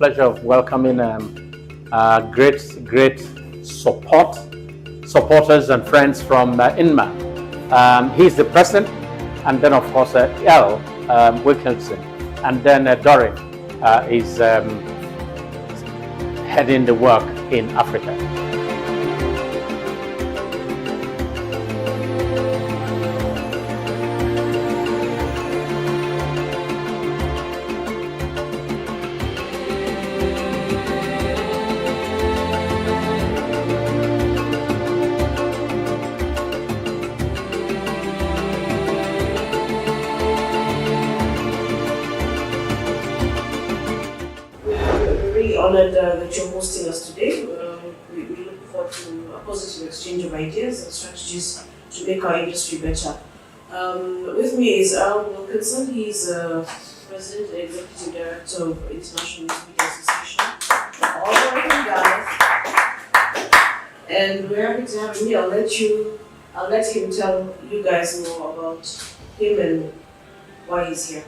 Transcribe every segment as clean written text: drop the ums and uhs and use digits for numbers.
pleasure of welcoming great supporters and friends from INMA. He's the president, and then of course L. Wilkinson, and then Doreen is heading the work in Africa. Honored that you're hosting us today. We look forward to a positive exchange of ideas and strategies to make our industry better. With me is Al Wilkinson. He's President and Executive Director of International News Media Association. All right, guys. And we're happy to have him here. I'll let him tell you guys more about him and why he's here.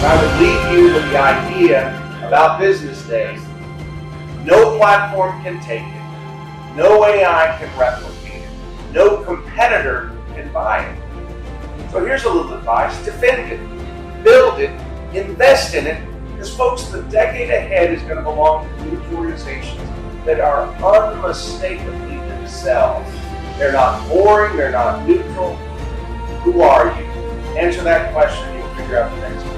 I would leave you with the idea about Business Days. No platform can take it. No AI can replicate it. No competitor can buy it. So here's a little advice. Defend it. Build it. Invest in it. Because folks, the decade ahead is going to belong to news organizations that are unmistakably themselves. They're not boring. They're not neutral. Who are you? Answer that question and you'll figure out the next one.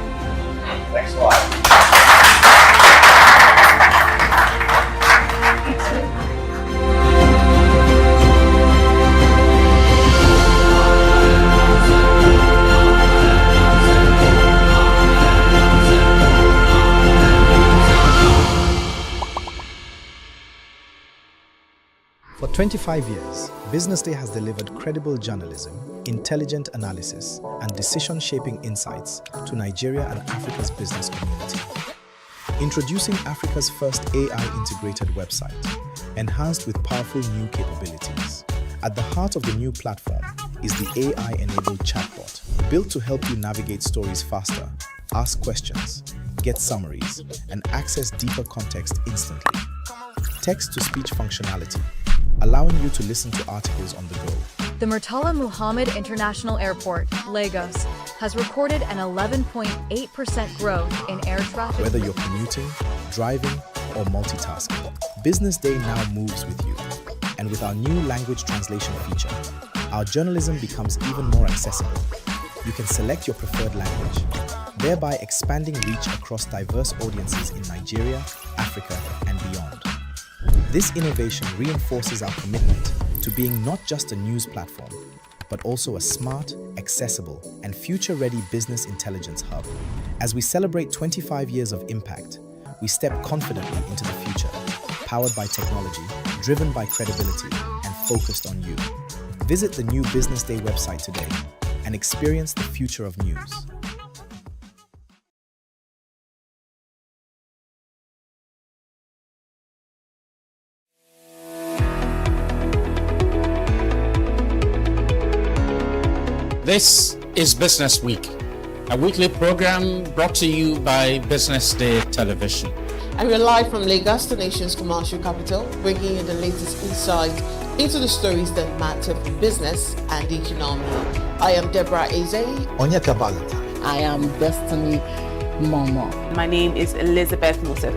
Thanks a lot. For 25 years, Business Day has delivered credible journalism, intelligent analysis, and decision-shaping insights to Nigeria and Africa's business community. Introducing Africa's first AI-integrated website, enhanced with powerful new capabilities. At the heart of the new platform is the AI-enabled chatbot, built to help you navigate stories faster, ask questions, get summaries, and access deeper context instantly. Text-to-speech functionality, allowing you to listen to articles on the go. The Murtala Muhammad International Airport, Lagos, has recorded an 11.8% growth in air traffic. Whether you're commuting, driving, or multitasking, Business Day now moves with you. And with our new language translation feature, our journalism becomes even more accessible. You can select your preferred language, thereby expanding reach across diverse audiences in Nigeria, Africa, and beyond. This innovation reinforces our commitment to being not just a news platform, but also a smart, accessible, and future-ready business intelligence hub. As we celebrate 25 years of impact, we step confidently into the future, powered by technology, driven by credibility, and focused on you. Visit the new Business Day website today and experience the future of news. This is Business Week, a weekly program brought to you by Business Day Television. And we're live from Lagos, the nation's commercial capital, bringing you the latest insight into the stories that matter for business and the economy. I am Deborah Eze. Onyeka Valentine. I am Destiny Momo. My name is Elizabeth Musef.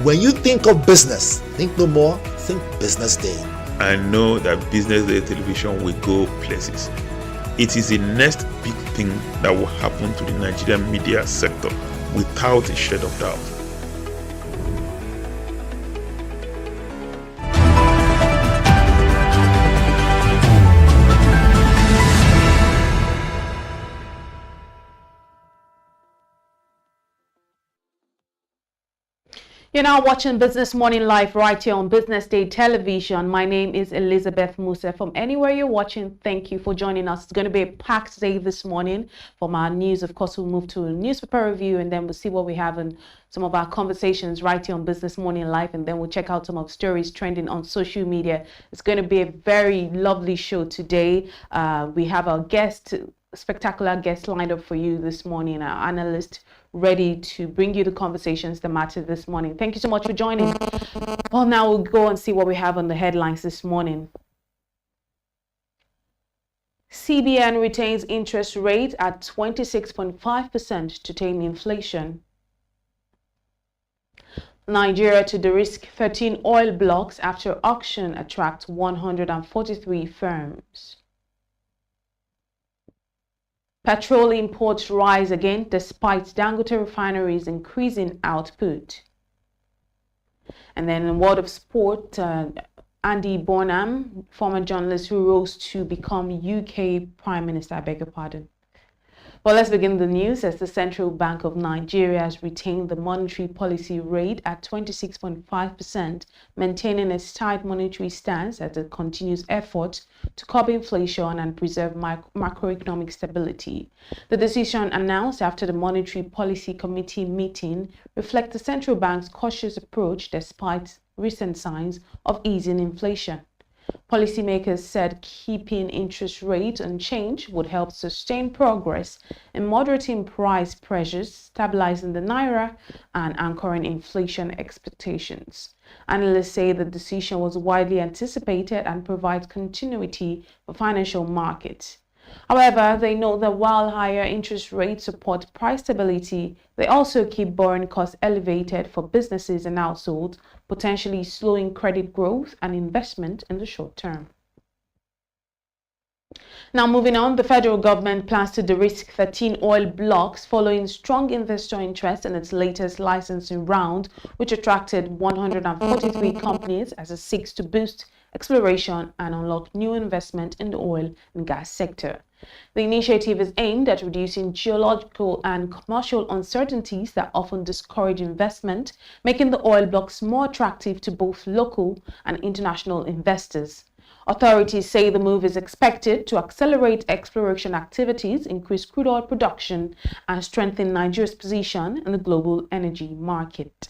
When you think of business, think no more, think Business Day. I know that Business Day Television will go places. It is the next big thing that will happen to the Nigerian media sector without a shade of doubt. You're now watching Business Morning Live right here on Business Day Television. My name is Elizabeth Musa. From anywhere you're watching, thank you for joining us. It's going to be a packed day this morning. From our news, of course, we'll move to a newspaper review, and then we'll see what we have in some of our conversations right here on Business Morning Live, and then we'll check out some of the stories trending on social media. It's going to be a very lovely show today. We have our spectacular guest lined up for you this morning, our analyst ready to bring you the conversations that matter this morning. Thank you so much for joining. Well, now we'll go and see what we have on the headlines this morning. CBN retains interest rate at 26.5% to tame inflation. Nigeria to de-risk 13 oil blocks after auction attracts 143 firms. Petrol imports rise again despite Dangote refineries increasing output. And then in the world of sport, Andy Bonham, former journalist who rose to become UK Prime Minister, I beg your pardon. Well, let's begin the news as the Central Bank of Nigeria has retained the monetary policy rate at 26.5%, maintaining its tight monetary stance as it continues efforts to curb inflation and preserve macroeconomic stability. The decision announced after the Monetary Policy Committee meeting reflects the central bank's cautious approach despite recent signs of easing inflation. Policymakers said keeping interest rates unchanged would help sustain progress in moderating price pressures, stabilizing the naira, and anchoring inflation expectations. Analysts say the decision was widely anticipated and provides continuity for financial markets. However, they note that while higher interest rates support price stability, they also keep borrowing costs elevated for businesses and households, potentially slowing credit growth and investment in the short term. Now moving on, the federal government plans to de-risk 13 oil blocks following strong investor interest in its latest licensing round, which attracted 143 companies as it seeks to boost exploration and unlock new investment in the oil and gas sector. The initiative is aimed at reducing geological and commercial uncertainties that often discourage investment, making the oil blocks more attractive to both local and international investors. Authorities say the move is expected to accelerate exploration activities, increase crude oil production, and strengthen Nigeria's position in the global energy market.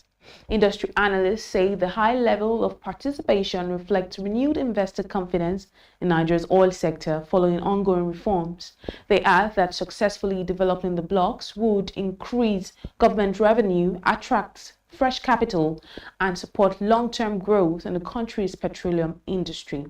Industry analysts say the high level of participation reflects renewed investor confidence in Nigeria's oil sector following ongoing reforms. They add that successfully developing the blocks would increase government revenue, attract fresh capital, and support long-term growth in the country's petroleum industry.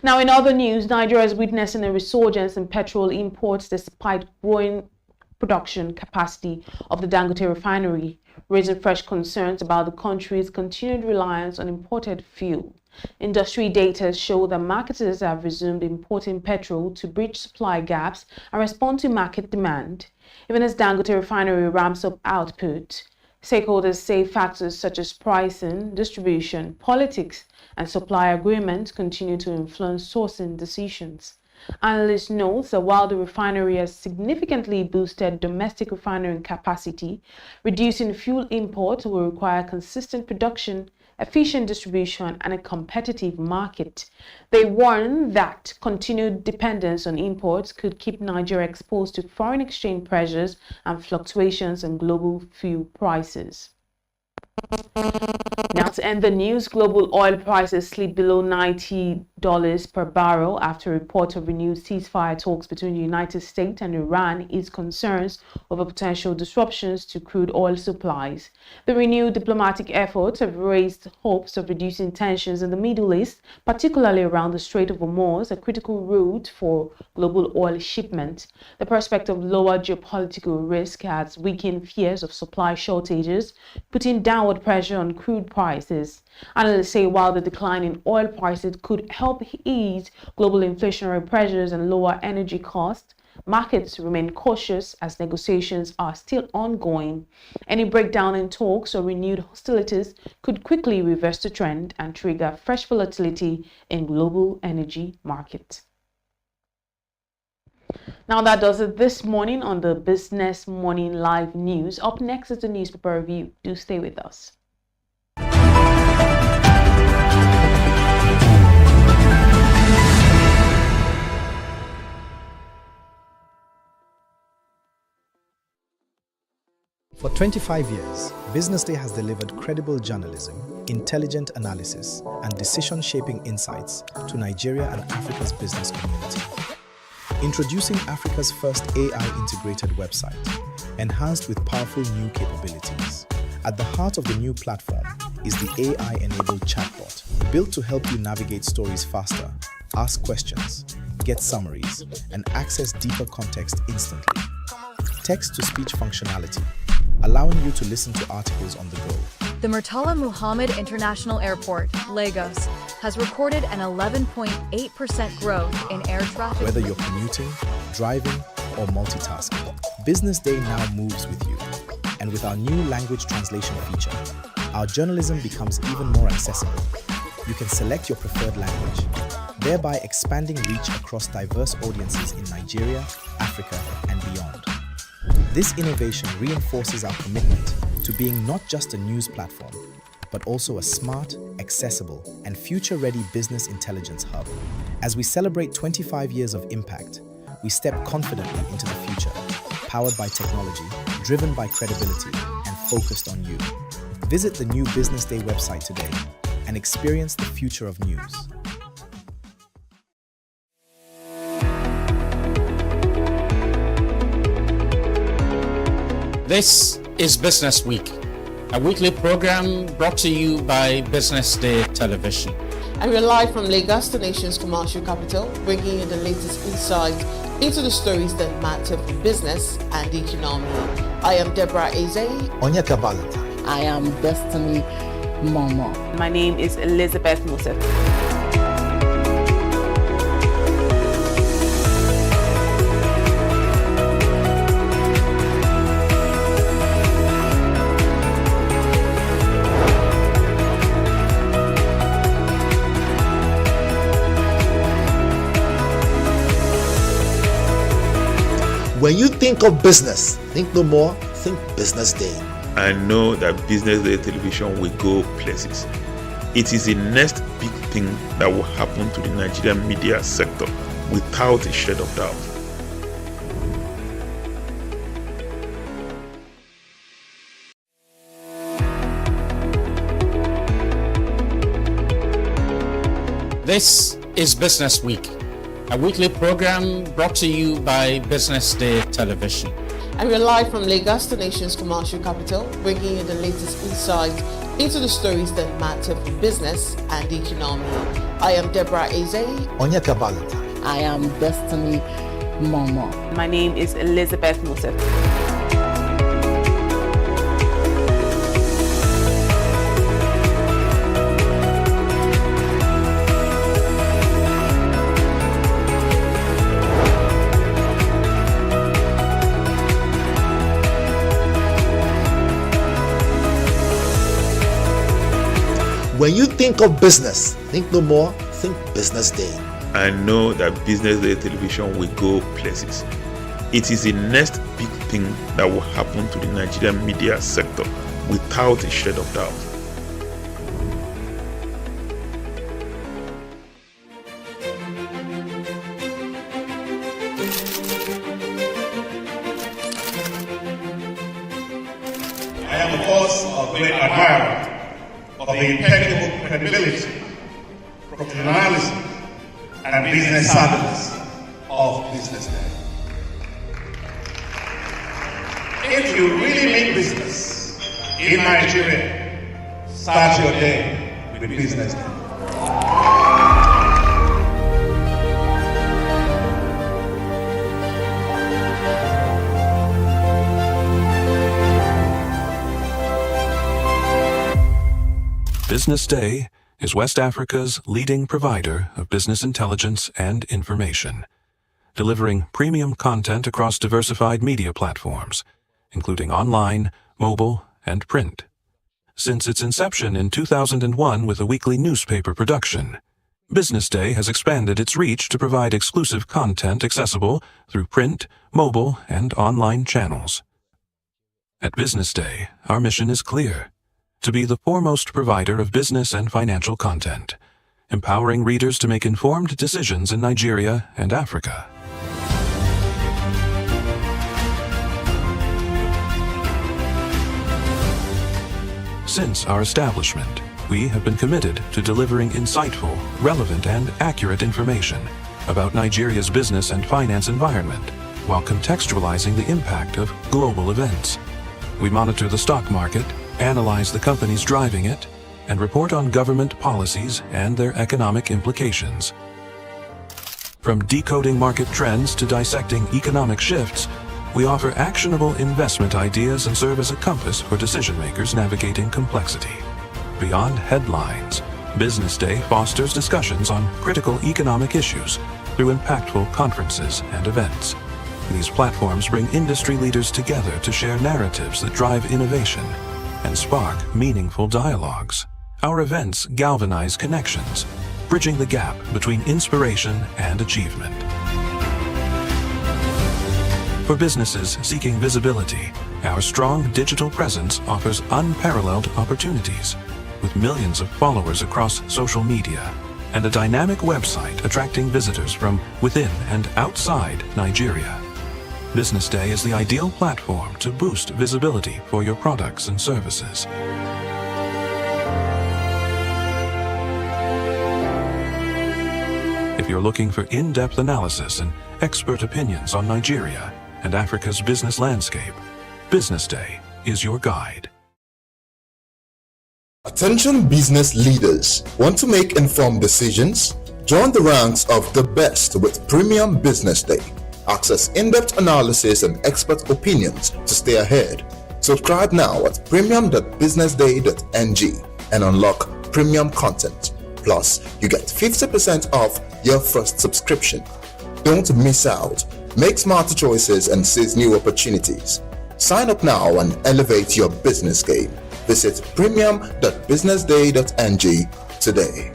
Now, in other news, Nigeria is witnessing a resurgence in petrol imports despite growing production capacity of the Dangote refinery, raising fresh concerns about the country's continued reliance on imported fuel. Industry data show that marketers have resumed importing petrol to bridge supply gaps and respond to market demand, even as Dangote refinery ramps up output. Stakeholders say factors such as pricing, distribution, politics, and supply agreements continue to influence sourcing decisions. Analysts note that while the refinery has significantly boosted domestic refining capacity, reducing fuel imports will require consistent production, efficient distribution, and a competitive market. They warn that continued dependence on imports could keep Nigeria exposed to foreign exchange pressures and fluctuations in global fuel prices. Now to end the news, global oil prices slid below $90 per barrel after reports of renewed ceasefire talks between the United States and Iran eased concerns over potential disruptions to crude oil supplies. The renewed diplomatic efforts have raised hopes of reducing tensions in the Middle East, particularly around the Strait of Hormuz, a critical route for global oil shipment. The prospect of lower geopolitical risk has weakened fears of supply shortages, putting downward pressure on crude prices. Analysts say while the decline in oil prices could help ease global inflationary pressures and lower energy costs, markets remain cautious as negotiations are still ongoing. Any breakdown in talks or renewed hostilities could quickly reverse the trend and trigger fresh volatility in global energy markets. Now that does it this morning on the Business Morning Live News. Up next is the newspaper review. Do stay with us. For 25 years, Business Day has delivered credible journalism, intelligent analysis, and decision-shaping insights to Nigeria and Africa's business community. Introducing Africa's first AI-integrated website, enhanced with powerful new capabilities. At the heart of the new platform is the AI-enabled chatbot, built to help you navigate stories faster, ask questions, get summaries, and access deeper context instantly. Text-to-speech functionality, allowing you to listen to articles on the go. The Murtala Muhammad International Airport, Lagos, has recorded an 11.8% growth in air traffic. Whether you're commuting, driving, or multitasking, Business Day now moves with you. And with our new language translation feature, our journalism becomes even more accessible. You can select your preferred language, thereby expanding reach across diverse audiences in Nigeria, Africa, and beyond. This innovation reinforces our commitment to being not just a news platform, but also a smart, accessible, and future-ready business intelligence hub. As we celebrate 25 years of impact, we step confidently into the future, powered by technology, driven by credibility, and focused on you. Visit the new Business Day website today and experience the future of news. This is Business Week, a weekly program brought to you by Business Day Television. And we're live from Lagos, the nation's commercial capital, bringing you the latest insight into the stories that matter for business and the economy. I am Deborah Eze. Onyeka Valentine. I am Destiny Momo. My name is Elizabeth Musef. When you think of business, think no more, think Business Day. I know that Business Day television will go places. It is the next big thing that will happen to the Nigerian media sector without a shade of doubt. This is Business Week, a weekly program brought to you by Business Day Television. And we're live from Lagos, the nation's commercial capital, bringing you the latest insight into the stories that matter for business and the economy. I am Deborah Eze. Onyeka Valentine. I am Destiny Momo. My name is Elizabeth Musef. When you think of business, think no more, think Business Day. I know that Business Day television will go places. It is the next big thing that will happen to the Nigerian media sector without a shade of doubt. I am, of course, a great admirer of the impeccable credibility, professionalism, and business savviness of Business Day. If you really mean business in Nigeria, start your day with Business Day. Business Day is West Africa's leading provider of business intelligence and information, delivering premium content across diversified media platforms, including online, mobile, and print. Since its inception in 2001 with a weekly newspaper production, Business Day has expanded its reach to provide exclusive content accessible through print, mobile, and online channels. At Business Day, our mission is clear: to be the foremost provider of business and financial content, empowering readers to make informed decisions in Nigeria and Africa. Since our establishment, we have been committed to delivering insightful, relevant, and accurate information about Nigeria's business and finance environment, while contextualizing the impact of global events. We monitor the stock market, analyze the companies driving it, and report on government policies and their economic implications. From decoding market trends to dissecting economic shifts, we offer actionable investment ideas and serve as a compass for decision-makers navigating complexity. Beyond headlines, Business Day fosters discussions on critical economic issues through impactful conferences and events. These platforms bring industry leaders together to share narratives that drive innovation and spark meaningful dialogues. Our events galvanize connections, bridging the gap between inspiration and achievement. For businesses seeking visibility, our strong digital presence offers unparalleled opportunities, with millions of followers across social media and a dynamic website attracting visitors from within and outside Nigeria. Business Day is the ideal platform to boost visibility for your products and services. If you're looking for in-depth analysis and expert opinions on Nigeria and Africa's business landscape, Business Day is your guide. Attention business leaders. Want to make informed decisions? Join the ranks of the best with Premium Business Day. Access in-depth analysis and expert opinions to stay ahead. Subscribe now at premium.businessday.ng and unlock premium content. Plus, you get 50% off your first subscription. Don't miss out. Make smarter choices and seize new opportunities. Sign up now and elevate your business game. Visit premium.businessday.ng today.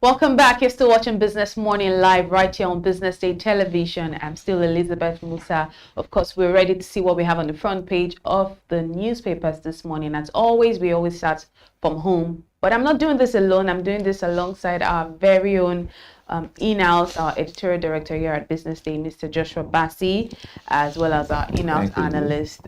Welcome back. You're still watching Business Morning live right here on Business Day Television. I'm still Elizabeth Musa. Of course, we're ready to see what we have on the front page of the newspapers this morning. As always, we always start from home. But I'm not doing this alone. I'm doing this alongside our very own in-house, our editorial director here at Business Day, Mr. Joshua Bassi, as well as our in-house analyst,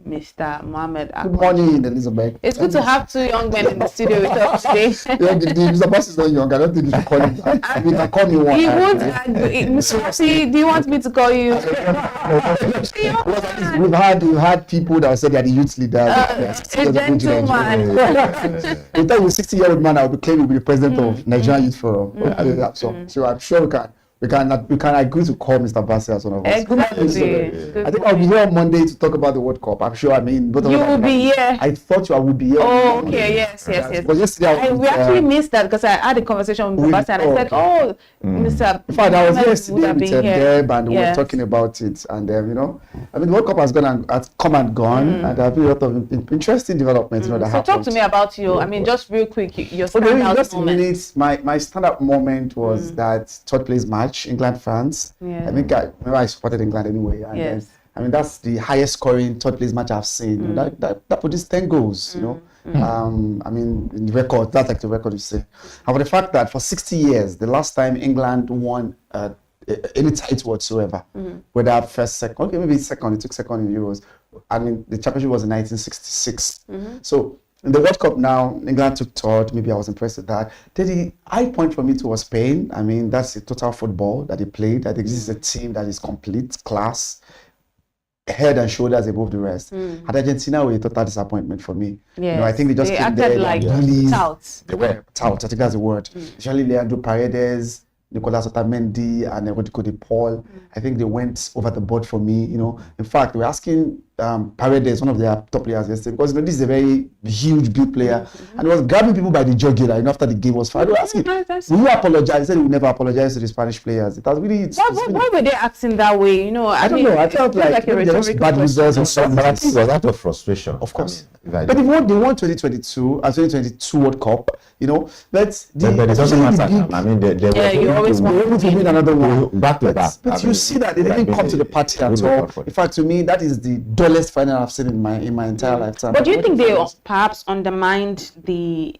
Mr. Mohammed Akon. Good morning, Elizabeth. It's good to have two young men in the studio with us today. Mr. Bassi is not young. I don't think you should call him that. You can call me one. Mr. Bassi, do you want me to call you? We've had people that said they are the youth leaders. A gentleman. In time, with 60-year-old man, I will be claiming to be the president of Nigerian Youth Forum. So I'm sure we can agree to call Mr. Bassi as one of us. Exactly. I think I'll be here on Monday to talk about the World Cup. I'm sure. I mean, both of you us will be here. I thought you would be here. Oh, okay. Yes. But yesterday, we actually missed that because I had a conversation with Mr. Bassi and I said, Mr. In fact, I was yesterday with Deb and we were talking about it. And, I mean, the World Cup has come and gone. And there have been a lot of interesting developments that happened. So talk to me about you. I mean, just real quick, your standout moment. My standout moment was that third place match, England-France. I think I supported England anyway. And I mean, that's the highest scoring third place match I've seen. That produced 10 goals, I mean, in the record, that's like the record you say. And for the fact that for 60 years, the last time England won any title whatsoever, whether first, second, okay, maybe second, it took second in Euros. I mean, the championship was in 1966. So in the World Cup now, England took third. Maybe I was impressed with that. Then the high point for me too was Spain. I mean, that's the total football that they played. I think this is a team that is complete, class, head and shoulders above the rest. And Argentina were a total disappointment for me. Yes. I think they just came there like touts. They were touts. I think that's the word. Especially Leandro Paredes, Nicolas Otamendi, and Rodrigo de Paul. I think they went over the board for me. In fact, they were asking Paredes, one of their top players yesterday, because this is a very huge big player, and he was grabbing people by the jugular. After the game was finished, I was asking, "Will you apologize?" He said he will never apologize to the Spanish players. It has really. Why were they acting that way? I don't know. I felt like a rhetorical bad results or something. But I think it was out of frustration. Of course. But they won 2022 and 2022 World Cup. But it doesn't matter. I mean, they you always want to win another one back to back. But you see that they didn't come to the party at all. In fact, to me, that is the dullest final I've seen in my entire lifetime. But do you think they perhaps undermined the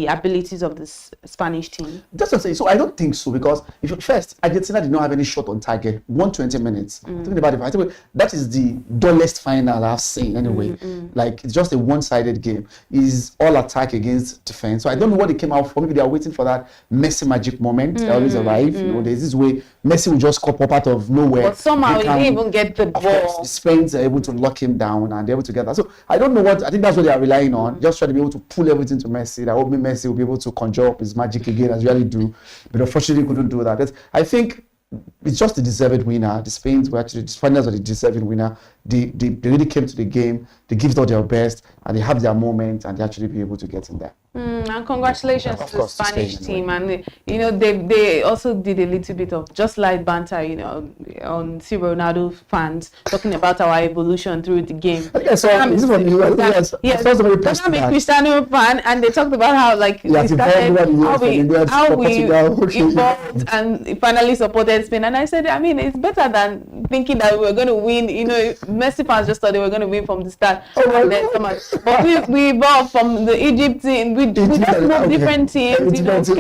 abilities of this Spanish team? That's what I'm saying. So I don't think so, because first, Argentina did not have any shot on target. 120 minutes. Thinking about it, I think that is the dullest final I've seen anyway. Like, it's just a one-sided game. It's all attack against defense. So I don't know what they came out for. Maybe they are waiting for that Messi magic moment. They always arrive. There's this way Messi will just pop up out of nowhere. But somehow he didn't even get the ball. The Spains are able to lock him down and they're able to get that. So I don't know what, I think that's what they are relying on. Just try to be able to pull everything to Messi. That hopefully Messi will be able to conjure up his magic again, as really do. But unfortunately couldn't do that. But I think it's just the deserved winner. The Spaniards were the deserving winner. They really came to the game. They give it all their best, and they have their moment, and they actually be able to get in there. And congratulations to the Spanish team. And they also did a little bit of just light banter, on C. Ronaldo fans talking about our evolution through the game. Yes, I'm a Cristiano fan, and they talked about how how we evolved and finally supported Spain. And I said, I mean, it's better than thinking that we were going to win. Messi fans just thought they were going to win from the start. But we evolved from the Egypt team. We just moved different teams. We got to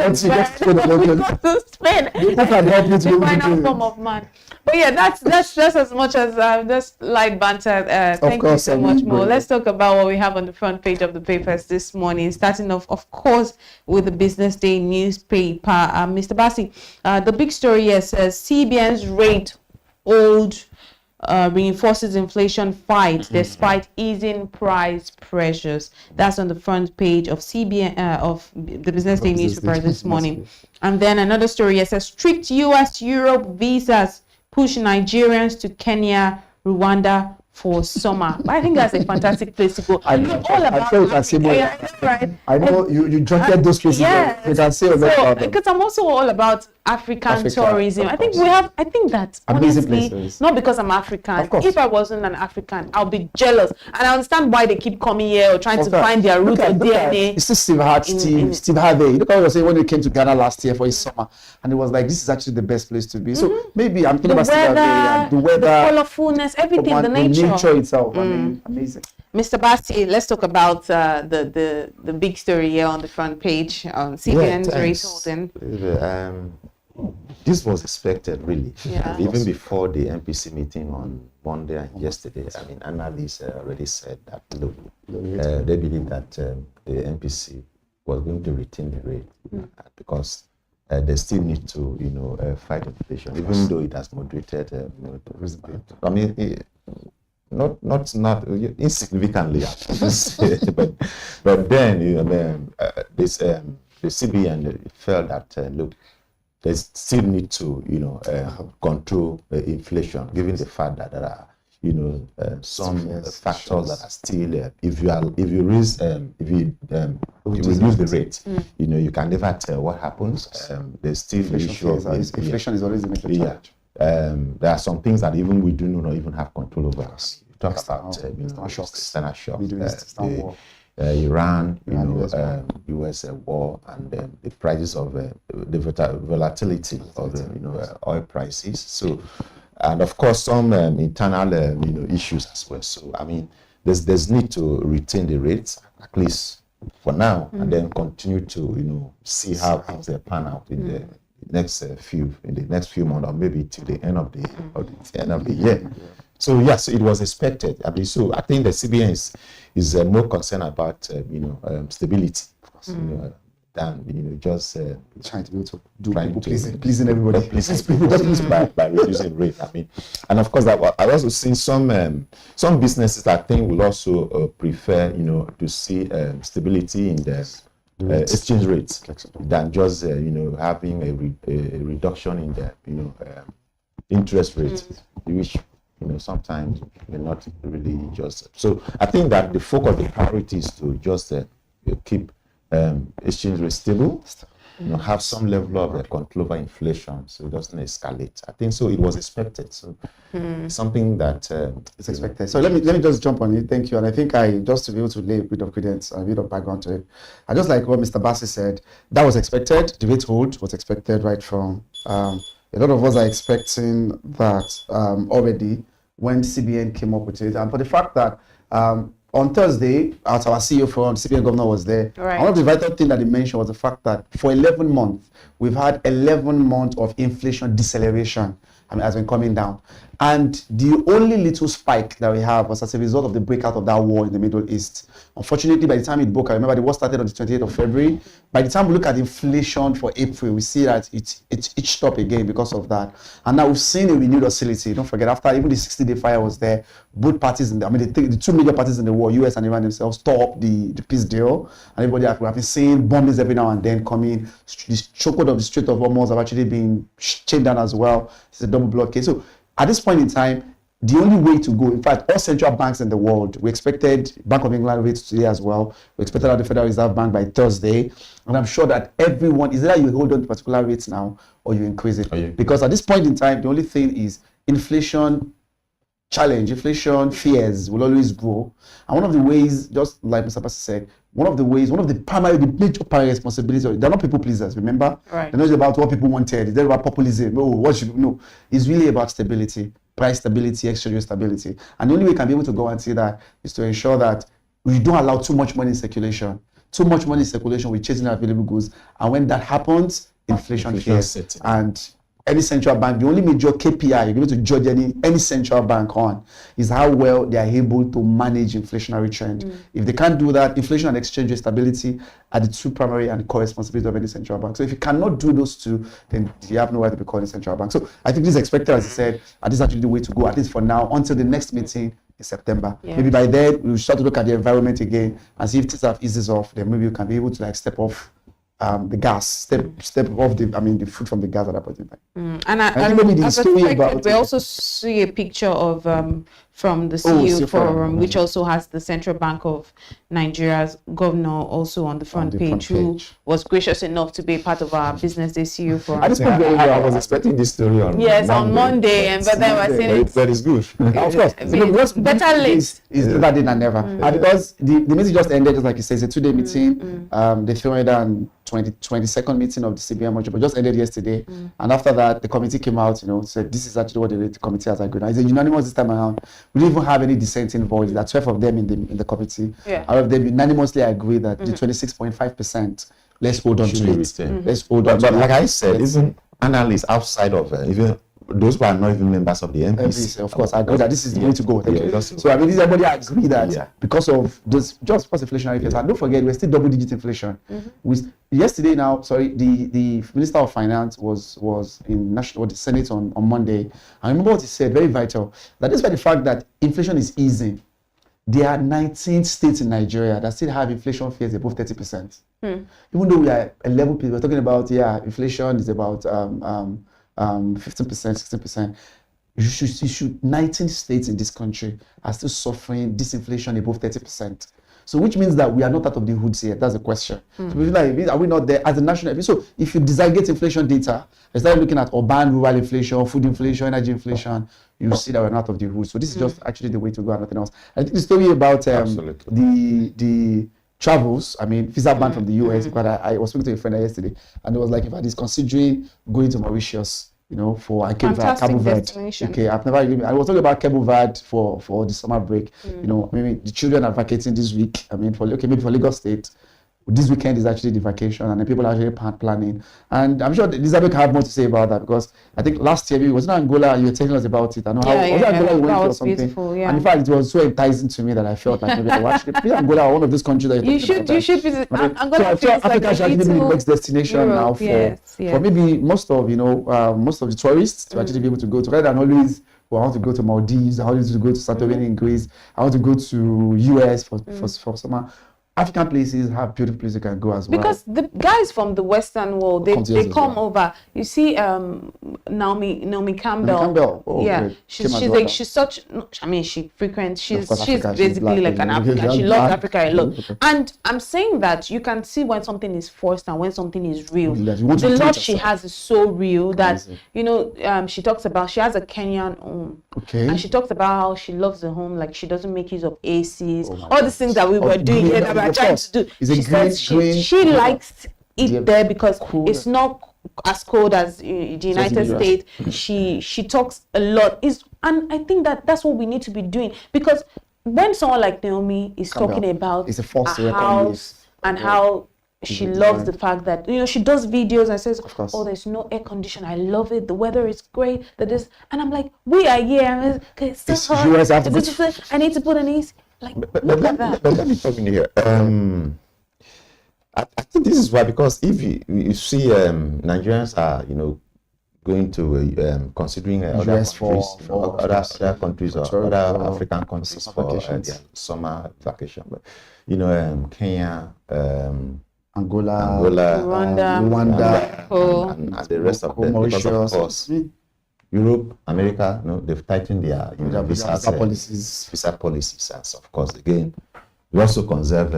Spain. The final form of man. But yeah, that's just as much as just light banter. Thank you so much more. Let's talk about what we have on the front page of the papers this morning. Starting off, of course, with the Business Day newspaper. Mr. Bassi, the big story here says CBN's rate hold reinforces inflation fight despite easing price pressures. That's on the front page of CBN of the Business Day newspaper this morning. And then another story here says strict US-Europe visas push Nigerians to Kenya, Rwanda for summer. I think that's a fantastic place to go. I know you drafted those places. Yeah. You can say because I'm also all about African tourism. I think that honestly, not because I'm African. If I wasn't an African, I'll be jealous. And I understand why they keep coming here or trying to find their root or DNA. It's still Steve Harvey. Look at what I was saying when we came to Ghana last year for his summer, and it was like, this is actually the best place to be. So maybe I'm thinking about Steve Harvey, the weather, the colorfulness, everything, the nature itself. I mean, amazing. Mr. Basti, let's talk about the big story here on the front page on CBN's rate holding. This was expected, really. Even before the MPC meeting on Monday and yesterday. I mean, analysts already said that, look, they believe that the MPC was going to retain the rate because they still need to, fight inflation, even though it has moderated. I mean, not insignificantly, but then the CBN felt that look, they still need to control inflation, given the fact that there are some factors that are still if you reduce the rate, you can never tell what happens. There's still the issue of inflation is always a major challenge. There are some things that even we do not even have control over. You talk about external shocks, Iran, U.S. war, and the prices of the volatility of oil prices. So, and of course some internal issues as well. So I mean, there's need to retain the rates at least for now, and then continue to see how things pan out in the next few months, or maybe till the end of the year. So yes, it was expected. I mean, so I think the CBN is more concerned about stability, than just trying to be able to do pleasing everybody. By reducing rate. I mean, and of course, I also seen some businesses I think will also prefer to see stability in the exchange rates than just having a reduction in the interest rate, which sometimes we're not really just. So I think that the focus, the priority is to just keep exchange rate stable, have some level of control over inflation so it doesn't escalate. I think so. It was expected. So something that it's expected. So let me just jump on it. Thank you. And I think just to be able to lay a bit of credence, a bit of background to it. I just like what Mr. Bassi said. That was expected. The rate hold was expected right from. A lot of us are expecting that already when CBN came up with it, and for the fact that on Thursday, at our CEO forum, the CBN governor was there. Right. One of the vital things that he mentioned was the fact that for 11 months, we've had 11 months of inflation deceleration. Has been coming down. And the only little spike that we have was as a result of the breakout of that war in the Middle East. Unfortunately, by the time it broke, I remember the war started on the 28th of February. By the time we look at inflation for April, we see that it's itched up again because of that. And now we've seen a renewed oscillatory. Don't forget, after even the 60-day fire was there, both parties, the two major parties in the war, US and Iran themselves, tore up the peace deal. And everybody, we have been seeing bombings every now and then coming. The chokehold of the Strait of Hormuz have actually been chained down as well. It's a double blockade. So at this point in time, the only way to go, in fact, all central banks in the world, we expected Bank of England rates today as well. We expected the Federal Reserve Bank by Thursday. And I'm sure that everyone, is either you hold on to particular rates now or you increase it. Because at this point in time, the only thing is inflation challenge, inflation fears will always grow. And one of the ways, just like Mr. Bassi said, one of the major primary responsibilities, they're not people pleasers, remember? Right. They're not about what people wanted, they're about populism. No, it's really about stability, price stability, exchange rate stability. And the only way we can be able to go and see that is to ensure that we don't allow too much money in circulation. Too much money in circulation, we're chasing available goods. And when that happens, inflation fears. And any central bank, the only major KPI you're able to judge any central bank on is how well they are able to manage inflationary trend. If they can't do that, inflation and exchange rate stability are the two primary and core responsibilities of any central bank. So if you cannot do those two, then you have nowhere to be called a central bank. So I think this is expected, as I said, and this is actually the way to go, at least for now, until the next meeting in September. Yeah. Maybe by then, we'll start to look at the environment again and see if things have eases off, then maybe we can be able to step off the gas, step off the food from the gas at that point in time. And as expected, we also see a picture of from the CEO forum, which also has the Central Bank of Nigeria's governor also on the front page, who was gracious enough to be a part of our Business Day CEO forum. I was expecting this story on Monday, but then we're saying that is good. Of course, better late is better than never. And because the meeting just ended, just like you said, it's a 2-day meeting. They threw it down 22nd meeting of the CBN module, but just ended yesterday. And after that, the committee came out, said this is actually what the committee has agreed on. It's a unanimous this time around. We didn't even have any dissenting voice. There are 12 of them in the committee. All of them unanimously agree that the 26.5%, let's hold on to it. Let's hold on to it. But like I said, even analysts outside of even those who are not even members of the MPC. Of course, I agree that this is the way to go. So everybody agree that because of this, just because inflationary fears. And don't forget, we're still double-digit inflation. Yesterday the Minister of Finance was in the Senate on Monday. I remember what he said, very vital, that despite the fact that inflation is easing, there are 19 states in Nigeria that still have inflation fears above 30%. Even though we are 11 people, we're talking about, inflation is about 15%, 16%. You should 19 states in this country are still suffering disinflation above 30%. So which means that we are not out of the woods yet. That's the question. So we feel like, are we not there as a national? So if you disaggregate inflation data, you start looking at urban, rural inflation, food inflation, energy inflation, you see that we're not out of the woods. So this is just actually the way to go and nothing else. I think the story about the travels, visa ban from the US, but I was speaking to a friend yesterday, and it was like, if I was considering going to Mauritius, for Cabo Verde. Okay, I've never even, I was talking about Cabo Verde for the summer break. Maybe the children are vacating this week. Maybe for Lagos State, this weekend is actually the vacation, and then people are actually planning. And I'm sure Elizabeth can have more to say about that, because I think last year, it was in Angola, you were telling us about it. I know Angola you went to or something. And in fact, it was so enticing to me that I felt like maybe I watched it. Angola, one of those countries that you should visit. Angola so Africa should actually be the next destination now for maybe most of the tourists to actually be able to go to, rather than always, I want to go to Maldives, I want to go to Santorini in Greece, I want to go to US for summer. African places have beautiful places you can go as well. Because the guys from the Western world, they come over. You see, Naomi Campbell. Oh, yeah, great. she's such. I mean, she frequents. She's basically like an African. She loves Africa a lot. And I'm saying that you can see when something is forced and when something is real. The love she has is so real that she talks about. She has a Kenyan home, and she talks about how she loves the home. Like she doesn't make use of ACs. All these things that we were doing here that we're trying to do. She says she likes it there because it's not as cold as the United States. She talks a lot. And I think that's what we need to be doing, because when someone like Naomi is talking about a house and how she loves the fact that she does videos and says, oh, there's no air condition, I love it, the weather is great, and I'm like, we are here, okay, it's so hot. I need to put an AC. Like, look at that. But let me come in here. I think this is why, because if you see Nigerians are going to considering other countries or other African countries for their summer vacation, but Kenya, Angola, Rwanda, and the rest of them, because of course Europe, America, they've tightened their visa policies, and of course again we also conserve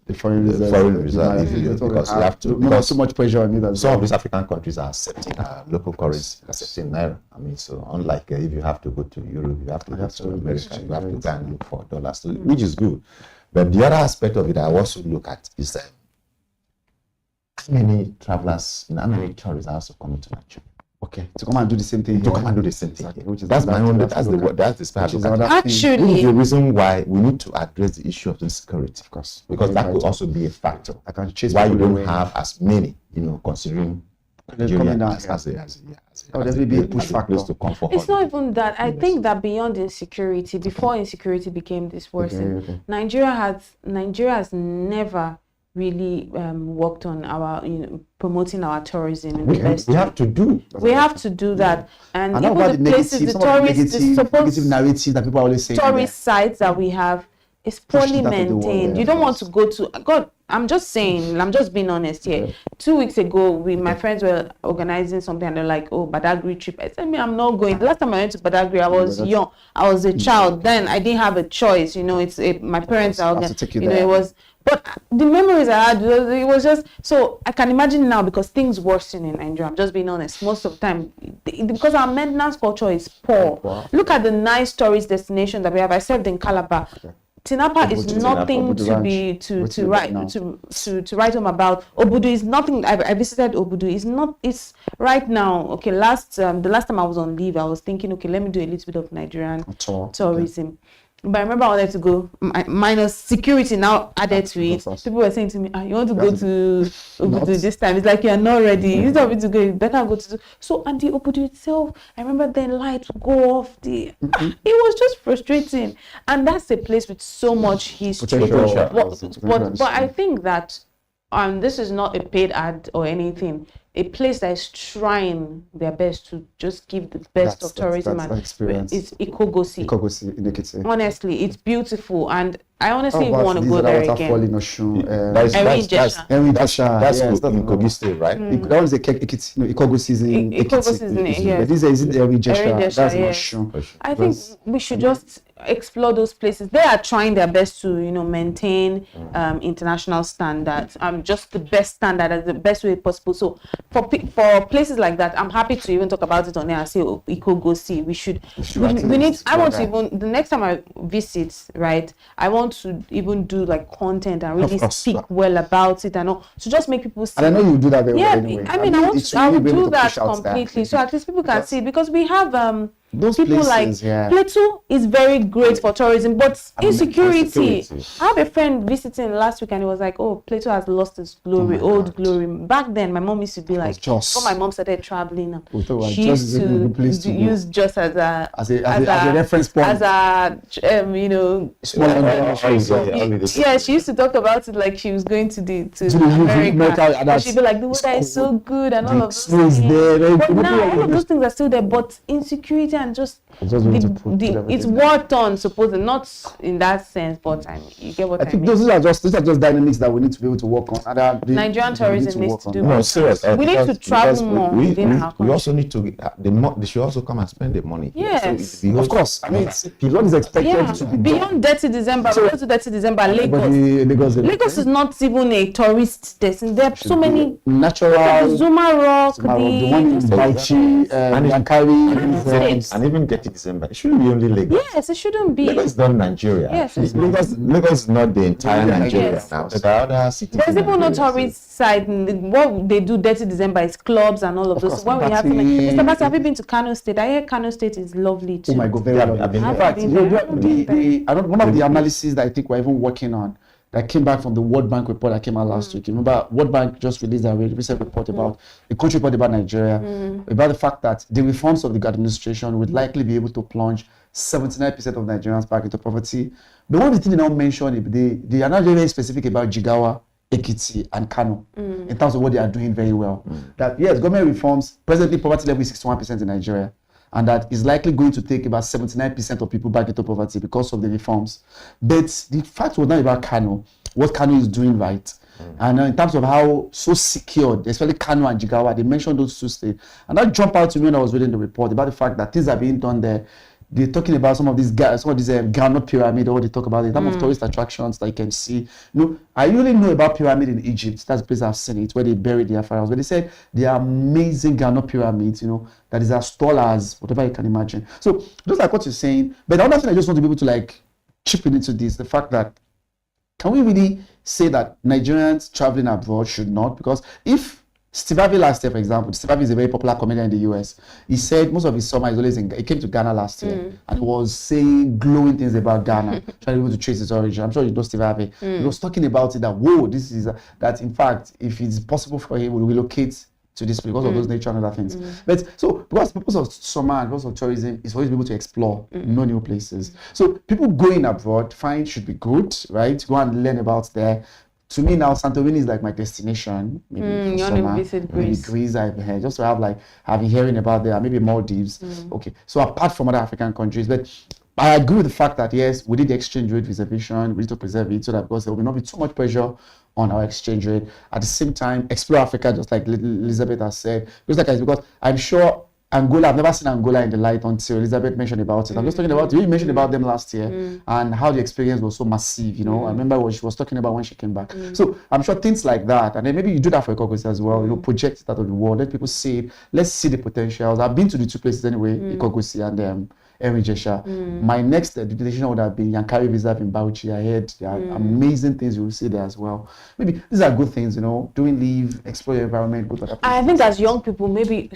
the foreign reserve because you have to, not so much pressure on it. Some of these African countries are accepting local currency, accepting naira. I mean, so unlike if you have to go to Europe, you have to go to America, you have to go and look for dollars, so, which is good. But the other aspect of it I also look at is how many travelers, how many tourists are also coming to Nigeria. Okay, to come and do the same thing. That's my own. That's the special. Actually, the reason why we need to address the issue of insecurity, of course, because that could also be a factor. I can chase why you don't have as many, considering Nigeria as a be a push factor to come for. It's not even that. I think that beyond insecurity, before insecurity became this worsen, Nigeria has never really worked on our promoting our tourism in the best. We have to do that, and even the places, the tourist, negative narrative that people are always saying, tourist sites that we have is poorly maintained. You don't want to go to God. I'm just being honest here. 2 weeks ago, my friends were organizing something and they're like, oh, Badagry trip. I said, I'm not going. The last time I went to Badagry, I was young. I was a child. Then I didn't have a choice. My parents are organizing. It was. But the memories I had, it was just, so I can imagine now, because things worsen in Nigeria, I'm just being honest, most of the time, because our maintenance culture is poor. Look at the nice tourist destinations that we have. I served in Calabar. Tinapa is nothing to write home about. Obudu is nothing. I visited Obudu. It's right now. Okay, the last time I was on leave, I was thinking, okay, let me do a little bit of Nigerian tourism. Okay. But I remember I wanted to go, minus security now added to it. People were saying to me, you want to go to Obudu this time? It's like, you're not ready. You don't need to go, you better go to... So, and the Obudu itself, I remember the lights would go off. It was just frustrating. And that's a place with so much history. But I think that this is not a paid ad or anything. A place that is trying their best to just give the best of tourism and experience. It's Ikogosi. Honestly, it's beautiful, and I honestly want to go there again. That's Ikogosi, right? That was the Ikogosi is in Ekiti. But this is Erin Jesha. That's Oshun. I think we should just explore those places. They are trying their best to maintain international standards, just the best standard as the best way possible. So for places like that, I'm happy to even talk about it on there and say Ikogosi. We need. I want to even the next time I visit, right, I want to even do like content and really speak well about it and all, to just make people see. And I know you do that very well anyway. I mean, I would do that completely, so at least people can see, because we have those people places, like Plateau is very great for tourism, but insecurity. I have a friend visiting last week and he was like, oh, Plateau has lost its glory, old glory. Back then, my mom used to be like, before my mom started traveling, she used to use Jos as a reference point, as a yeah, she used to talk about it like she was going to America, and she'd be like, the weather is so good and all of those things. But now all of those things are still there, but insecurity and just it's war torn, supposedly, not in that sense, but you get what I think mean. these are just dynamics that we need to be able to work on. Nigerian tourism needs to do no, serious. We need to travel more within our country. We also need to they should also come and spend the money. Yes, so of course. I mean, what is expected to be beyond Dirty December. So, to Dirty December, Lagos is not even a tourist destination. There are so many natural Zuma Rock, the one in Bauchi, Yankari, and even Dirty December. It shouldn't be only Lagos. Yes, it shouldn't be. Lagos is not Nigeria. Yes, Lagos is not the entire Nigeria now. So there are other cities. There's even no tourist side. What they do Dirty December is clubs and all of those. When we have to Mr. Basi, have you been to Kano State? I hear Kano State is lovely too. Oh my God, very lovely. In fact, one of the analyses that I think we're even working on that came back from the World Bank report that came out last week. Remember, World Bank just released a recent report about the country report about Nigeria, about the fact that the reforms of the administration would likely be able to plunge 79% of Nigerians back into poverty. But one of the things they now mention, they are not very specific about Jigawa, Ekiti, and Kano in terms of what they are doing very well. That yes, government reforms, presently poverty level is 61% in Nigeria. And that is likely going to take about 79% of people back into poverty because of the reforms. But the fact was not about Kano, what Kano is doing right. And in terms of how so secured, especially Kano and Jigawa, they mentioned those two states. And that jumped out to me when I was reading the report about the fact that things are being done there. They're talking about some of these Ghana pyramid, or what they talk about in terms of tourist attractions that you can see. I really know about pyramid in Egypt. That's the place I've seen it, where they buried their pharaohs. But they said they are amazing Ghana pyramids, that is as tall as whatever you can imagine. So just like what you're saying, but the other thing I just want to be able to chip into this, the fact that can we really say that Nigerians traveling abroad should not? Because if Steve Harvey last year, for example, Steve Harvey is a very popular comedian in the US. He said most of his summer is always he came to Ghana last year and he was saying glowing things about Ghana, trying to trace its origin. I'm sure you know Steve Harvey. He was talking about it that, whoa, this is that in fact, if it's possible for him, we'll relocate to this because of those nature and other things. But so because the purpose of summer and because of tourism is for you to be able to explore know new places. So people going abroad, fine, should be good, right? Go and learn about there. To me now, Santorini is like my destination. Maybe you want to visit Greece? Maybe Greece, I've just to have been hearing about there. Maybe Maldives. Okay. So apart from other African countries, but I agree with the fact that yes, we did the exchange rate reservation. We need to preserve it so that because there will not be too much pressure on our exchange rate. At the same time, explore Africa, just like Elizabeth has said. Because I'm sure Angola, I've never seen Angola in the light until Elizabeth mentioned about it. I'm just talking about, you mentioned about them last year and how the experience was so massive, I remember what she was talking about when she came back. So I'm sure things like that, and then maybe you do that for Ikogosi as well, project it out of the world, let people see it, let's see the potentials. I've been to the two places anyway, Ikogosi and Jesha. My next destination would have been Yankari Reserve in Bauchi. I heard there are amazing things you will see there as well. Maybe these are good things, doing leave, explore your environment. I think as young people, maybe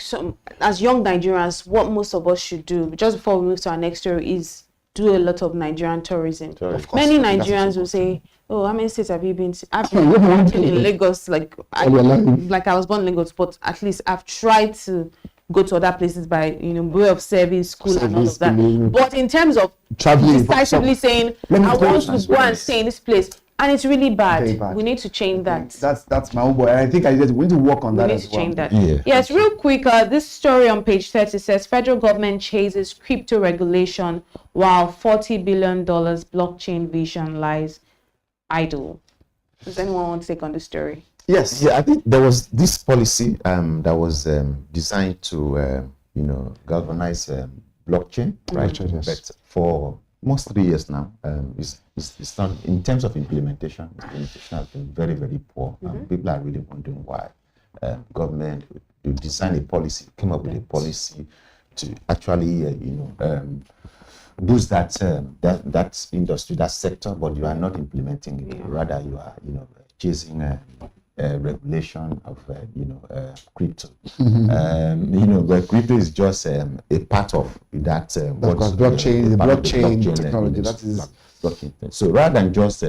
as young Nigerians, what most of us should do, just before we move to our next story, is do a lot of Nigerian tourism. Many Nigerians will say, oh, how many states have you been to? I've been in Lagos, I was born in Lagos, but at least I've tried to go to other places by way of service, school, and all of that. But in terms of traveling, decisively saying, I want to go and stay in this place, and it's really bad. We need to change that. That's my own boy. And I think we need to work on that as well. We need to change that. Yes, real quick. This story on page 30 says federal government chases crypto regulation while $40 billion blockchain vision lies idle. Does anyone want to take on the story? Yes, I think there was this policy that was designed to, galvanize blockchain, right? But for almost 3 years now, it's not, in terms of implementation has been very, very poor. People are really wondering why government designed a policy, came up with a policy to actually, boost that industry, that sector, but you are not implementing it. Rather, you are, chasing regulation of crypto. But crypto is just a part of that. Blockchain technology. That is blockchain. So rather than just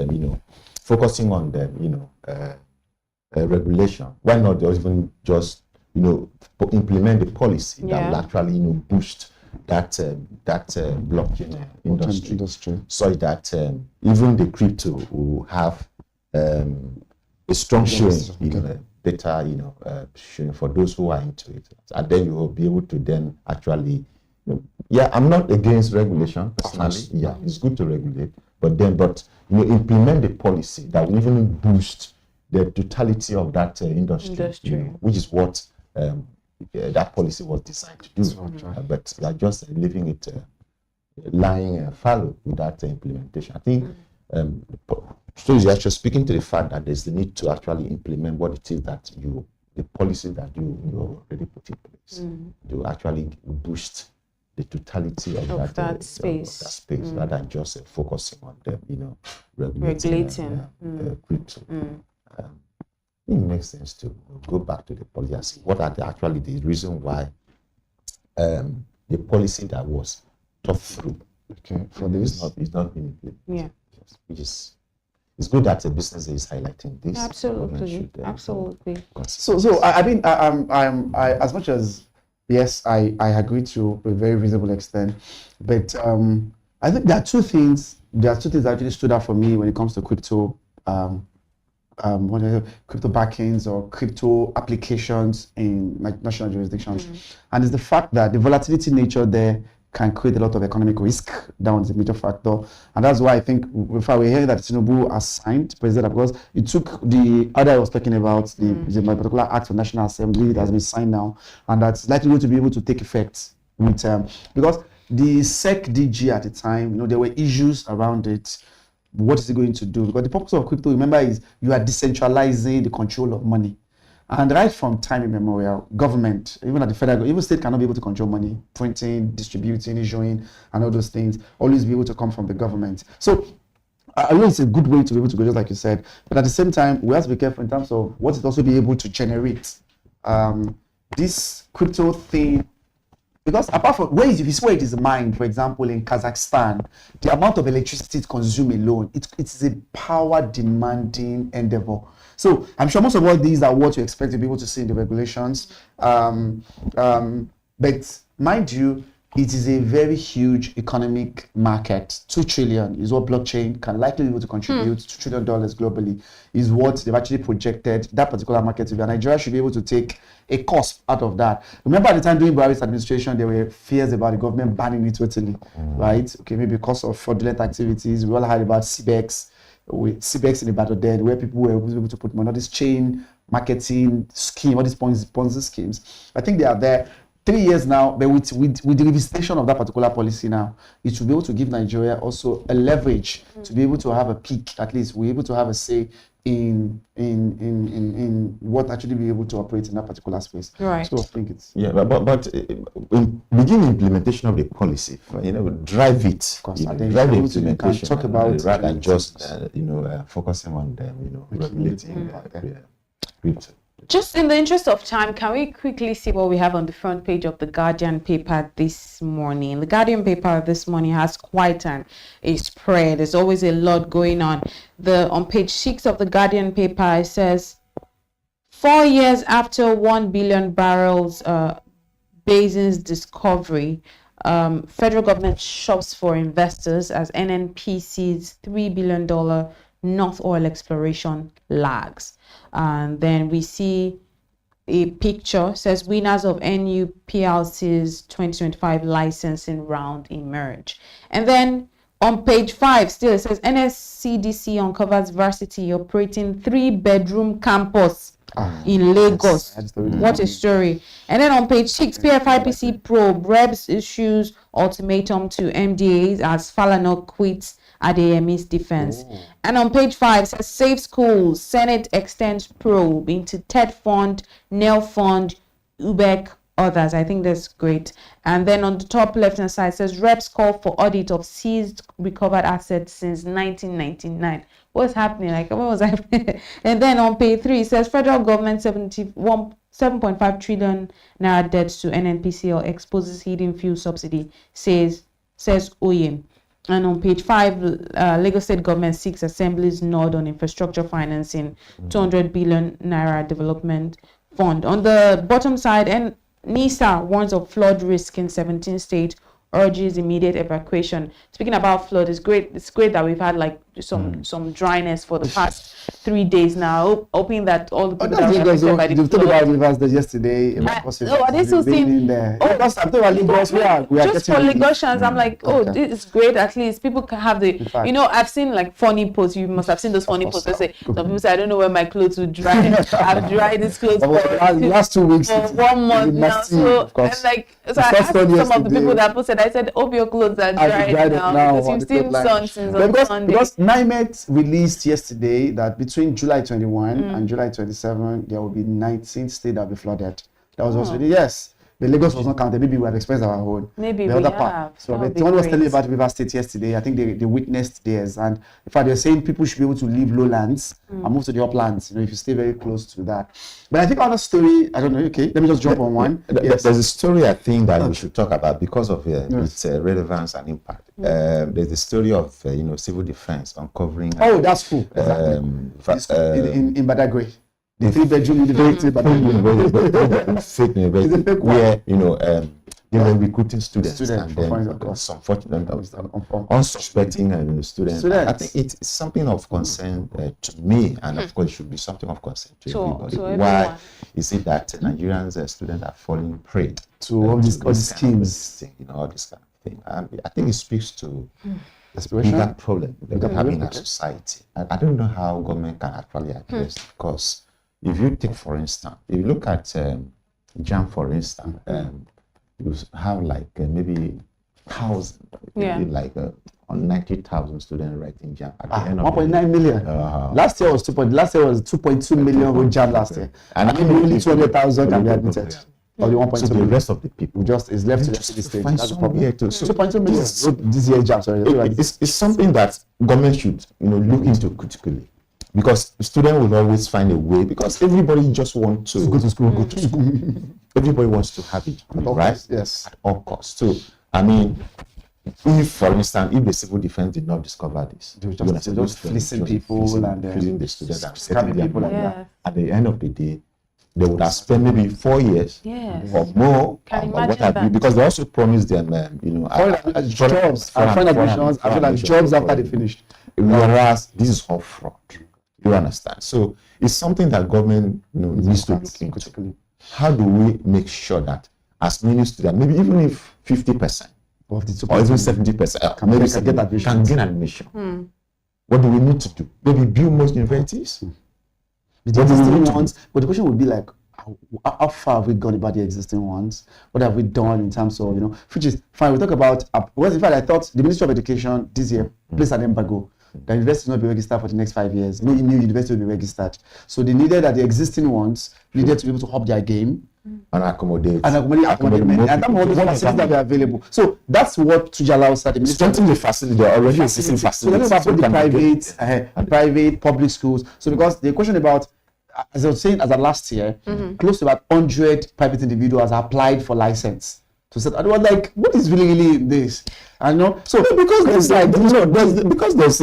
focusing on the regulation, why not just implement the policy that will actually boost that blockchain industry, so that even the crypto will have a strong showing, better, showing for those who are into it, and then you will be able to then actually Yeah, I'm not against regulation personally. Yeah, it's good to regulate, but implement the policy that will even boost the totality of that industry. Which is what that policy was designed to do. But they are just leaving it lying fallow with that implementation. I think so is actually speaking to the fact that there's the need to actually implement what it is that the policy that you already put in place to actually boost the totality of that space rather than just focusing on them, regulating crypto. It makes sense to go back to the policy and see what are the reason why the policy that was thought through for this is not being implemented. Yeah. Which is it's good that the business is highlighting this. Absolutely. Absolutely. So I think I'm as much as yes, I agree to a very reasonable extent, but I think there are two things that actually stood out for me when it comes to crypto, crypto backends or crypto applications in national jurisdictions, and it's the fact that the volatility nature there can create a lot of economic risk. That was a major factor, and that's why I think if I were hearing that Tinubu has signed president, because it took the other I was talking about the particular act of National Assembly that has been signed now, and that's likely going to be able to take effect with because the SEC DG at the time, there were issues around it. What is it going to do? Because the purpose of crypto, remember, is you are decentralizing the control of money. And right from time immemorial, government, even at the federal, even state cannot be able to control money, printing, distributing, issuing, and all those things, always be able to come from the government. So I know it's a good way to be able to go, just like you said, but at the same time, we have to be careful in terms of what it also be able to generate. This crypto thing, because apart from where it is mined, for example, in Kazakhstan, the amount of electricity it consumes alone, it is a power demanding endeavor. So I'm sure most of all these are what you expect to be able to see in the regulations. But mind you, it is a very huge economic market. 2 trillion is what blockchain can likely be able to contribute. $2 trillion globally is what they've actually projected that particular market to be. And Nigeria should be able to take a cost out of that. Remember at the time during Buhari's administration, there were fears about the government banning it totally, right? Okay, maybe because of fraudulent activities. We all heard about CBEX in Ibadan, where people were able to put money on this chain marketing scheme, all these Ponzi schemes. I think they are there. 3 years now, but with the revisitation of that particular policy now, it should be able to give Nigeria also a leverage to be able to have a peak, at least we're able to have a say in what actually be able to operate in that particular space. Right. So I think it's but in begin implementation of the policy, drive it, drive the implementation, talk about rather than just focusing on them, regulating. Just in the interest of time, can we quickly see what we have on the front page of the Guardian paper this morning? The Guardian paper this morning has quite a spread. There's always a lot going on. On page 6 of the Guardian paper, it says, 4 years after 1 billion barrels basin's discovery, federal government shops for investors as NNPC's $3 billion North Oil exploration lags. And then we see a picture, says winners of NU PLC's 2025 licensing round emerge. And then on page 5 still it says NSCDC uncovers varsity operating 3-bedroom campus in Lagos. What a story. And then on page 6, PFIPC probe, Rebs issues ultimatum to MDAs as Falana quits Adeyemi's defense. And on page 5 it says Safe Schools, Senate extends probe into TED Fund, NEL Fund, UBEC, others. I think that's great. And then on the top left hand side it says Reps call for audit of seized recovered assets since 1999. What's happening? Like, what was happening? And then on page 3 it says federal government 7.5 trillion naira debt to NNPCL exposes hidden fuel subsidy, says OYM. And on page 5, Lagos State government seeks Assembly's nod on infrastructure financing, 200 billion naira development fund. On the bottom side, and NISA warns of flood risk in 17 states, urges immediate evacuation. Speaking about flood, it's great that we've had like some dryness for the past 3 days now. Hoping that all the people that Lagos, you told about Rivers Day yesterday. Are they still seeing there? Because I'm talking about Lagos. We are just for Lagosians, I'm like, this is great. At least people can have the. I've seen like funny posts. You must have seen those funny posts. They say some people say, I don't know where my clothes will dry. I've dried these clothes for last 2 weeks for 1 month now. So I asked some of the people that posted. I said, hope your clothes are dried now because you've seen sun since on Sunday. Because NIMET released yesterday that between July 21 and July 27, there will be 19 states that will be flooded. That was also yes. The Lagos was not counted. Maybe we have experienced our own. Maybe the we other have. Part. So someone was telling me about River State yesterday. I think they witnessed theirs, and in fact they're saying people should be able to leave lowlands and move to the uplands. If you stay very close to that. But I think another story. I don't know. Okay, let me just jump on one. There's a story I think that we should talk about because of its relevance and impact. There's the story of civil defense uncovering. That's cool. Exactly. In Badagry. The 3-bedroom university, where they were recruiting students and then some fortunate, unsuspecting students. I think it's something of concern to me, and of course it should be something of concern to everybody. Why is it that Nigerians students are falling prey to all these schemes, all this kind of thing? I think it speaks to bigger problem that we have in our society. I don't know how government can actually address it, because if you take, for instance, if you look at JAM, for instance, you have like maybe 1,000, like 90,000 students writing JAM at the end of 1.9 million. Last year was 2.2 million with JAM last year, and maybe only 200,000 can be admitted. Or the 1.2 so the rest of the people just is left to the stage. That's the problem. 2.2 million. This year JAM, sorry. It's something that government should look into critically. Because students will always find a way, because everybody just wants to go to school. Everybody wants to have it, right? Yes. At all costs. So, I mean, if, for instance, if the civil defense did not discover this, they just fleecing people and freezing the students and setting people like that. At the end of the day, they would have spent maybe 4 years or more. What have you? Because they also promised them, jobs, jobs after they finished. Whereas this is all fraud. You understand? So it's something that government needs to look into. How do we make sure that as many students, maybe even if 50% or even 70%, maybe can get admission? What do we need to do? Maybe build most universities? But the question would be like, how far have we gone about the existing ones? What have we done in terms of, which is fine. We talk about, because in fact I thought the Ministry of Education this year placed an embargo. The university will not be registered for the next 5 years. No new university will be registered. So they needed that the existing ones needed to be able to up their game and accommodate. And that's all the facilities that are available. So that's what Tujala started. Strengthening the facility, they are already existing facilities. So the private, public schools. So because the question about, as I was saying, as of last year, close to about 100 private individuals applied for license. So I was like, what is really this? I know. So because there's a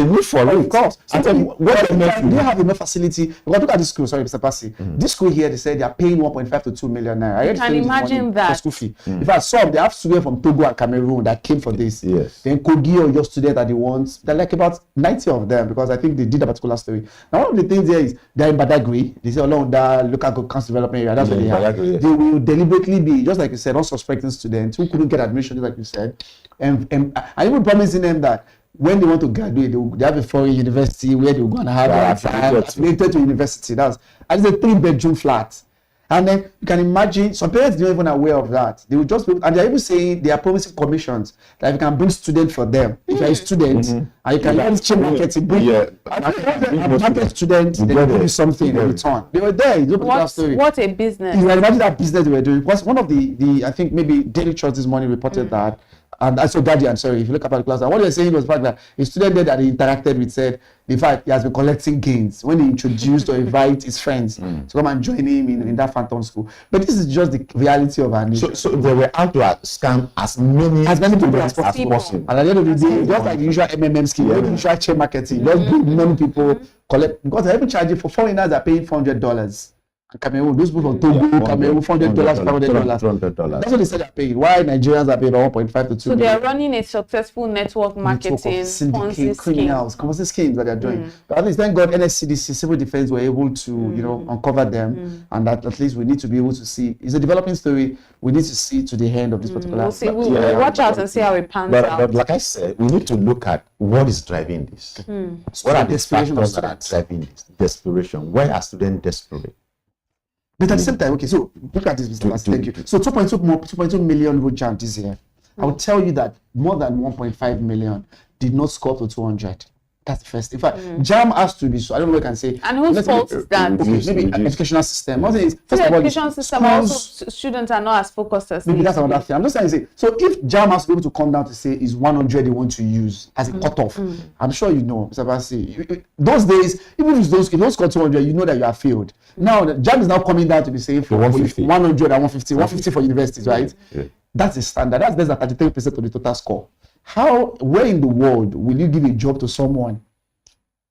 need for it. Of course. So they have enough facility. Look at this school. Sorry, Mr. Passy. This school here, they said they are paying 1.5 to 2 million naira. You can imagine that. School fee. In fact, they have students from Togo and Cameroon that came for this. Yes. Then Kogi or your students are the ones. They're like about 90 of them, because I think they did a particular story. Now, one of the things there is they're in Badagry. They say along that local council development area. That's what they have. They will deliberately be, just like you said, unsuspecting students who couldn't get admission, like you said. And I even promising them that when they want to graduate, they have a foreign university where they will go and have affiliated to university. That's a 3-bedroom flat. And then you can imagine some parents are not even aware of that. They will just and they're even saying they are promising commissions that you can bring students for them. If you're a student and you can learn chain marketing, bring market students, they will give you something in return. They were there. What a business. You can imagine that business they were doing. Because one of the I think maybe Daily Trust this morning reported that. And I saw Guardian, sorry, if you look at the class, and what they're saying was the fact that a student there that he interacted with said, in fact, he has been collecting gains when he introduced or invite his friends to come and join him in that phantom school. But this is just the reality of our nation. So they were out to scam as many people as possible. And at the end of the day, just like the usual MMM scheme, the usual chain marketing, just bring many people collect, because they're even charging for foreigners are paying $400. Cameroon, those people from Togo, Cameroon, $400, $500. That's what they said they're paying. Why Nigerians are paying 1.5 to 2 So they are running a successful network marketing, syndicate, criminals, Ponzi schemes that they're doing. But at least, thank God, NSCDC, Civil Defense were able to, uncover them, and that at least we need to be able to see. It's a developing story. We need to see to the end of this particular. We'll see. We'll watch out and see how it pans out. But like I said, we need to look at what is driving this. What are the factors that are driving this? Desperation. Why are students desperate? But at the same time, okay, so look at this, Mr. Master, thank you. So 2.2 million wrote JAMB this year. I will tell you that more than 1.5 million did not score to 200. That's the first. In fact, JAMB has to be so. I don't know what I can say. And whose fault is that? Okay, maybe educational system. One thing is, first the of all, education system also students are not as focused as maybe that's another thing. I'm just trying to say. So if JAMB has to be able to come down to say is 100 they want to use as a cutoff, I'm sure you know, Mr. Basi. Those days, even if those don't score 200, you know that you are failed. Now JAMB is now coming down to be saying for 100 and 150 for universities, right? That's the standard. That's less than 33% of the total score. Where in the world will you give a job to someone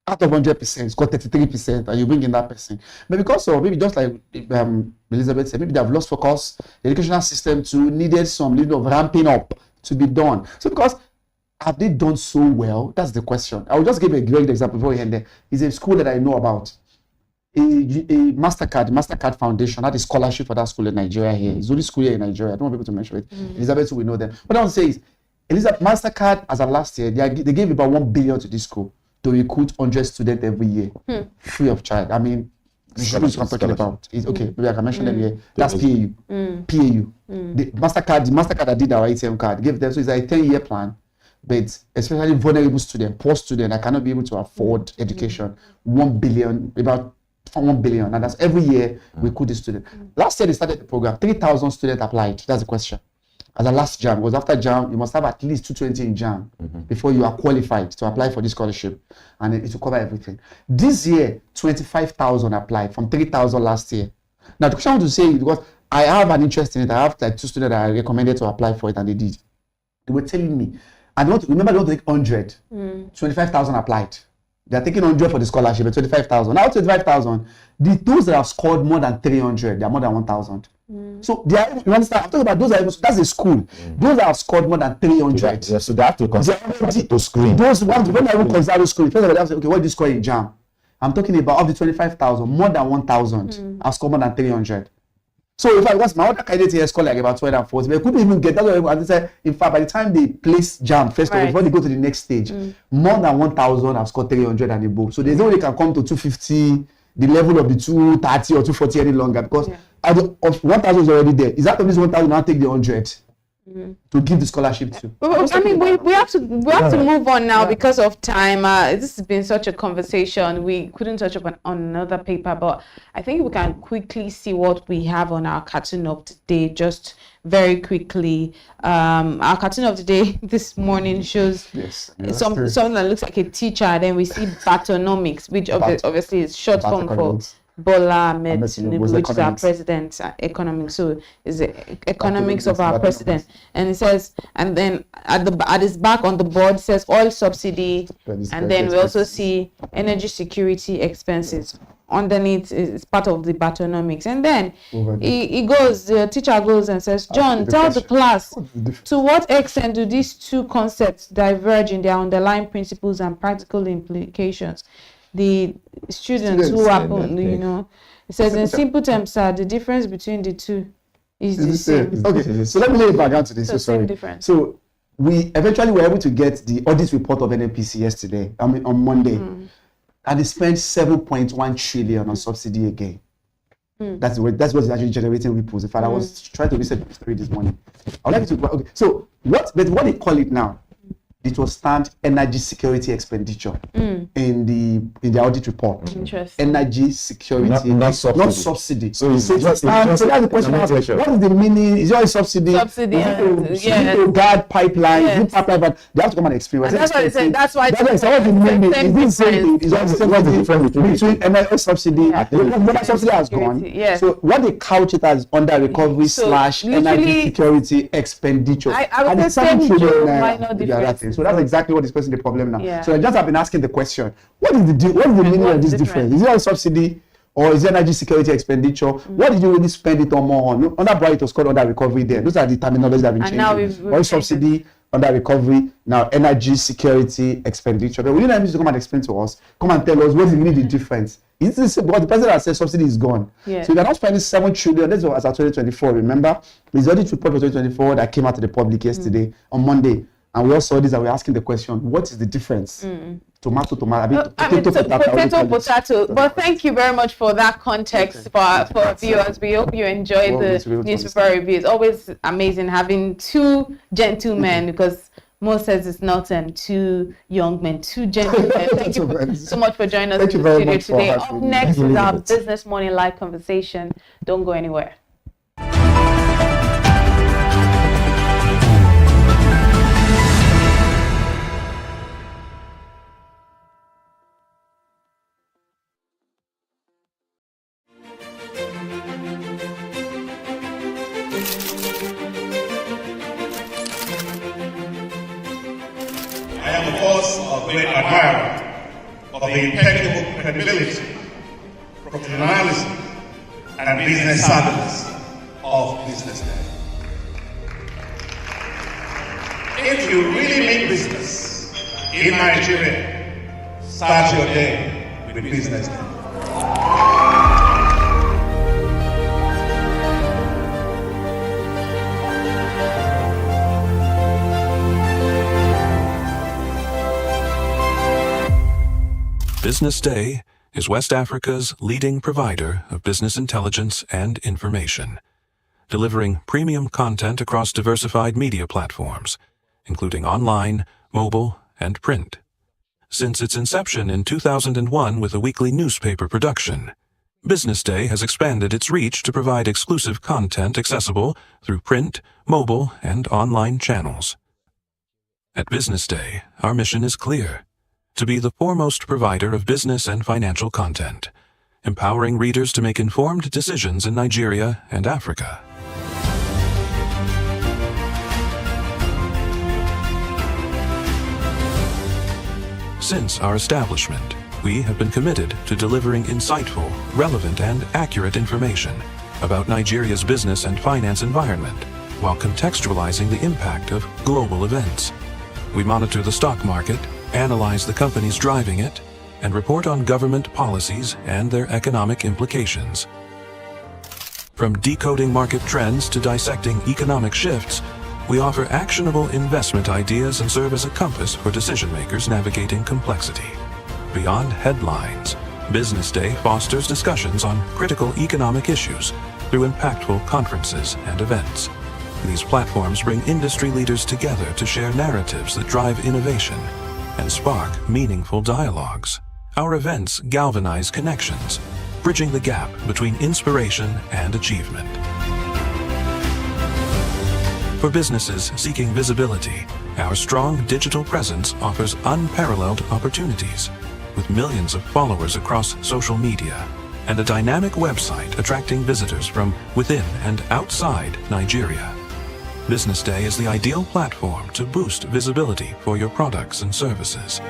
out of 100%, score 33%, and you bring in that person? But because of maybe just like Elizabeth said, maybe they have lost focus. The educational system too needed some little of ramping up to be done. So because have they done so well? That's the question. I will just give a great example before we end there. It's a school that I know about. A MasterCard Foundation had a scholarship for that school in Nigeria here. It's the only school here in Nigeria. I don't want people to mention it. Elizabeth, we know them. What I want to say is, MasterCard, as of last year, they gave about 1 billion to this school to recruit 100 students every year, free of charge. I mean, the schools I'm talking about is okay. Maybe I can mention them here. That's PAU. PAU. The MasterCard that did our ATM card gave them, so it's a 10-year plan. But especially vulnerable students, poor students that cannot be able to afford education, 1 billion, about 1 billion, and that's every year we recruit the student. Last year they started the program. 3,000 students applied. That's the question. As a last JAMB, because after JAMB, you must have at least 220 in JAMB before you are qualified to apply for this scholarship, and it will cover everything. This year, 25,000 applied from 3,000 last year. Now, the question I want to say is because I have an interest in it. I have like 2 students that I recommended to apply for it, and they did. They were telling me, and they want to take 100. 25,000 applied. They are taking 100 for the scholarship, but 25,000. Now 25,000, those that have scored more than 300, they are more than 1,000. So they are, you understand? I'm talking about those that are, that's a school. Those that have scored more than 300. So they have to consider to screen. Those ones, when I will consider those screen, first of all, they have to say, okay, what do you score in JAMB? I'm talking about of the 25,000, more than 1,000 have scored more than 300. So if I was my other candidate here scored like about 12 and 40, they couldn't even get that. As I said, in fact, by the time they place JAMB, first of all, before they go to the next stage, more than 1,000 have scored 300 and above. So there's no way they can come to 250, the level of the 230 or 240 any longer, because of 1,000 is already there. Is that of this 1,000 now take the 100 to give the scholarship to? I mean, we have to move on now because of time. This has been such a conversation. We couldn't touch upon on another paper, but I think we can quickly see what we have on our cartoon of the day, just very quickly. Our cartoon of the day this morning shows something that looks like a teacher. Then we see Batonomics, which obviously is short form for Bola Ahmed Tinubu, which is our president, economics. So is the economics of our president, and it says, and then at his back on the board says oil subsidy, and then we also see energy security expenses. Underneath is part of the Batonomics, and then the teacher goes and says, John, tell the class to what extent do these two concepts diverge in their underlying principles and practical implications. The students who happen, it says in simple terms, the difference between the two is the same. Okay, so let me lay it back down to this. So we eventually were able to get the audit report of NNPC yesterday, on Monday, and they spent 7.1 trillion on subsidy again. That's what's actually generating ripples. In fact, I was trying to research the story this morning. I would like to. Okay, so what they call it now? It was stamped energy security expenditure in the audit report. Interesting. Energy security, not subsidy. So that's the question. What is the meaning? Is there a subsidy? Subsidy, guard pipeline. Is it pipeline? But they have to come and explain. And that's what I said. That's why. What's the meaning? Is the difference between energy subsidy? When subsidy has gone. So what they couch it as under recovery / energy security expenditure. I would say minor difference. So that's exactly what is causing the problem now. So I just have been asking the question: what is the meaning of this difference? Is it a subsidy, or is it energy security expenditure? What did you really spend it on more on? Under Bright, it was called under recovery there. Those are the terminologies that have been changing. Oil subsidy, under recovery, now energy security expenditure. But we need to come and explain to us, come and tell us what is really the difference. It's the same, because the president has said subsidy is gone. Yeah. So we are not spending 7 trillion. This was as of 2024. Remember, there's audit report for 2024 that came out to the public yesterday on Monday, and we all saw this and we're asking the question: what is the difference? Tomato. Potato. But thank you very much for that context for viewers. We hope you enjoyed the newspaper review. It's always amazing having two gentlemen, because Mo says it's not two young men, two gentlemen. Thank you so much for joining us in the studio today. Up next is our Business Morning Live conversation. Don't go anywhere. I am, of course, a great admirer of the impeccable credibility, professionalism, and business savviness of BusinessDay. If you really mean business in Nigeria, start your day with BusinessDay. BusinessDay is West Africa's leading provider of business intelligence and information, delivering premium content across diversified media platforms, including online, mobile, and print. Since its inception in 2001 with a weekly newspaper production, BusinessDay has expanded its reach to provide exclusive content accessible through print, mobile, and online channels. At BusinessDay, our mission is clear: to be the foremost provider of business and financial content, empowering readers to make informed decisions in Nigeria and Africa. Since our establishment, we have been committed to delivering insightful, relevant, and accurate information about Nigeria's business and finance environment, while contextualizing the impact of global events. We monitor the stock market, analyze the companies driving it, and report on government policies and their economic implications. From decoding market trends to dissecting economic shifts, we offer actionable investment ideas and serve as a compass for decision-makers navigating complexity. Beyond headlines, BusinessDay fosters discussions on critical economic issues through impactful conferences and events. These platforms bring industry leaders together to share narratives that drive innovation and spark meaningful dialogues. Our events galvanize connections, bridging the gap between inspiration and achievement. For businesses seeking visibility, our strong digital presence offers unparalleled opportunities, with millions of followers across social media and a dynamic website attracting visitors from within and outside Nigeria. BusinessDay is the ideal platform to boost visibility for your products and services.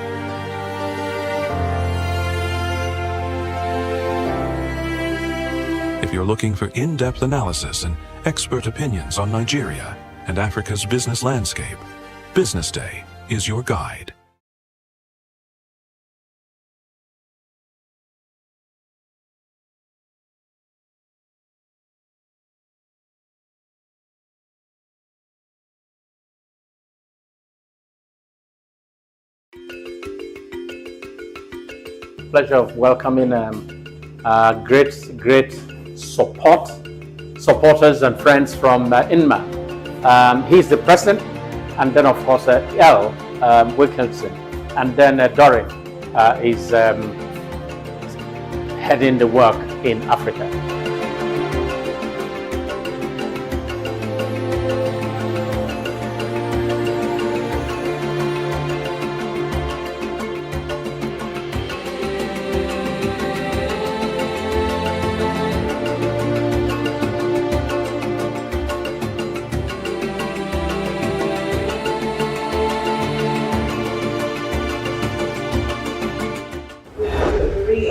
If you're looking for in-depth analysis and expert opinions on Nigeria and Africa's business landscape, BusinessDay is your guide. Pleasure of welcoming great supporters and friends from INMA. He's the president, and then of course L. Wilkinson, and then Dorin is heading the work in Africa.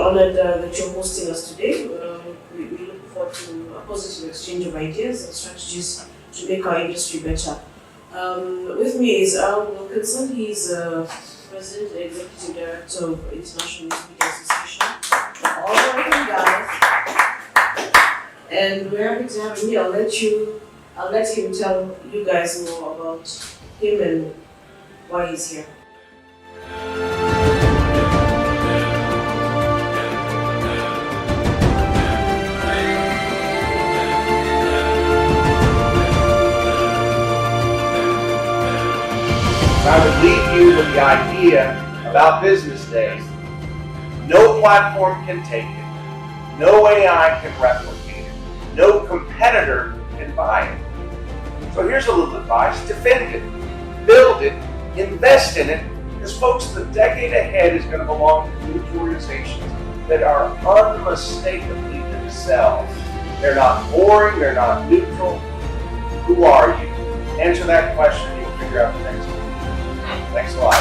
Honored that you're hosting us today. forward to a positive exchange of ideas and strategies to make our industry better. With me is Al Wilkinson. He's President and Executive Director of International Media Association, all the way from Ghana. And we're happy to have him here. I'll let him tell you guys more about him and why he's here. I would leave you with the idea about Business Day. No platform can take it. No AI can replicate it. No competitor can buy it. So here's a little advice. Defend it. Build it. Invest in it. Because folks, the decade ahead is going to belong to huge organizations that are unmistakably themselves. They're not boring. They're not neutral. Who are you? Answer that question and you'll figure out the next one. Thanks a lot.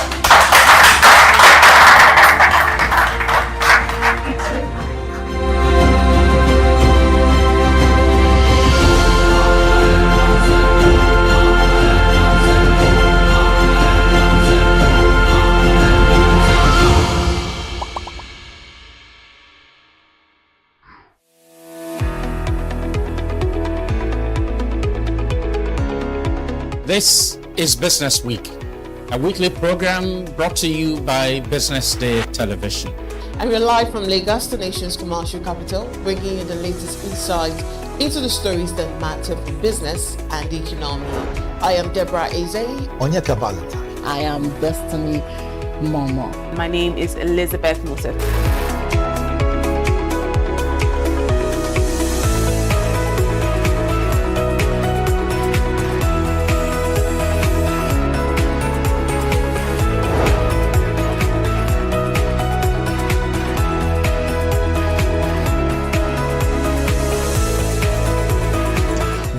This is Business Week, a weekly program brought to you by BusinessDay television. And we're live from Lagos, the nation's commercial capital, bringing you the latest insight into the stories that matter for business and the economy. I am Deborah Eze. Onyeka Valentine. I am Destiny Momo. My name is Elizabeth Moses.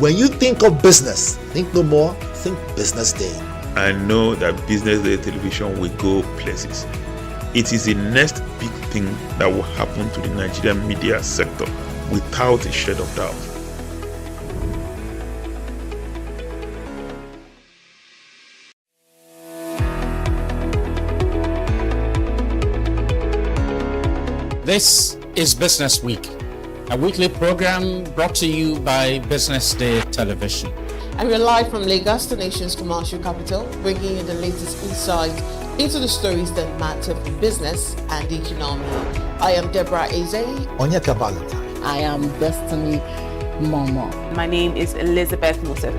When you think of business, think no more, think Business Day. I know that Business Day television will go places. It is the next big thing that will happen to the Nigerian media sector without a shade of doubt. This is Business Week, a weekly program brought to you by BusinessDay television. And we're live from Lagos, the nation's commercial capital, bringing you the latest insight into the stories that matter for business and the economy. I am Deborah Eze. Onyeka Valentine. I am Destiny Momo. My name is Elizabeth Moses.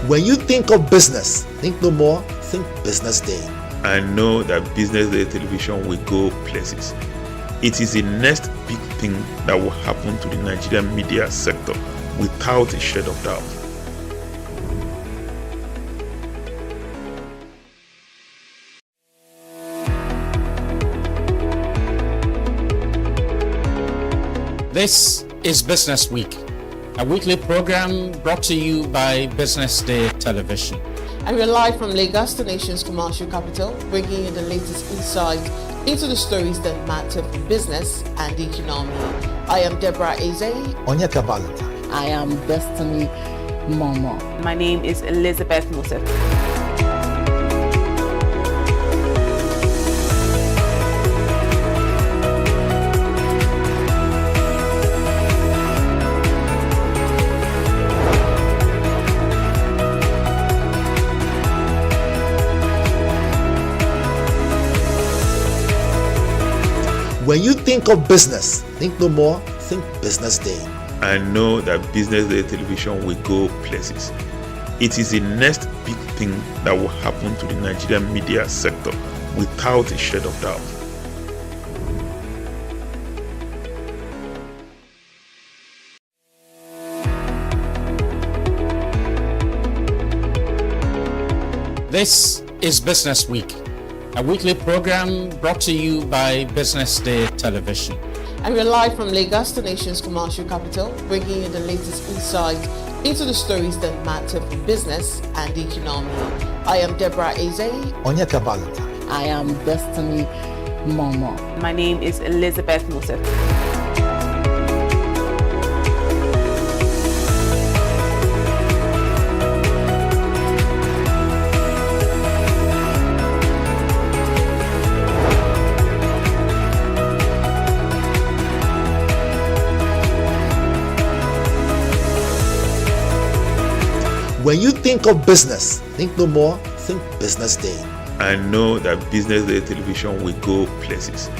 When you think of business, think no more, think Business Day. I know that Business Day television will go places. It is the next big thing that will happen to the Nigerian media sector without a shade of doubt. This is Business Week, a weekly program brought to you by BusinessDay television. And we're live from Lagos, the nation's commercial capital, bringing you the latest insight into the stories that matter for business and the economy. I am Deborah Eze. Onyeka Valentine. I am Destiny Momo. My name is Elizabeth Moses. When you think of business, think no more, think Business Day. I know that Business Day television will go places. It is the next big thing that will happen to the Nigerian media sector without a shade of doubt. This is Business Week, a weekly program brought to you by Business Day Television. And we're live from Lagos, the nation's commercial capital, bringing you the latest insight into the stories that matter for business and the economy. I am Deborah Eze. Onyeka Valentine. I am Destiny Momo. My name is Elizabeth Musef. When you think of business, think no more, think Business Day. I know that Business Day Television will go places.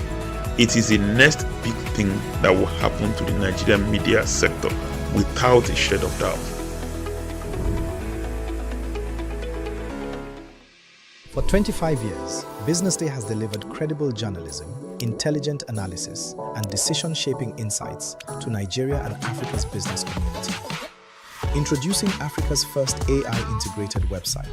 It is the next big thing that will happen to the Nigerian media sector without a shade of doubt. For 25 years, Business Day has delivered credible journalism, intelligent analysis, and decision-shaping insights to Nigeria and Africa's business community. Introducing Africa's first AI-integrated website,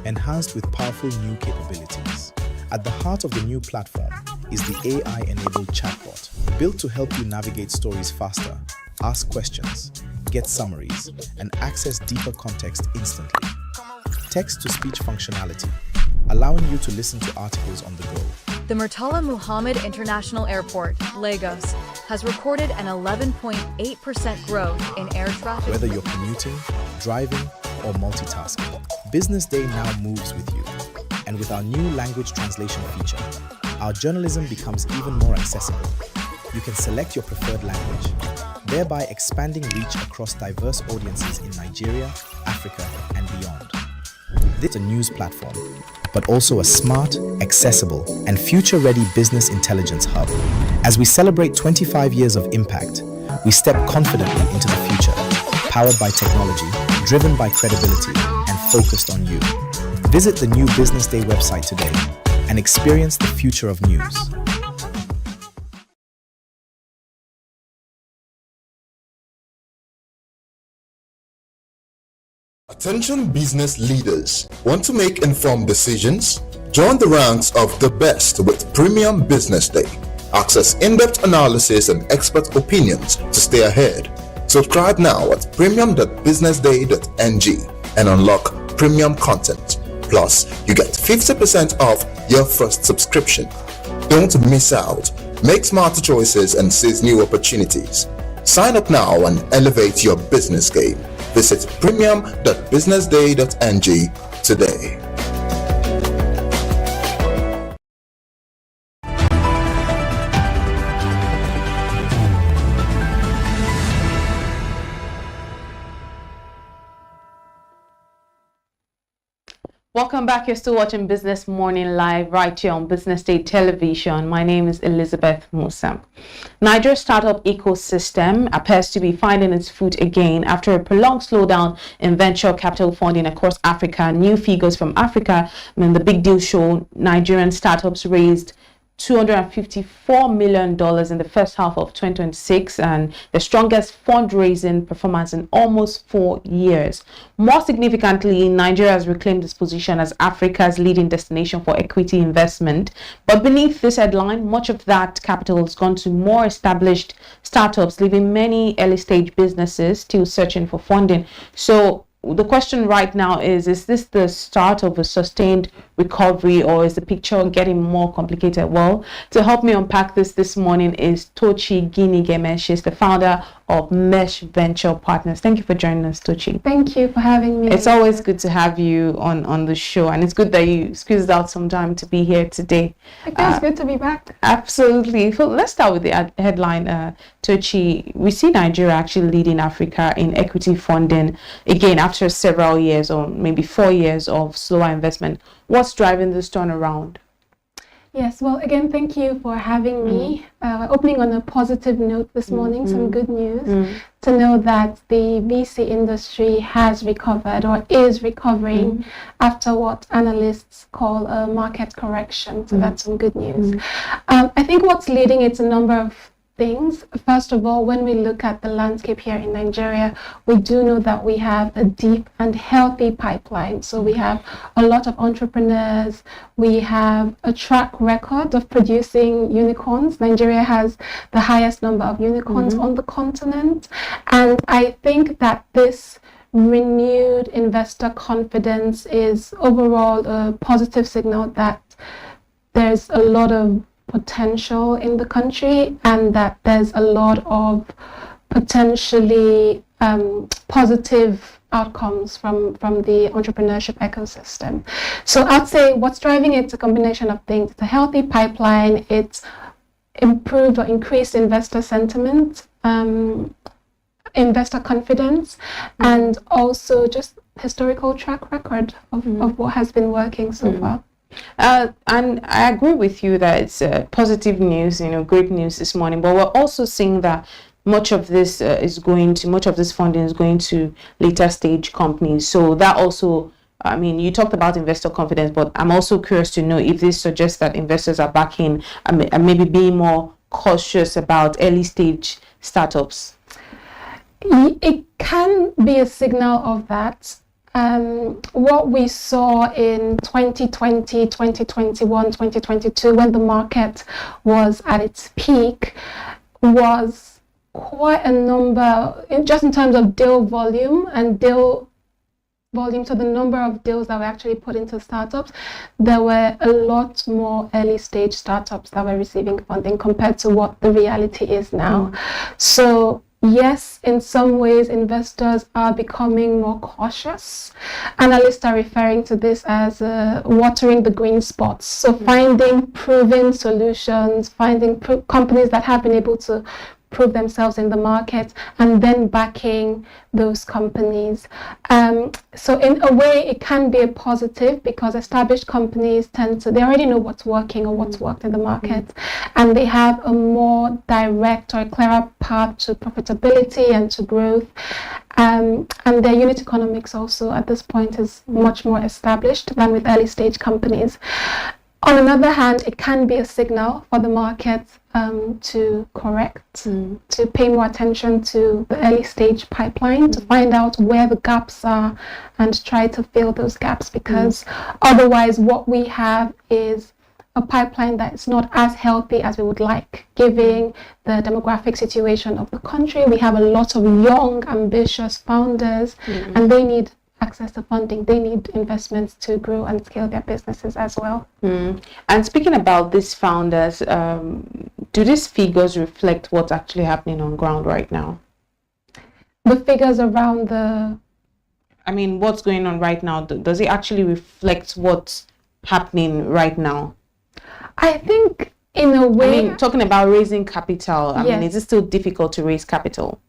enhanced with powerful new capabilities. At the heart of the new platform is the AI-enabled chatbot, built to help you navigate stories faster, ask questions, get summaries, and access deeper context instantly. Text-to-speech functionality, allowing you to listen to articles on the go. The Murtala Muhammad International Airport, Lagos, has recorded an 11.8% growth in air traffic. Whether you're commuting, driving, or multitasking, Business Day now moves with you. And with our new language translation feature, our journalism becomes even more accessible. You can select your preferred language, thereby expanding reach across diverse audiences in Nigeria, Africa, and beyond. This is a news platform, but also a smart, accessible, and future-ready business intelligence hub. As we celebrate 25 years of impact, we step confidently into the future, powered by technology, driven by credibility, and focused on you. Visit the new Business Day website today and experience the future of news. Attention business leaders. Want to make informed decisions? Join the ranks of the best with Premium Business Day. Access in-depth analysis and expert opinions to stay ahead. Subscribe now at premium.businessday.ng and unlock premium content. Plus, you get 50% off your first subscription. Don't miss out. Make smarter choices and seize new opportunities. Sign up now and elevate your business game. Visit premium.businessday.ng today. Welcome back. You're still watching Business Morning Live right here on Business Day Television. My name is Elizabeth Musa. Nigeria's startup ecosystem appears to be finding its feet again after a prolonged slowdown in venture capital funding across Africa. New figures from Africa, the Big Deal show Nigerian startups raised $254 million in the first half of 2026, and the strongest fundraising performance in almost 4 years. More significantly, Nigeria has reclaimed its position as Africa's leading destination for equity investment. But beneath this headline, much of that capital has gone to more established startups, leaving many early-stage businesses still searching for funding. So the question right now is this the start of a sustained recovery, or is the picture getting more complicated? Well, to help me unpack this morning is Tochi Ginigeme. She's the founder of Mesh Venture Partners. Thank you for joining us, Tochi. Thank you for having me. It's always good to have you on the show, and it's good that you squeezed out some time to be here today. It feels good to be back. Absolutely. So let's start with the headline, Tochi. We see Nigeria actually leading Africa in equity funding again after several years, or maybe 4 years of slower investment. What's driving this turnaround? Yes, well, again, thank you for having me. Opening on a positive note this morning, some good news to know that the VC industry has recovered or is recovering after what analysts call a market correction. So that's some good news. I think what's leading it's a number of things. First of all, when we look at the landscape here in Nigeria, we do know that we have a deep and healthy pipeline. So we have a lot of entrepreneurs. We have a track record of producing unicorns. Nigeria has the highest number of unicorns on the continent. And I think that this renewed investor confidence is overall a positive signal that there's a lot of potential in the country and that there's a lot of potentially positive outcomes from the entrepreneurship ecosystem. So I'd say what's driving it's a combination of things. It's a healthy pipeline, it's improved or increased investor sentiment, investor confidence, and also just historical track record of what has been working so far. And I agree with you that it's positive news, great news this morning, but we're also seeing that much of this funding is going to later stage companies. So that also, you talked about investor confidence, but I'm also curious to know if this suggests that investors are backing and maybe being more cautious about early stage startups. It can be a signal of that. What we saw in 2020, 2021, 2022, when the market was at its peak, was quite a number, just in terms of deal volume, so the number of deals that were actually put into startups, there were a lot more early stage startups that were receiving funding compared to what the reality is now. So yes, in some ways, investors are becoming more cautious. Analysts are referring to this as watering the green spots. So finding proven solutions, finding companies that have been able to prove themselves in the market, and then backing those companies. So in a way, it can be a positive because established companies they already know what's working or what's worked in the market, and they have a more direct or clearer path to profitability and to growth. And their unit economics also at this point is much more established than with early stage companies. On another hand, it can be a signal for the market to correct, to pay more attention to the early stage pipeline, to find out where the gaps are and try to fill those gaps, because otherwise what we have is a pipeline that is not as healthy as we would like, given the demographic situation of the country. We have a lot of young, ambitious founders, and they need access to funding. They need investments to grow and scale their businesses as well. And speaking about these founders, do these figures reflect what's actually happening on ground right now? The figures around what's going on right now, does it actually reflect what's happening right now? I think in a way... talking about raising capital, yes. Is it still difficult to raise capital?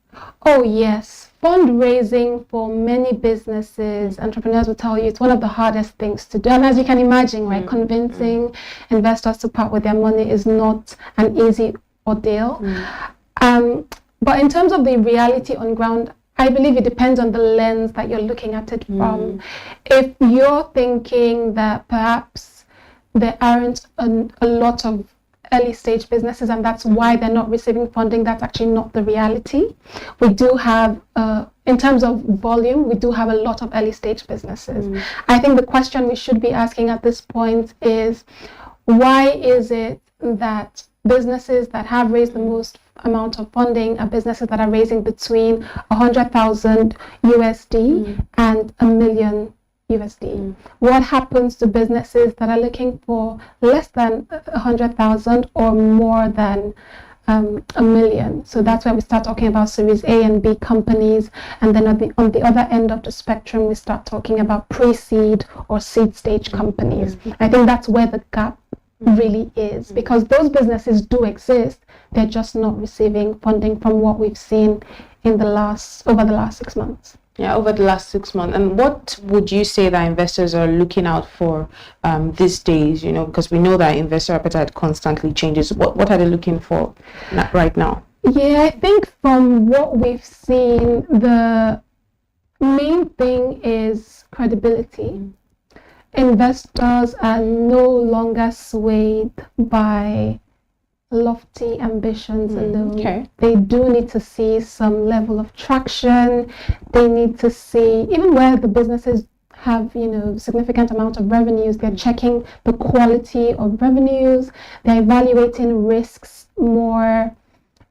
Oh, yes. Fundraising for many businesses, entrepreneurs will tell you, it's one of the hardest things to do. And as you can imagine, right, convincing investors to part with their money is not an easy ordeal. But in terms of the reality on ground, I believe it depends on the lens that you're looking at it from. If you're thinking that perhaps there aren't a lot of early stage businesses and that's why they're not receiving funding, that's actually not the reality. We do have, in terms of volume, we do have a lot of early stage businesses. I think the question we should be asking at this point is, why is it that businesses that have raised the most amount of funding are businesses that are raising between 100,000 USD and $1 million USD? What happens to businesses that are looking for less than 100,000 or more than $1 million? So that's where we start talking about Series A and B companies, and then on the other end of the spectrum, we start talking about pre-seed or seed stage companies. I think that's where the gap really is, because those businesses do exist. They're just not receiving funding from what we've seen in over the last 6 months. Yeah, over the last 6 months. And what would you say that investors are looking out for these days? Because we know that investor appetite constantly changes. What are they looking for right now? Yeah, I think from what we've seen, the main thing is credibility. Investors are no longer swayed by lofty ambitions alone. They do need to see some level of traction. They need to see, even where the businesses have, significant amount of revenues, they're checking the quality of revenues. They're evaluating risks in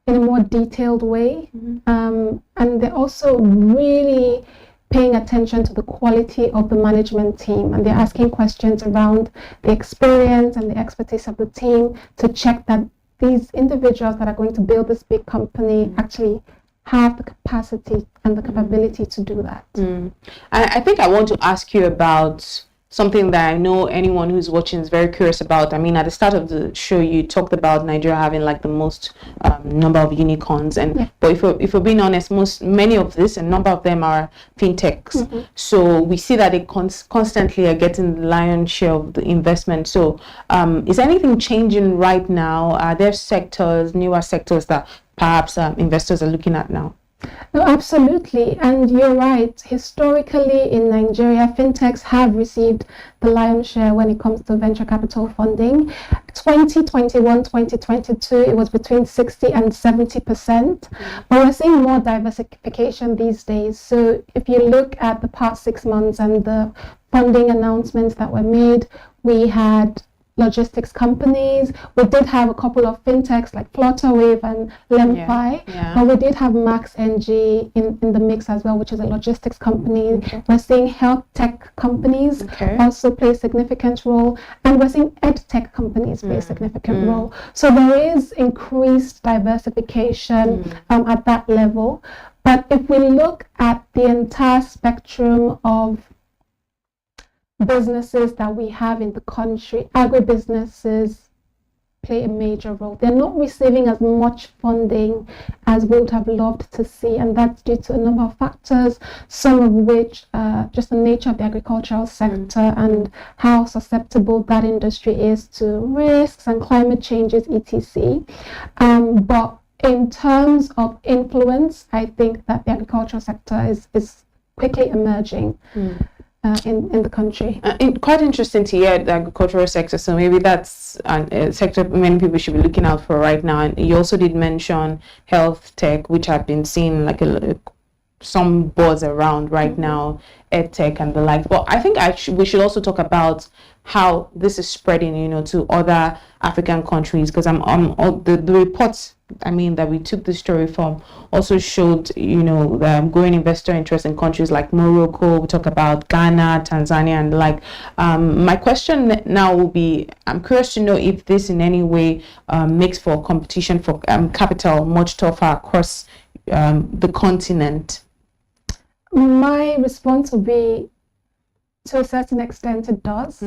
a more detailed way. And they're also really paying attention to the quality of the management team, and they're asking questions around the experience and the expertise of the team to check that these individuals that are going to build this big company actually have the capacity and the capability to do that. I think I want to ask you about something that I know anyone who's watching is very curious about. I mean, at the start of the show, you talked about Nigeria having like the most number of unicorns, but if we're being honest, many of this, a number of them are fintechs. So we see that they constantly are getting the lion's share of the investment. So is anything changing right now? Are there newer sectors that perhaps investors are looking at now? No, absolutely. And you're right. Historically in Nigeria, fintechs have received the lion's share when it comes to venture capital funding. 2021, 2022, it was between 60 and 70%. But we're seeing more diversification these days. So if you look at the past 6 months and the funding announcements that were made, we had logistics companies. We did have a couple of fintechs like Flutterwave and Lemfi, but we did have MaxNG in the mix as well, which is a logistics company. We're seeing health tech companies also play a significant role, and we're seeing ed tech companies play a significant role. So there is increased diversification at that level. But if we look at the entire spectrum of businesses that we have in the country, agribusinesses play a major role. They're not receiving as much funding as we would have loved to see, and that's due to a number of factors, some of which just the nature of the agricultural sector and how susceptible that industry is to risks and climate changes, etc. But in terms of influence, I think that the agricultural sector is quickly emerging in the country. Quite interesting to hear the agricultural sector, so maybe that's a sector many people should be looking out for right now. And you also did mention health tech, which I've been seeing like some buzz around right now, ed tech and the like. But I think we should also talk about how this is spreading, to other African countries, because the reports, that we took the story from also showed, the growing investor interest in countries like Morocco. We talk about Ghana, Tanzania, and the like. My question now will be, I'm curious to know if this in any way makes for competition for capital much tougher across the continent. My response would be, to a certain extent, it does,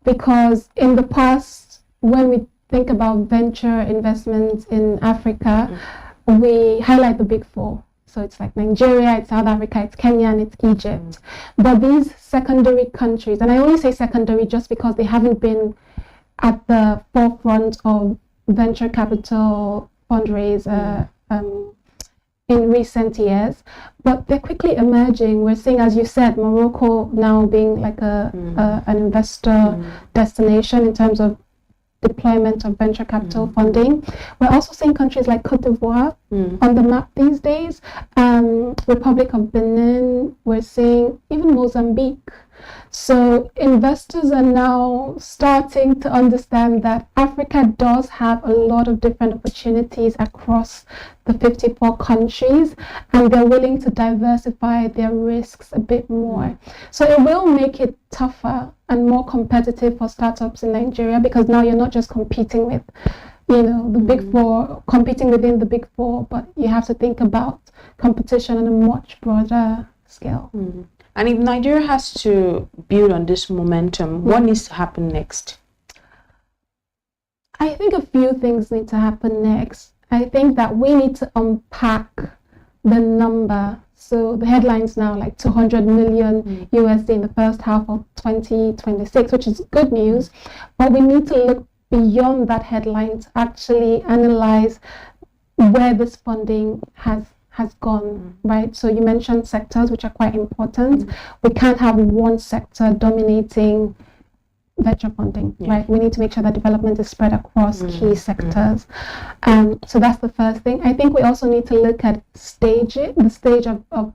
because in the past, when we think about venture investments in Africa, we highlight the big four. So it's like Nigeria, it's South Africa, it's Kenya, and it's Egypt. But these secondary countries, and I only say secondary just because they haven't been at the forefront of venture capital fundraise in recent years, but they're quickly emerging. We're seeing, as you said, Morocco now being like an investor destination in terms of deployment of venture capital funding. We're also seeing countries like Cote d'Ivoire on the map these days, Republic of Benin, we're seeing even Mozambique. So investors are now starting to understand that Africa does have a lot of different opportunities across the 54 countries, and they're willing to diversify their risks a bit more. So it will make it tougher and more competitive for startups in Nigeria, because now you're not just competing with, the big four, competing within the big four, but you have to think about competition on a much broader scale. And if Nigeria has to build on this momentum, what needs to happen next? I think a few things need to happen next. I think that we need to unpack the number. So the headlines now like 200 million USD in the first half of 2026, which is good news. But we need to look beyond that headline to actually analyze where this funding has gone, right? So you mentioned sectors which are quite important. We can't have one sector dominating venture funding, right? We need to make sure that development is spread across key sectors. So that's the first thing. I think we also need to look at the stage of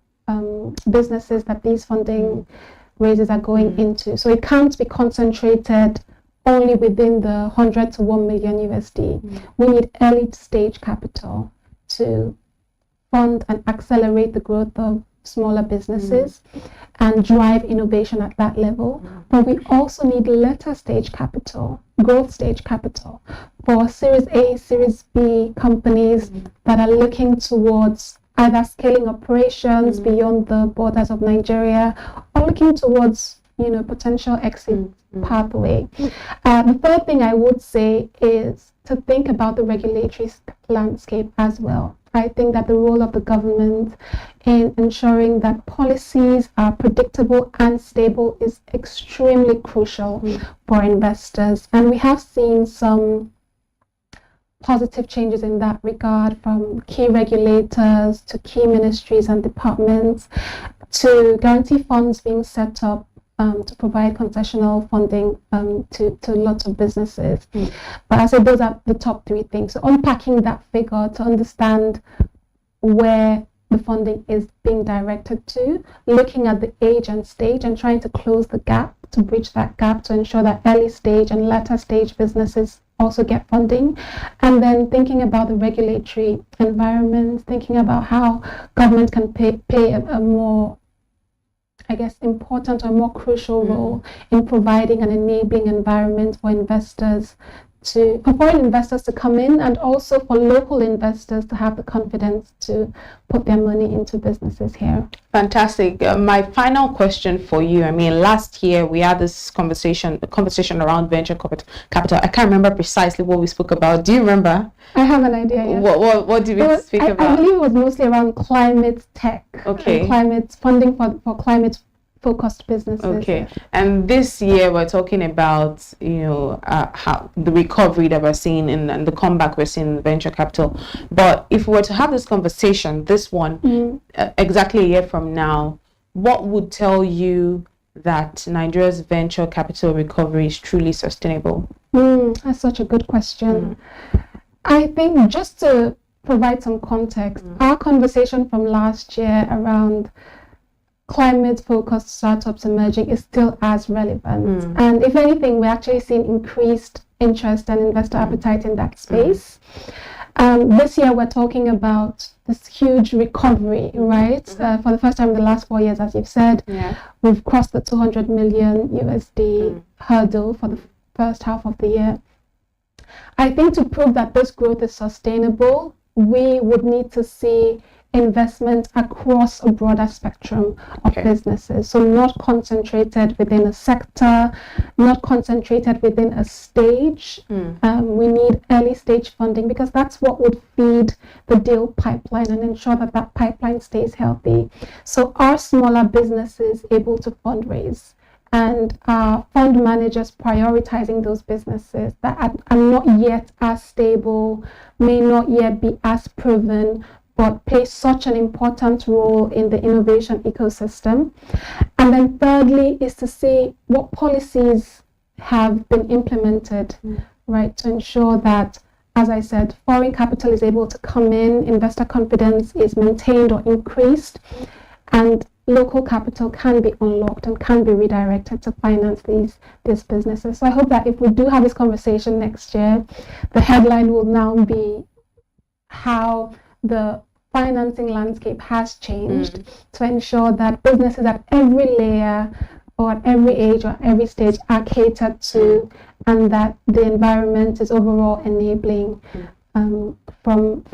businesses that these funding raises are going into. So it can't be concentrated only within the 100 to 1 million USD. We need early stage capital to fund and accelerate the growth of smaller businesses and drive innovation at that level. But we also need later stage capital, growth stage capital for Series A, Series B companies that are looking towards either scaling operations beyond the borders of Nigeria or looking towards, potential exit pathway. The third thing I would say is to think about the regulatory landscape as well. I think that the role of the government in ensuring that policies are predictable and stable is extremely crucial for investors. And we have seen some positive changes in that regard, from key regulators to key ministries and departments to guarantee funds being set up to provide concessional funding to lots of businesses. But I said those are the top three things. So unpacking that figure to understand where the funding is being directed to, looking at the age and stage and trying to close the gap, to bridge that gap, to ensure that early stage and latter stage businesses also get funding, and then thinking about the regulatory environment, thinking about how government can play a more, important or more crucial role in providing an enabling environment for foreign investors to come in, and also for local investors to have the confidence to put their money into businesses here. Fantastic. My final question for you. Last year we had this conversation around venture capital. I can't remember precisely what we spoke about. Do you remember? I have an idea. Yes. What did we speak about? I believe it was mostly around climate tech. Okay. And climate funding for climate focused businesses. Okay. And this year we're talking about how the recovery that we're seeing and the comeback we're seeing in venture capital. But if we were to have this conversation, exactly a year from now, what would tell you that Nigeria's venture capital recovery is truly sustainable? That's such a good question. I think, just to provide some context, our conversation from last year around climate-focused startups emerging is still as relevant. And if anything, we're actually seeing increased interest and investor appetite in that space. This year, we're talking about this huge recovery, right? For the first time in the last 4 years, as you've said, we've crossed the 200 million USD hurdle for the first half of the year. I think to prove that this growth is sustainable, we would need to see investment across a broader spectrum of businesses. So not concentrated within a sector, not concentrated within a stage. We need early stage funding, because that's what would feed the deal pipeline and ensure that that pipeline stays healthy. So are smaller businesses able to fundraise? And fund managers prioritizing those businesses that are not yet as stable, may not yet be as proven, but play such an important role in the innovation ecosystem. And then thirdly is to see what policies have been implemented, right, to ensure that, as I said, foreign capital is able to come in, investor confidence is maintained or increased, and local capital can be unlocked and can be redirected to finance these businesses. So I hope that if we do have this conversation next year, the headline will now be how the financing landscape has changed to ensure that businesses at every layer or at every age or every stage are catered to, and that the environment is overall enabling from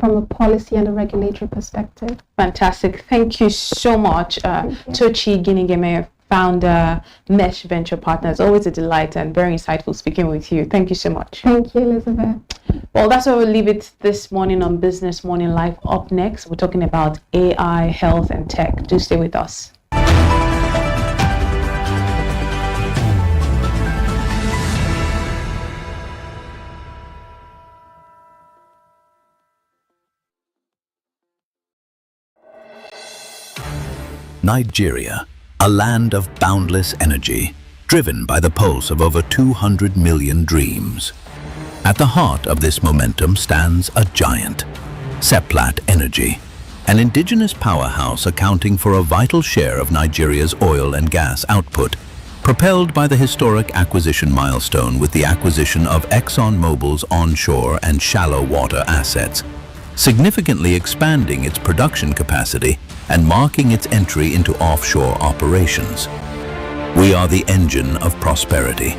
a policy and a regulatory perspective. Fantastic. Thank you so much, Tochi Ginigeme, founder, Mesh Venture Partners. Always a delight and very insightful speaking with you. Thank you so much. Thank you, Elizabeth. Well, that's where we'll leave it this morning on Business Morning Live. Up next, we're talking about AI, health, and tech. Do stay with us. Nigeria, a land of boundless energy, driven by the pulse of over 200 million dreams. At the heart of this momentum stands a giant, Seplat Energy, an indigenous powerhouse accounting for a vital share of Nigeria's oil and gas output, propelled by the historic acquisition milestone with the acquisition of ExxonMobil's onshore and shallow water assets, significantly expanding its production capacity and marking its entry into offshore operations. We are the engine of prosperity,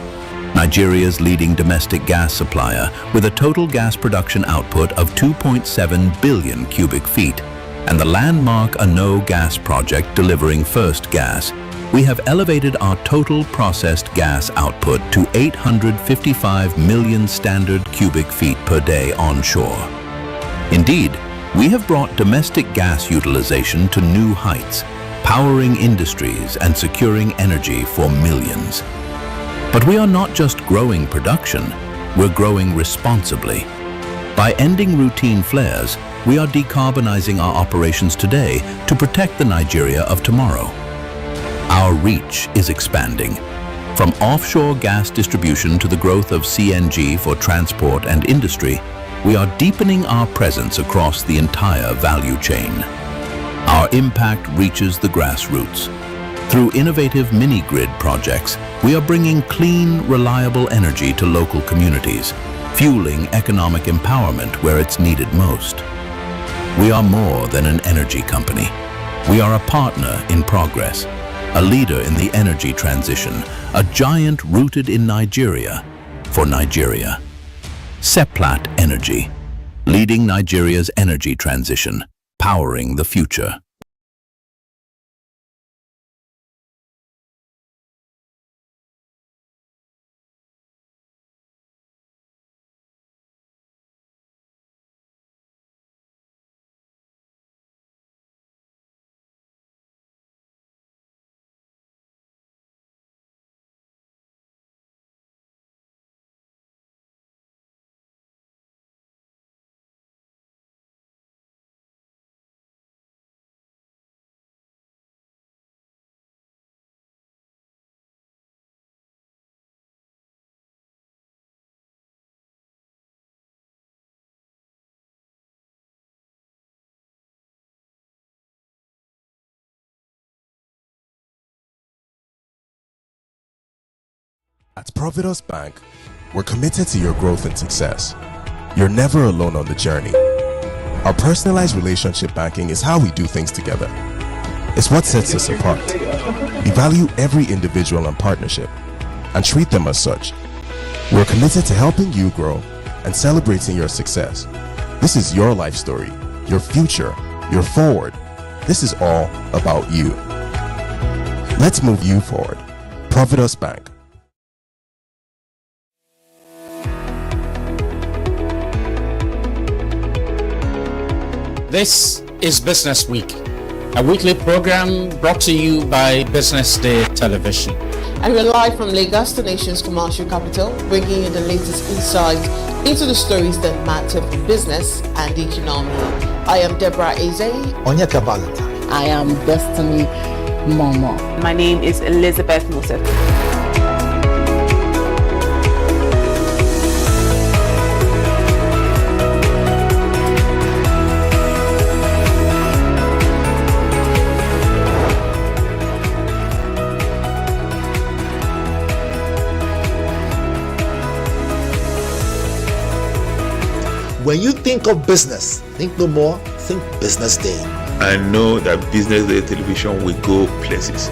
Nigeria's leading domestic gas supplier with a total gas production output of 2.7 billion cubic feet and the landmark Ano gas project delivering first gas. We have elevated our total processed gas output to 855 million standard cubic feet per day onshore. Indeed, we have brought domestic gas utilization to new heights, powering industries and securing energy for millions. But we are not just growing production, we're growing responsibly. By ending routine flares, we are decarbonizing our operations today to protect the Nigeria of tomorrow. Our reach is expanding. From offshore gas distribution to the growth of CNG for transport and industry, we are deepening our presence across the entire value chain. Our impact reaches the grassroots. Through innovative mini-grid projects, we are bringing clean, reliable energy to local communities, fueling economic empowerment where it's needed most. We are more than an energy company. We are a partner in progress, a leader in the energy transition, a giant rooted in Nigeria for Nigeria. Seplat Energy, leading Nigeria's energy transition, powering the future. At Providus Bank, we're committed to your growth and success. You're never alone on the journey. Our personalized relationship banking is how we do things together. It's what sets us apart. We value every individual and partnership and treat them as such. We're committed to helping you grow and celebrating your success. This is your life story, your future, your forward. This is all about you. Let's move you forward. Providus Bank. This is Business Week, a weekly program brought to you by BusinessDay Television. And we're live from Lagos, the nation's commercial capital, bringing you the latest insights into the stories that matter for business and economy. I am Deborah Eze. Onyeka Valentine. I am Destiny Momo. My name is Elizabeth Moses. When you think of business, think no more, think Business Day. I know that Business Day television will go places.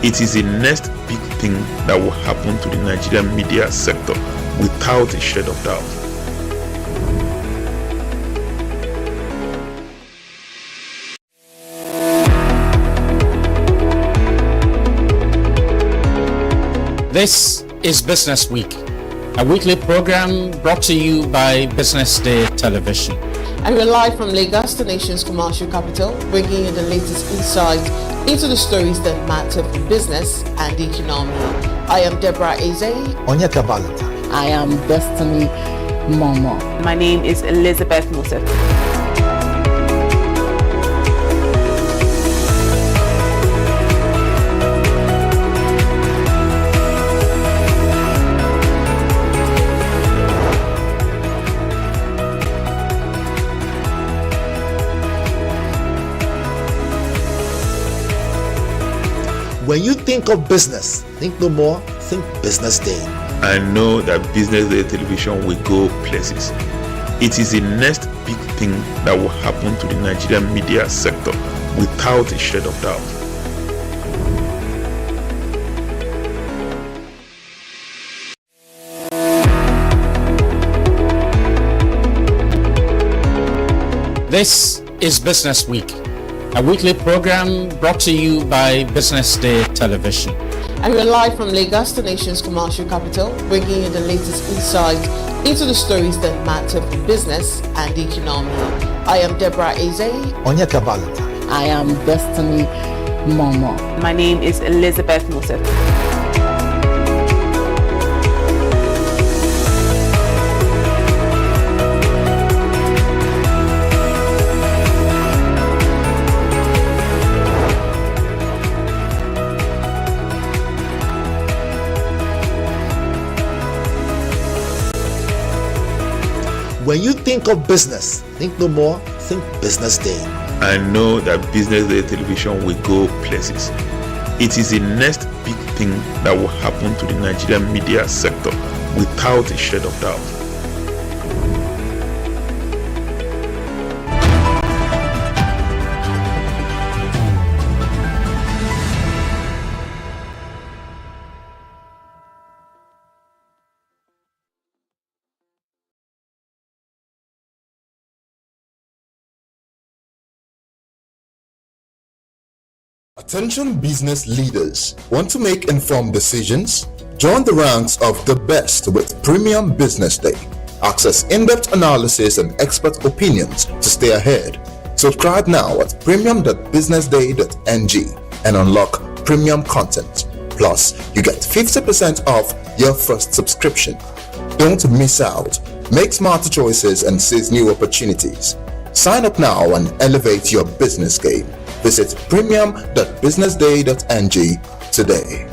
It is the next big thing that will happen to the Nigerian media sector without a shade of doubt. This is Business Week, a weekly program brought to you by BusinessDay Television. And we're live from Lagos, the nation's commercial capital, bringing you the latest insights into the stories that matter for business and economy. I am Deborah Eze. Onyeka Valentine. I am Destiny Momo. My name is Elizabeth Moses. When you think of business, think no more, think Business Day. I know that Business Day television will go places. It is the next big thing that will happen to the Nigerian media sector without a shade of doubt. This is Business Week, a weekly program brought to you by BusinessDay Television. And we're live from Lagos, the nation's commercial capital, bringing you the latest insight into the stories that matter for business and the economy. I am Deborah Eze. Onyeka Valentine. I am Destiny Momo. My name is Elizabeth Musef. When you think of business, think no more, think Business Day. I know that Business Day television will go places. It is the next big thing that will happen to the Nigerian media sector without a shade of doubt. Attention business leaders. Want to make informed decisions? Join the ranks of the best with Premium Business Day. Access in-depth analysis and expert opinions to stay ahead. Subscribe now at premium.businessday.ng and unlock premium content. Plus, you get 50% off your first subscription. Don't miss out. Make smarter choices and seize new opportunities. Sign up now and elevate your business game. Visit premium.businessday.ng today.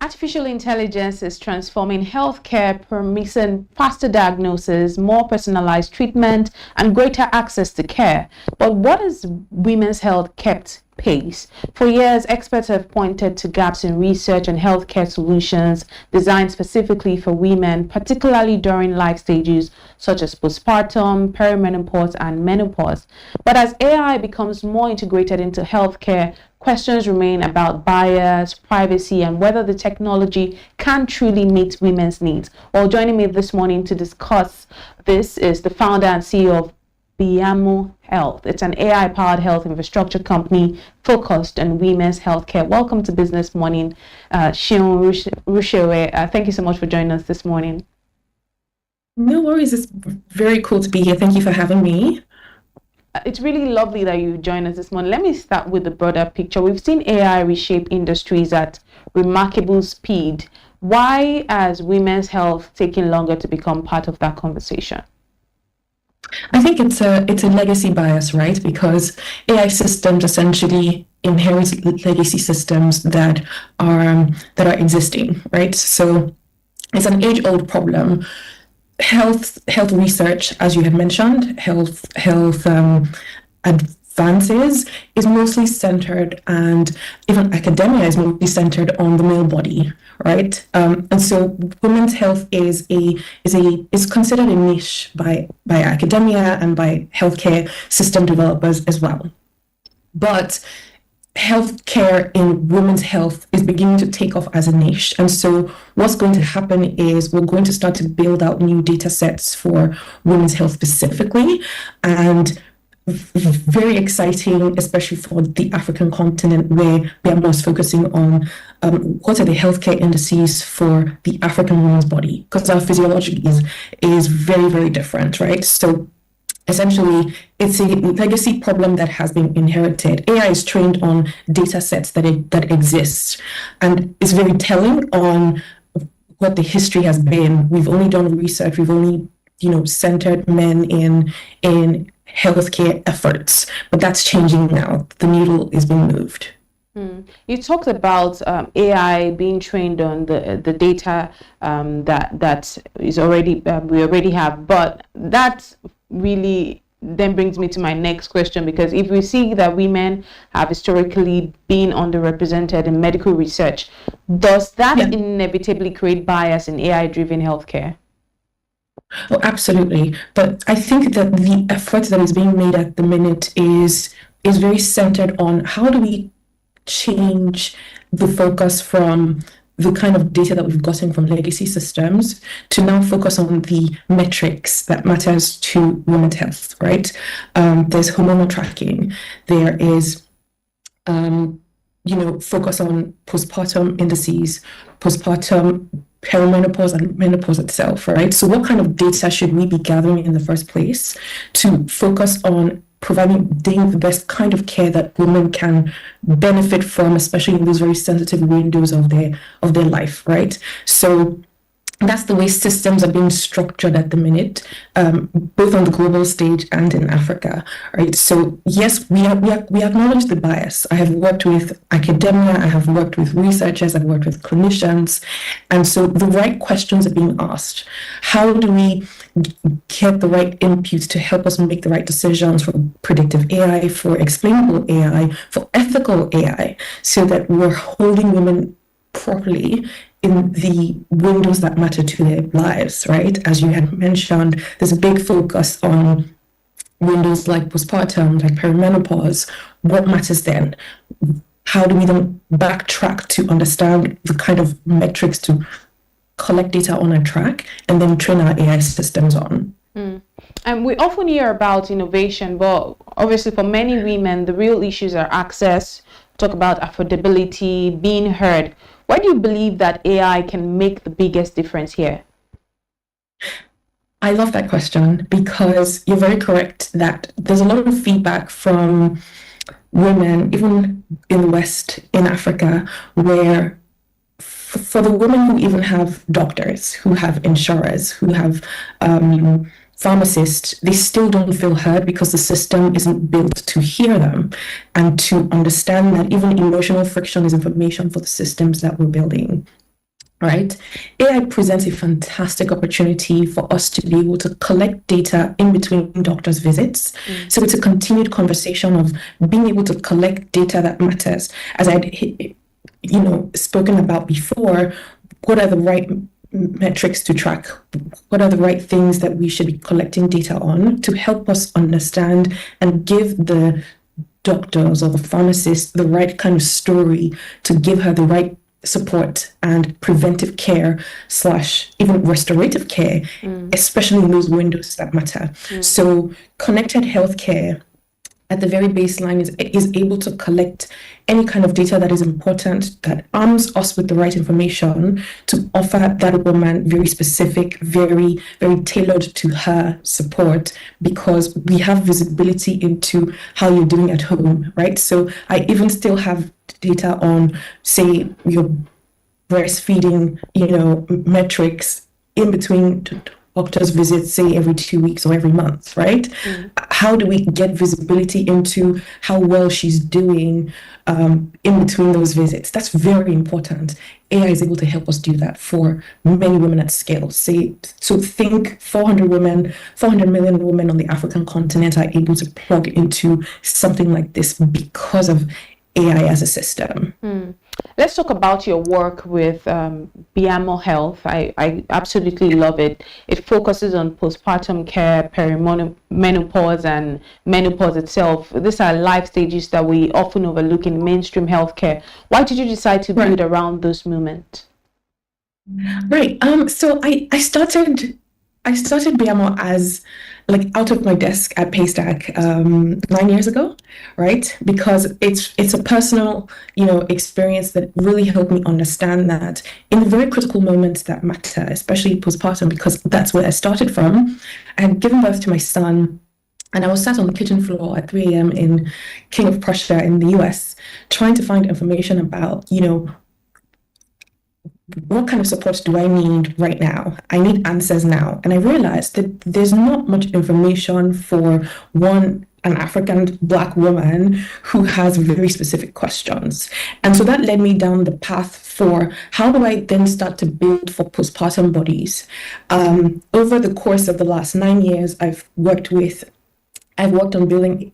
Artificial intelligence is transforming healthcare, promising faster diagnosis, more personalized treatment, and greater access to care. But what has women's health kept pace? For years, experts have pointed to gaps in research and healthcare solutions designed specifically for women, particularly during life stages such as postpartum, perimenopause, and menopause. But as AI becomes more integrated into healthcare, questions remain about bias, privacy, and whether the technology can truly meet women's needs. Well, joining me this morning to discuss this is the founder and CEO of Biamu Health. It's an AI-powered health infrastructure company focused on women's healthcare. Welcome to Business Morning, Shion Rushewe. Thank you so much for joining us this morning. No worries. It's very cool to be here. Thank you for having me. It's really lovely that you joined us this morning. Let me start with the broader picture. We've seen AI reshape industries at remarkable speed. Why has women's health taken longer to become part of that conversation? I think it's a legacy bias, right? Because AI systems essentially inherit legacy systems that are existing, right? So it's an age-old problem. Health research, as you had mentioned, health advances is mostly centered, and even academia is mostly centered on the male body, right? And so women's health is considered a niche by academia and by healthcare system developers as well. But healthcare in women's health is beginning to take off as a niche. And so what's going to happen is we're going to start to build out new data sets for women's health specifically, and very exciting, especially for the African continent, where we are most focusing on what are the healthcare indices for the African woman's body, because our physiology is very, very different, right? So essentially, it's a legacy problem that has been inherited. AI is trained on data sets that exist, and it's very telling on what the history has been. We've only done research. We've only, centered men in healthcare efforts, but that's changing now. The needle is being moved. You talked about AI being trained on the data that is already we already have, but that really then brings me to my next question, because if we see that women have historically been underrepresented in medical research, does that inevitably create bias in AI-driven healthcare? Oh, absolutely. But I think that the effort that is being made at the minute is very centered on how do we change the focus from the kind of data that we've gotten from legacy systems to now focus on the metrics that matters to women's health, right? There's hormonal tracking. There is, focus on postpartum indices, postpartum perimenopause and menopause itself, right? So what kind of data should we be gathering in the first place to focus on providing the best kind of care that women can benefit from, especially in those very sensitive windows of their life, right? So that's the way systems are being structured at the minute, both on the global stage and in Africa, right? So yes, we acknowledge the bias. I have worked with academia, I have worked with researchers, I've worked with clinicians, and so the right questions are being asked. How do we get the right input to help us make the right decisions for predictive AI, for explainable AI, for ethical AI, so that we're holding women properly in the windows that matter to their lives, right? As you had mentioned, there's a big focus on windows like postpartum, like perimenopause. What matters then? How do we then backtrack to understand the kind of metrics to collect data on a track and then train our AI systems on? And we often hear about innovation, but obviously for many women, the real issues are access, talk about affordability, being heard. Why do you believe that AI can make the biggest difference here? I love that question, because you're very correct that there's a lot of feedback from women, even in the West, in Africa, where for the women who even have doctors, who have insurers, who have pharmacists, they still don't feel heard because the system isn't built to hear them and to understand that even emotional friction is information for the systems that we're building, right? AI presents a fantastic opportunity for us to be able to collect data in between doctors' visits. So it's a continued conversation of being able to collect data that matters. As I'd spoken about before, what are the right metrics to track? What are the right things that we should be collecting data on to help us understand and give the doctors or the pharmacists the right kind of story to give her the right support and preventive care / even restorative care, especially in those windows that matter. So connected healthcare at the very baseline is able to collect any kind of data that is important, that arms us with the right information to offer that woman very specific, very, very tailored to her support, because we have visibility into how you're doing at home, right? So I even still have data on, say, your breastfeeding, metrics in between doctor's visits, say every 2 weeks or every month, right? How do we get visibility into how well she's doing in between those visits? That's very important. AI is able to help us do that for many women at scale. So think 400 million women on the African continent are able to plug into something like this because of AI as a system. Let's talk about your work with BMO Health. I absolutely love it. It focuses on postpartum care, perimenopause, and menopause itself. These are life stages that we often overlook in mainstream healthcare. Why did you decide to build around this movement? Right. So I started BMO as out of my desk at Paystack 9 years ago, right? Because it's a personal, experience that really helped me understand that in the very critical moments that matter, especially postpartum, because that's where I started from. I had given birth to my son, and I was sat on the kitchen floor at 3 a.m. in King of Prussia in the US, trying to find information about, what kind of support do I need right now? I need answers now. And I realized that there's not much information for one an African Black woman who has very specific questions. And so that led me down the path for how do I then start to build for postpartum bodies. Over the course of the last 9 years, I've worked on building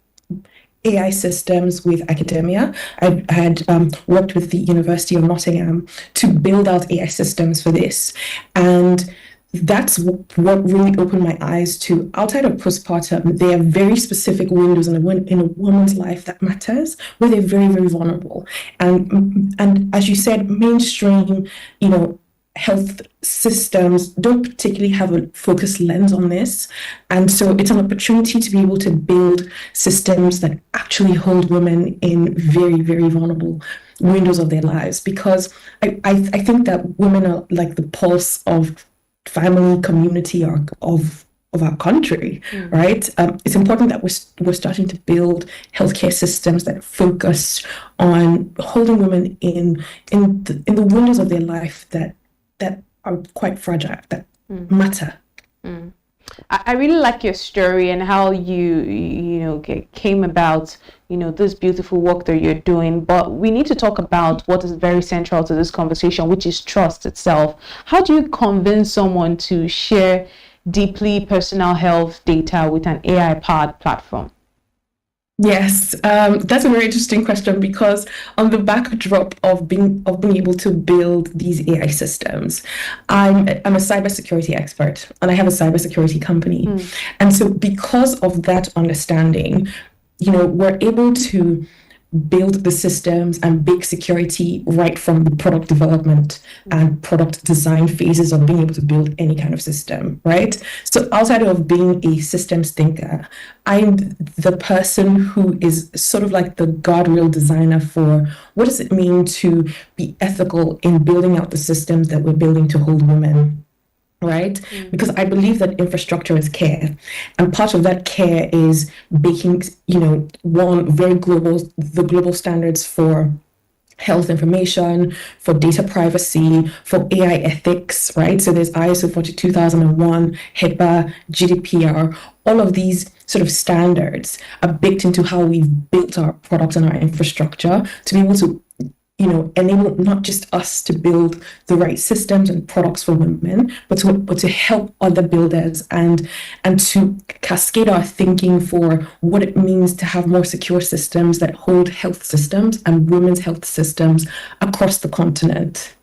AI systems with academia. I had worked with the University of Nottingham to build out AI systems for this. And that's what really opened my eyes to, outside of postpartum, there are very specific windows in a woman's life that matters, where they're very, very vulnerable. And as you said, mainstream, health systems don't particularly have a focused lens on this. And so it's an opportunity to be able to build systems that actually hold women in very, very vulnerable windows of their lives. Because I think that women are like the pulse of family, community, or of our country, right? It's important that we're starting to build healthcare systems that focus on holding women in the windows of their life that are quite fragile, that matter. I really like your story and how you came about this beautiful work that you're doing, but we need to talk about what is very central to this conversation, which is trust itself. How do you convince someone to share deeply personal health data with an AI-powered platform? Yes, that's a very interesting question, because on the backdrop of being able to build these AI systems, I'm a cybersecurity expert and I have a cybersecurity company. And so because of that understanding, we're able to build the systems and bake security right from the product development and product design phases of being able to build any kind of system, right? So outside of being a systems thinker, I'm the person who is sort of like the guardrail designer for what does it mean to be ethical in building out the systems that we're building to hold women, right? Because I believe that infrastructure is care, and part of that care is baking, the global standards for health information, for data privacy, for AI ethics, right? So there's ISO 42001, HIPAA, GDPR. All of these sort of standards are baked into how we've built our products and our infrastructure to be able to enable not just us to build the right systems and products for women, but to help other builders and to cascade our thinking for what it means to have more secure systems that hold health systems and women's health systems across the continent.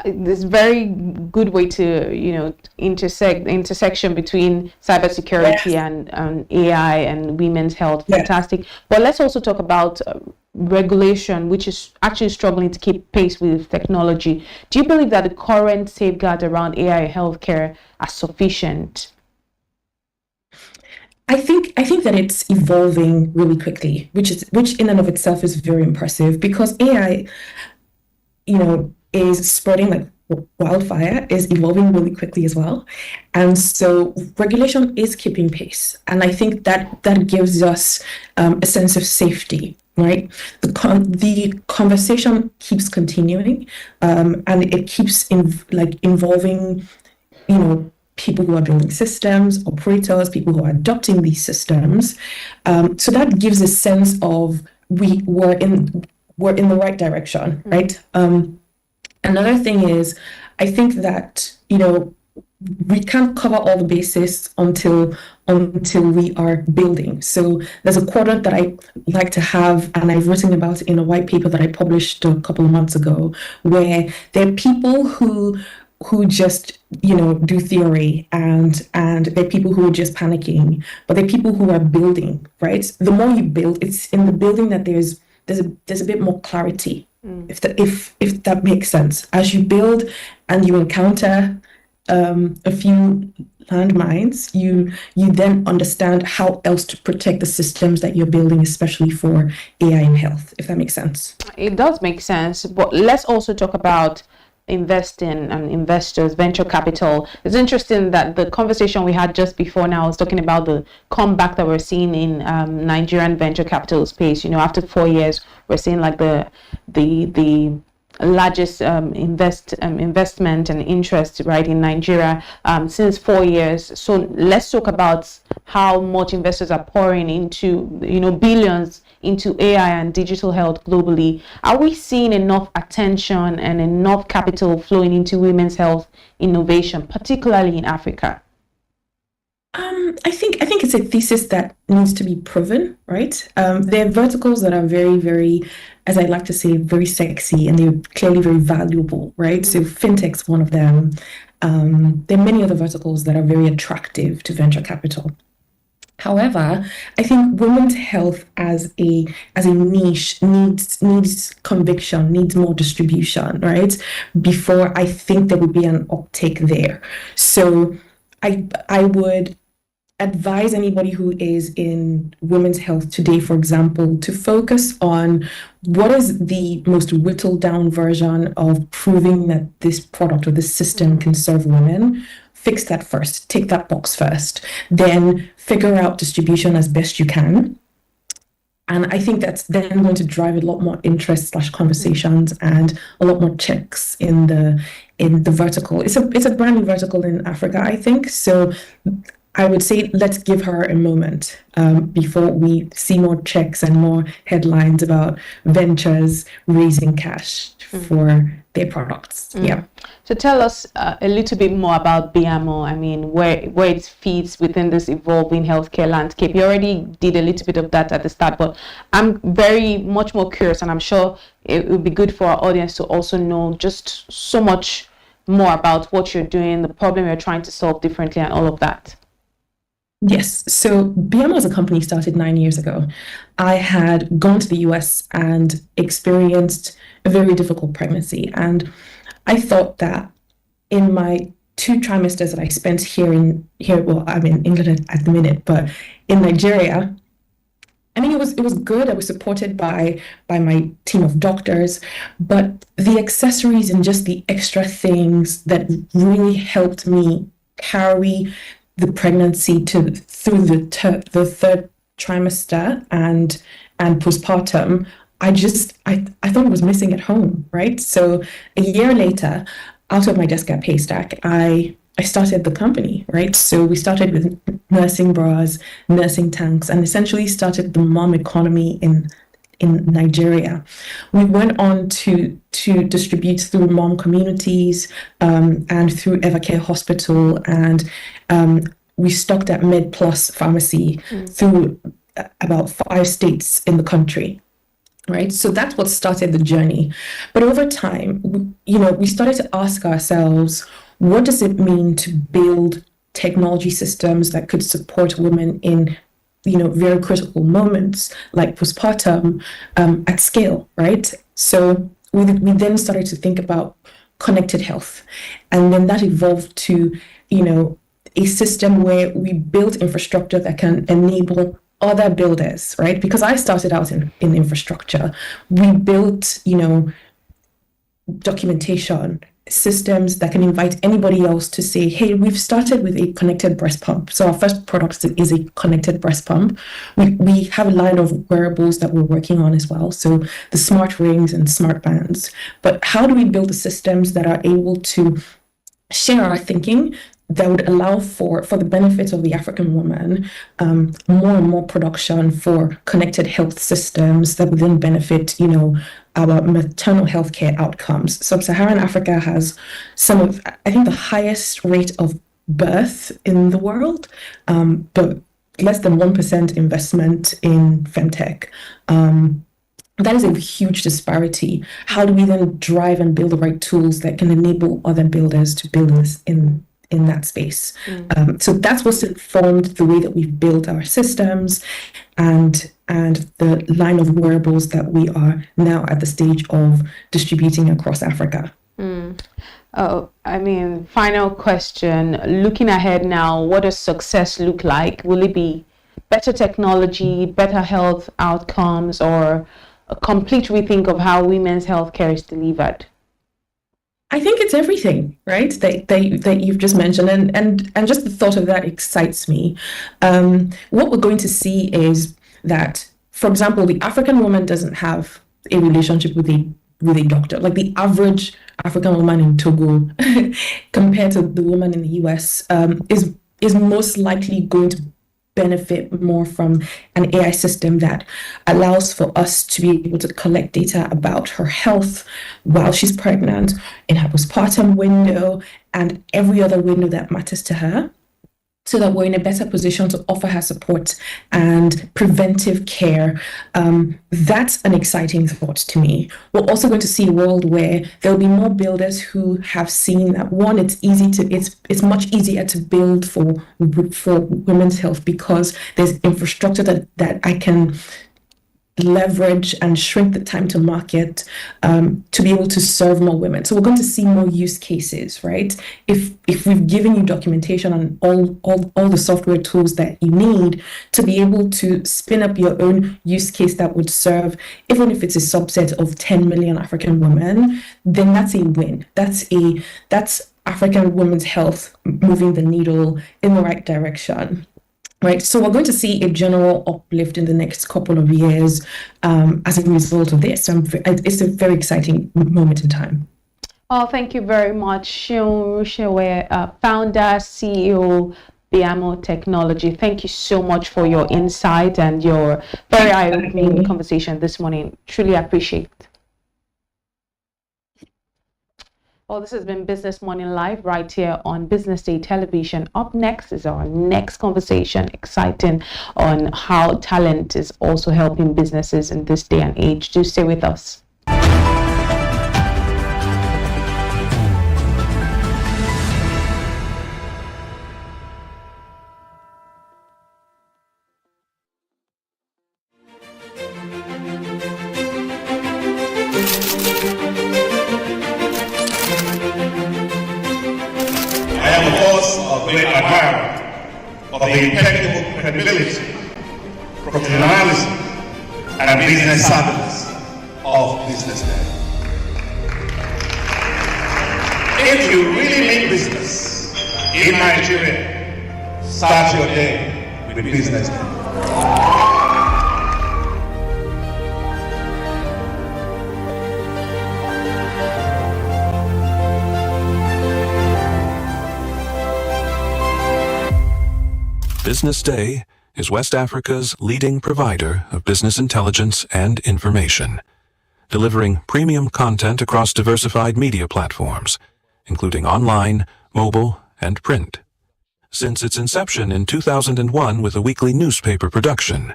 This very good way to intersection between cybersecurity and AI and women's health. Fantastic. But let's also talk about regulation, which is actually struggling to keep pace with technology. Do you believe that the current safeguards around AI healthcare are sufficient? I think that it's evolving really quickly, which in and of itself is very impressive, because AI, is spreading like wildfire, is evolving really quickly as well. And so regulation is keeping pace. And I think that gives us a sense of safety, right? The conversation keeps continuing, and it keeps involving, people who are building systems, operators, people who are adopting these systems. So that gives a sense of we're in the right direction, right? Another thing is, I think that, we can't cover all the bases until we are building. So there's a quadrant that I like to have, and I've written about in a white paper that I published a couple of months ago, where there are people who just do theory, and there are people who are just panicking, but there are people who are building, right? The more you build, it's in the building that there's a bit more clarity. If that makes sense. As you build and you encounter a few landmines, you then understand how else to protect the systems that you're building, especially for AI and health, if that makes sense. It does make sense, but let's also talk about investing and investors, venture capital. It's interesting that the conversation we had just before now was talking about the comeback that we're seeing in Nigerian venture capital space. After 4 years, we're seeing like the largest investment and interest right in Nigeria since 4 years. So let's talk about how much investors are pouring into, billions into AI and digital health globally, are we seeing enough attention and enough capital flowing into women's health innovation, particularly in Africa? I think it's a thesis that needs to be proven, right? There are verticals that are very, very, as I like to say, very sexy, and they're clearly very valuable, right? So fintech's one of them. There are many other verticals that are very attractive to venture capital. However, I think women's health as a niche needs conviction, needs more distribution, right? Before I think there would be an uptake there. So I would advise anybody who is in women's health today, for example, to focus on what is the most whittled down version of proving that this product or this system can serve women. Fix that first, take that box first, then figure out distribution as best you can. And I think that's then going to drive a lot more interest / conversations and a lot more checks in the vertical. It's a brand new vertical in Africa, I think. So I would say let's give her a moment before we see more checks and more headlines about ventures raising cash for their products. Yeah. So tell us a little bit more about BMO. I mean, where it fits within this evolving healthcare landscape. You already did a little bit of that at the start, but I'm very much more curious, and I'm sure it would be good for our audience to also know just so much more about what you're doing, the problem you're trying to solve differently, and all of that. Yes. So BMO as a company started 9 years ago. I had gone to the US and experienced a very difficult pregnancy. And I thought that in my 2 trimesters that I spent well, I'm in England at the minute, but in Nigeria, I mean, it was good. I was supported by my team of doctors, but the accessories and just the extra things that really helped me carry the pregnancy through the 3rd trimester and postpartum, I thought it was missing at home, right? So a year later, out of my desk at Paystack, I started the company, right? So we started with nursing bras, nursing tanks, and essentially started the mom economy in Nigeria. We went on to distribute through mom communities and through Evercare Hospital, and we stocked at MedPlus Pharmacy through about 5 states in the country. Right. So that's what started the journey. But over time, we started to ask ourselves, what does it mean to build technology systems that could support women in very critical moments like postpartum at scale, right? So we then started to think about connected health. And then that evolved to, a system where we built infrastructure that can enable other builders, right? Because I started out in infrastructure. We built, documentation, systems that can invite anybody else to say, hey, we've started with a connected breast pump. So our first product is a connected breast pump. We have a line of wearables that we're working on as well. So the smart rings and smart bands. But how do we build the systems that are able to share our thinking that would allow for the benefit of the African woman, more and more production for connected health systems that would then benefit, our maternal health care outcomes. Sub-Saharan Africa has some of, I think, the highest rate of birth in the world, but less than 1% investment in femtech. That is a huge disparity. How do we then drive and build the right tools that can enable other builders to build this in that space? So that's what's informed the way that we've built our systems and the line of wearables that we are now at the stage of distributing across Africa. Final question. Looking ahead now, what does success look like? Will it be better technology, better health outcomes, or a complete rethink of how women's healthcare is delivered? I think it's everything, right? That you've just mentioned, and just the thought of that excites me. What we're going to see is that, for example, the African woman doesn't have a relationship with a doctor. Like the average African woman in Togo, compared to the woman in the US, is most likely going to benefit more from an AI system that allows for us to be able to collect data about her health while she's pregnant, in her postpartum window, and every other window that matters to her, so that we're in a better position to offer her support and preventive care. That's an exciting thought to me. We're also going to see a world where there'll be more builders who have seen that, one, it's much easier to build for women's health because there's infrastructure that I can leverage and shrink the time to market to be able to serve more women. So we're going to see more use cases, right? If we've given you documentation on all the software tools that you need to be able to spin up your own use case that would serve, even if it's a subset of 10 million African women, then that's a win. That's African women's health moving the needle in the right direction. Right, so we're going to see a general uplift in the next couple of years as a result of this. So it's a very exciting moment in time. Oh, thank you very much, Seun Rushewe, founder, CEO, Biamo Technology. Thank you so much for your insight and your very eye-opening conversation this morning. Truly appreciate it. Well, this has been Business Morning Live right here on Business Day Television. Up next is our next conversation, exciting, on how talent is also helping businesses in this day and age. Do stay with us. Great admirer of the impeccable credibility, professionalism, and business savviness of BusinessDay. If you really mean business in Nigeria, start your day with BusinessDay. BusinessDay is West Africa's leading provider of business intelligence and information, delivering premium content across diversified media platforms, including online, mobile, and print. Since its inception in 2001 with a weekly newspaper production,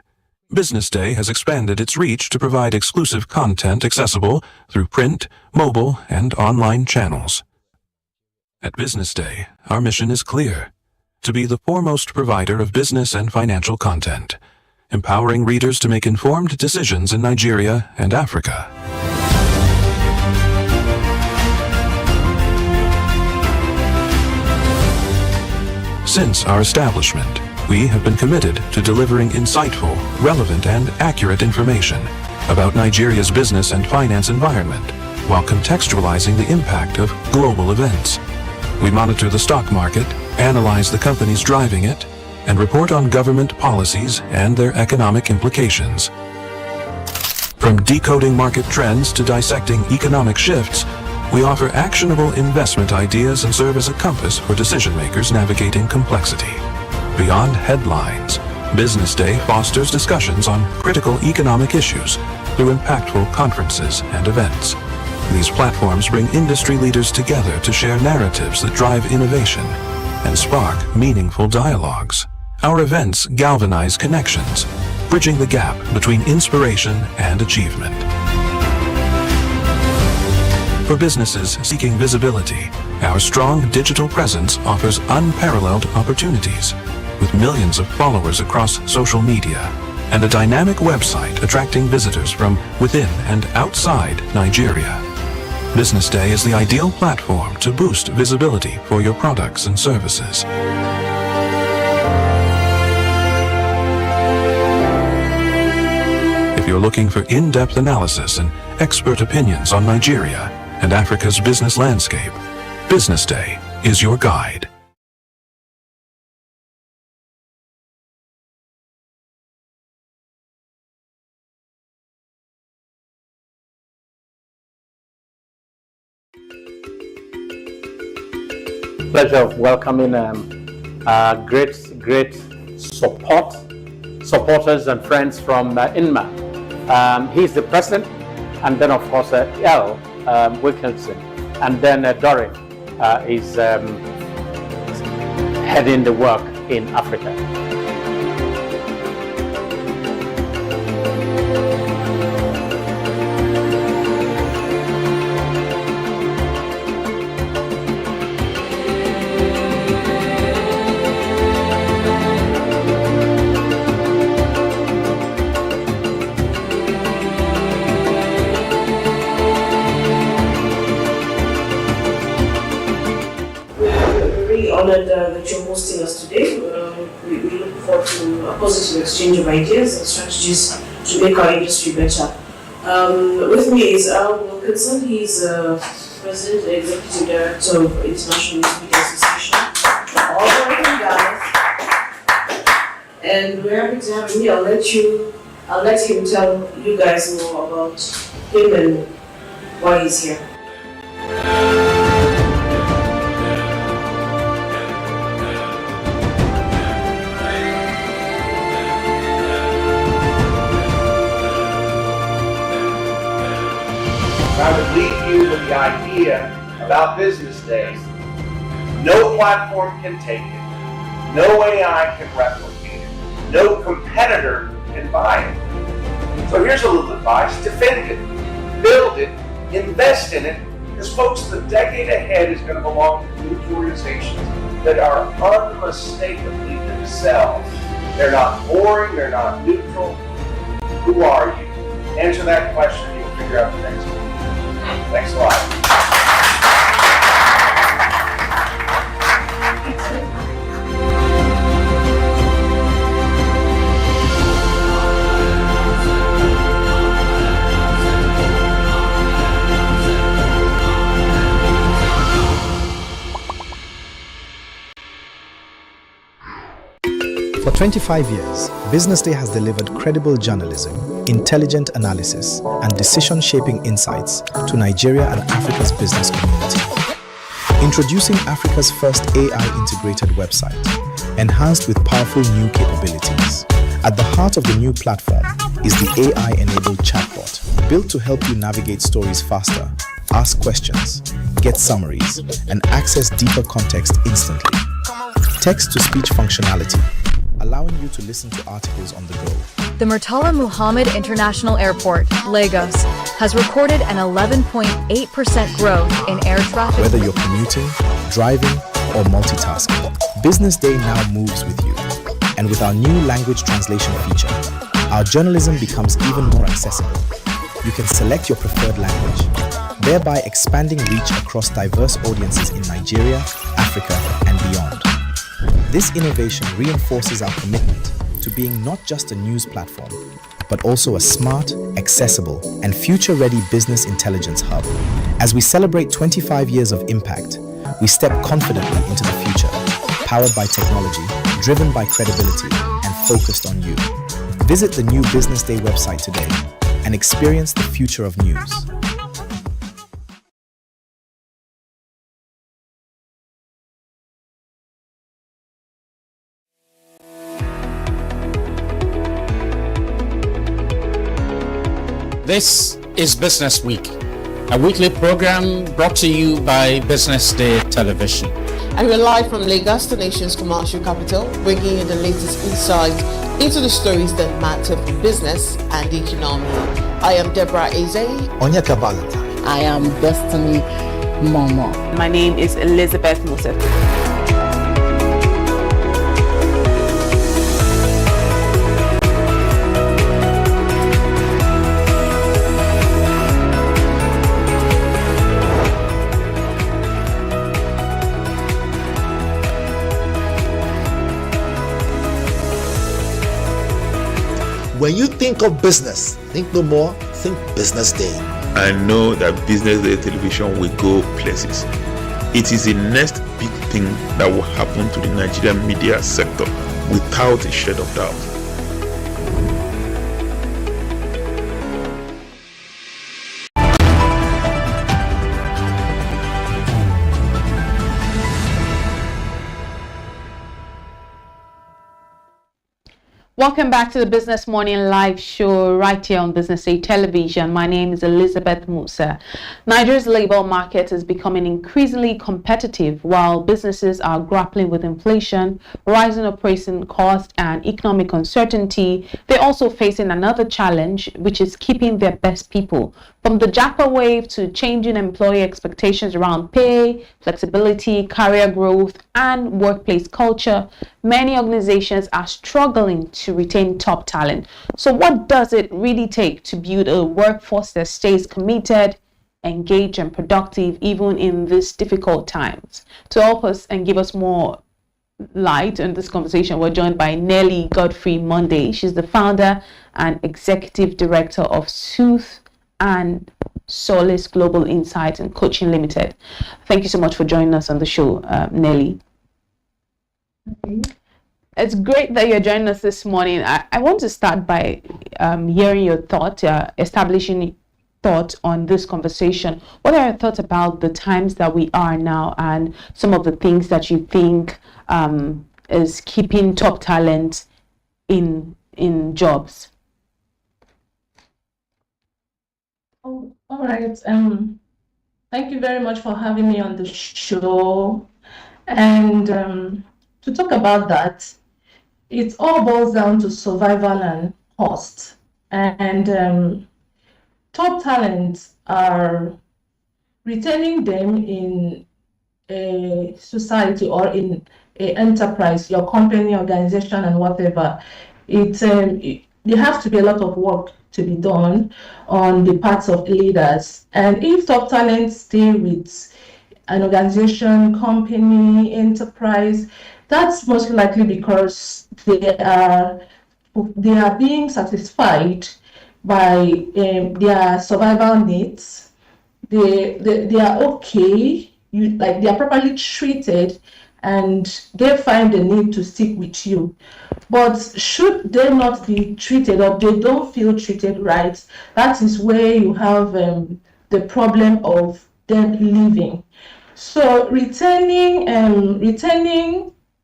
BusinessDay has expanded its reach to provide exclusive content accessible through print, mobile, and online channels. At BusinessDay, our mission is clear: to be the foremost provider of business and financial content, empowering readers to make informed decisions in Nigeria and Africa. Since our establishment, we have been committed to delivering insightful, relevant, and accurate information about Nigeria's business and finance environment, while contextualizing the impact of global events. We monitor the stock market, analyze the companies driving it, and report on government policies and their economic implications. From decoding market trends to dissecting economic shifts, we offer actionable investment ideas and serve as a compass for decision-makers navigating complexity. Beyond headlines, BusinessDay fosters discussions on critical economic issues through impactful conferences and events. These platforms bring industry leaders together to share narratives that drive innovation and spark meaningful dialogues. Our events galvanize connections, bridging the gap between inspiration and achievement. For businesses seeking visibility, our strong digital presence offers unparalleled opportunities, with millions of followers across social media and a dynamic website attracting visitors from within and outside Nigeria. BusinessDay is the ideal platform to boost visibility for your products and services. If you're looking for in-depth analysis and expert opinions on Nigeria and Africa's business landscape, BusinessDay is your guide. Pleasure of welcoming great supporters and friends from INMA. He's the president, and then of course L. Wilkinson, and then Dorin is heading the work in Africa. Honored that you're hosting us today. We look forward to a positive exchange of ideas and strategies to make our industry better. With me is Al Wilkinson. He's President and Executive Director of International News Media Association. All the way from Ghana. And we're happy to have him here. I'll let him tell you guys more about him and why he's here. I would leave you with the idea about Business Days. No platform can take it. No AI can replicate it. No competitor can buy it. So here's a little advice. Defend it. Build it. Invest in it. Because folks, the decade ahead is going to belong to news organizations that are unmistakably themselves. They're not boring. They're not neutral. Who are you? Answer that question and you'll figure out the next one. Thanks a lot. For 25 years, Business Day has delivered credible journalism, intelligent analysis, and decision-shaping insights to Nigeria and Africa's business community. Introducing Africa's first AI-integrated website, enhanced with powerful new capabilities. At the heart of the new platform is the AI-enabled chatbot, built to help you navigate stories faster, ask questions, get summaries, and access deeper context instantly. Text-to-speech functionality, allowing you to listen to articles on the go. The Murtala Muhammad International Airport, Lagos, has recorded an 11.8% growth in air traffic. Whether you're commuting, driving, or multitasking, Business Day now moves with you. And with our new language translation feature, our journalism becomes even more accessible. You can select your preferred language, thereby expanding reach across diverse audiences in Nigeria, Africa, and beyond. This innovation reinforces our commitment to being not just a news platform, but also a smart, accessible, and future-ready business intelligence hub. As we celebrate 25 years of impact, we step confidently into the future, powered by technology, driven by credibility, and focused on you. Visit the new Business Day website today and experience the future of news. This is Business Week, a weekly program brought to you by Business Day Television. And we're live from Lagos, the nation's commercial capital, bringing you the latest insight into the stories that matter for business and the economy. I am Deborah Eze. Onyeka Balata. I am Destiny Momo. My name is Elizabeth Moses. When you think of business, think no more, think Business Day. I know that Business Day Television will go places. It is the next big thing that will happen to the Nigerian media sector without a shade of doubt. Welcome back to the Business Morning Live show right here on Business Day Television. My name is Elizabeth Musa. Nigeria's labor market is becoming increasingly competitive while businesses are grappling with inflation, rising operating costs, and economic uncertainty. They're also facing another challenge, which is keeping their best people. From the Japa wave to changing employee expectations around pay, flexibility, career growth, and workplace culture, many organizations are struggling to retain top talent. So what does it really take to build a workforce that stays committed, engaged, and productive even in these difficult times? To help us and give us more light on this conversation, we're joined by Nelly Godfrey Monday. She's the founder and executive director of Sooth and Solace Global Insight and Coaching Limited. Thank you so much for joining us on the show, Nelly. It's great that you're joining us this morning. I want to start by hearing your thought, establishing thought on this conversation. What are your thoughts about the times that we are now and some of the things that you think is keeping top talent in jobs? Oh, all right. Thank you very much for having me on the show. And to talk about that, it all boils down to survival and cost. And top talents are retaining them in a society or in an enterprise, your company, organization, and whatever. There has to be a lot of work to be done on the parts of leaders. And if top talents stay with an organization, company, enterprise, that's most likely because they are being satisfied by their survival needs. They are okay. They are properly treated, and they find the need to stick with you. But should they not be treated, or they don't feel treated right, that is where you have the problem of them leaving. So retaining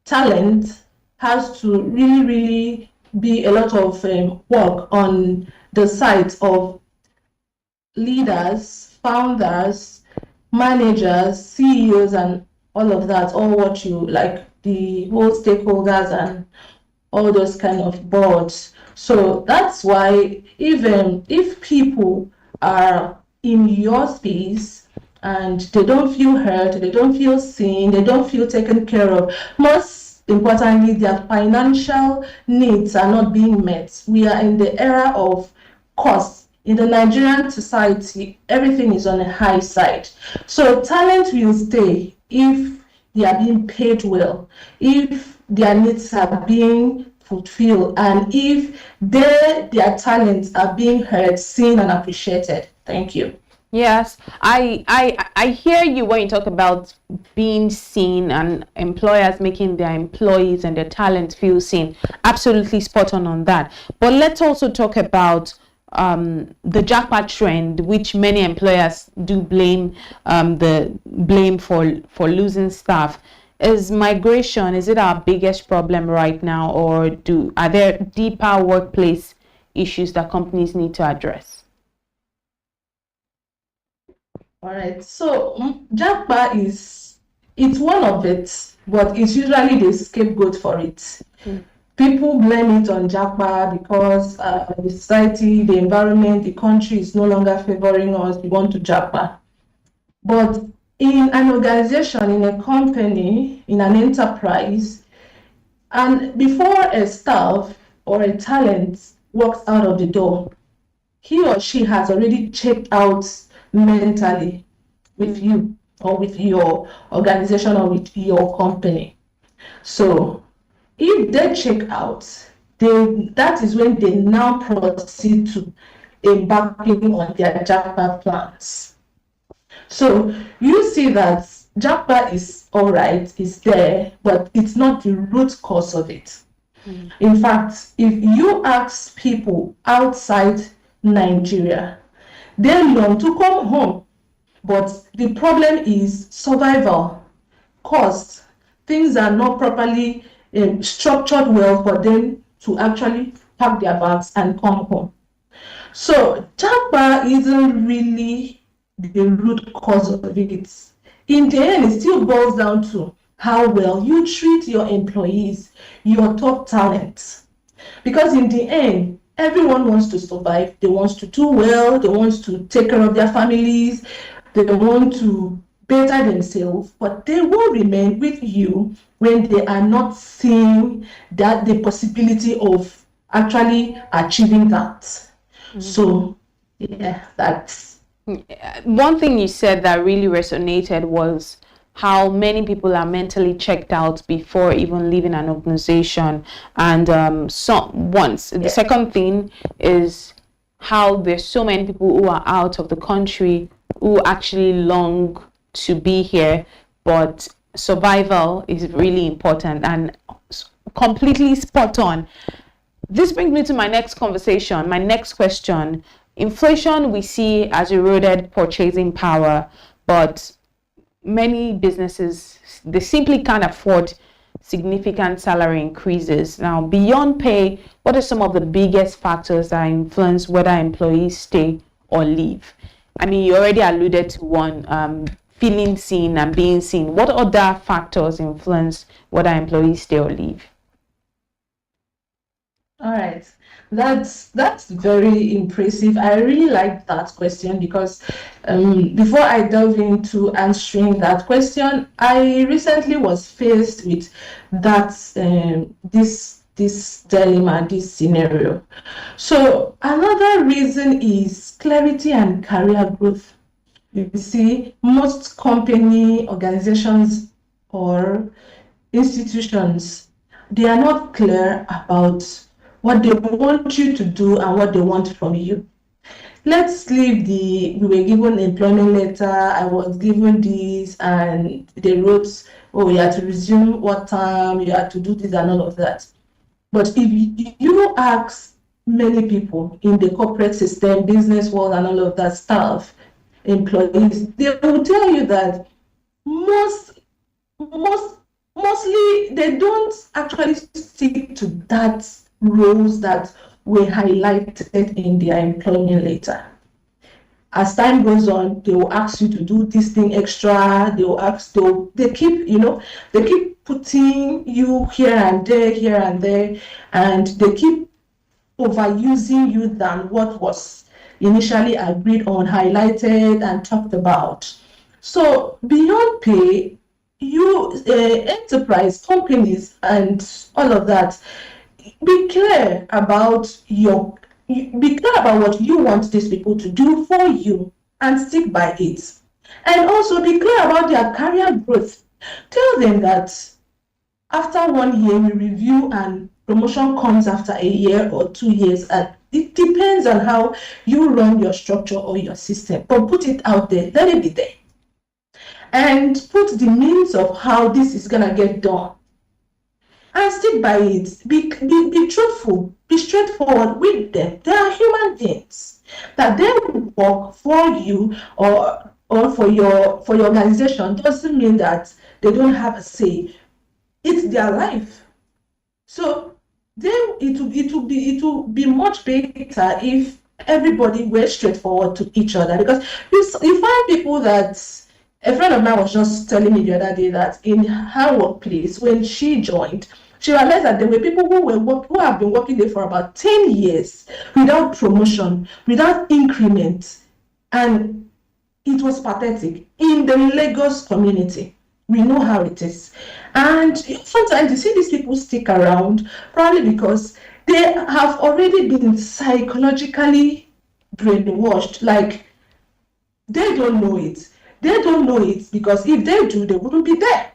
talent has to really be a lot of work on the side of leaders, founders, managers, CEOs, and all of that, all what you like, the whole stakeholders and all those kind of boards. So that's why even if people are in your space and they don't feel heard, they don't feel seen, they don't feel taken care of, most importantly, their financial needs are not being met. We are in the era of cost. In the Nigerian society, everything is on a high side. So talent will stay if they are being paid well, if their needs are being fulfilled, and if their talents are being heard, seen, and appreciated. Thank you. Yes, I hear you when you talk about being seen and employers making their employees and their talents feel seen. Absolutely spot on that. But let's also talk about the jackpot trend, which many employers do blame for losing staff. Is migration, is it our biggest problem right now, or are there deeper workplace issues that companies need to address? All right, so jackpot it's one of it, but it's usually the scapegoat for it. People blame it on jackpot because the society, the environment, the country is no longer favoring us. We want to jackpot. But in an organization, in a company, in an enterprise, and before a staff or a talent walks out of the door, he or she has already checked out mentally with you or with your organization or with your company. So if they check out, that is when they now proceed to embarking on their jackpot plans. So you see that jackpot is all right, it's there, but it's not the root cause of it. In fact, if you ask people outside Nigeria, they long to come home, but the problem is survival, cost. Things are not properly structured well for them to actually pack their bags and come home. So Japa isn't really the root cause of it. In the end, it still boils down to how well you treat your employees, your top talent. Because in the end, everyone wants to survive. They want to do well. They want to take care of their families. They want to better themselves, but they will remain with you when they are not seeing that the possibility of actually achieving that. So, yeah, that's one thing you said that really resonated was how many people are mentally checked out before even leaving an organization. And the second thing is how there's so many people who are out of the country who actually long to be here, but survival is really important, and completely spot on. This brings me to my next question. Inflation we see as eroded purchasing power, but many businesses, they simply can't afford significant salary increases. Now, beyond pay, what are some of the biggest factors that influence whether employees stay or leave? I mean, you already alluded to one, feeling seen and being seen. What other factors influence whether employees stay or leave? all right. That's very impressive. I really like that question because before I delve into answering that question, I recently was faced with that this dilemma, this scenario. So another reason is clarity and career growth. You see, most company, organizations, or institutions, they are not clear about what they want you to do and what they want from you. Let's leave we were given employment letter, I was given this, and they wrote, oh, you have to resume what time, you have to do this and all of that. But if you ask many people in the corporate system, business world and all of that stuff, employees, they will tell you that mostly they don't actually stick to that roles that were highlighted in their employment letter. As time goes on, they will ask you to do this thing extra. They keep putting you here and there, and they keep overusing you than what was initially agreed on, highlighted, and talked about. So beyond pay, enterprise companies and all of that, be clear about what you want these people to do for you and stick by it. And also be clear about their career growth. Tell them that after 1 year, we review and promotion comes after a year or 2 years. And it depends on how you run your structure or your system. But put it out there, let it be there. And put the means of how this is going to get done. And stick by it. Be truthful. Be straightforward with them. They are human beings. That they will work for you or for your organization doesn't mean that they don't have a say. It's their life. So then it will be much better if everybody were straightforward to each other, because you find people that. A friend of mine was just telling me the other day that in her workplace, when she joined, she realized that there were people who have been working there for about 10 years without promotion, without increment, and it was pathetic. In the Lagos community, we know how it is. And sometimes you see these people stick around probably because they have already been psychologically brainwashed. Like, they don't know it. They don't know it because if they do, they wouldn't be there.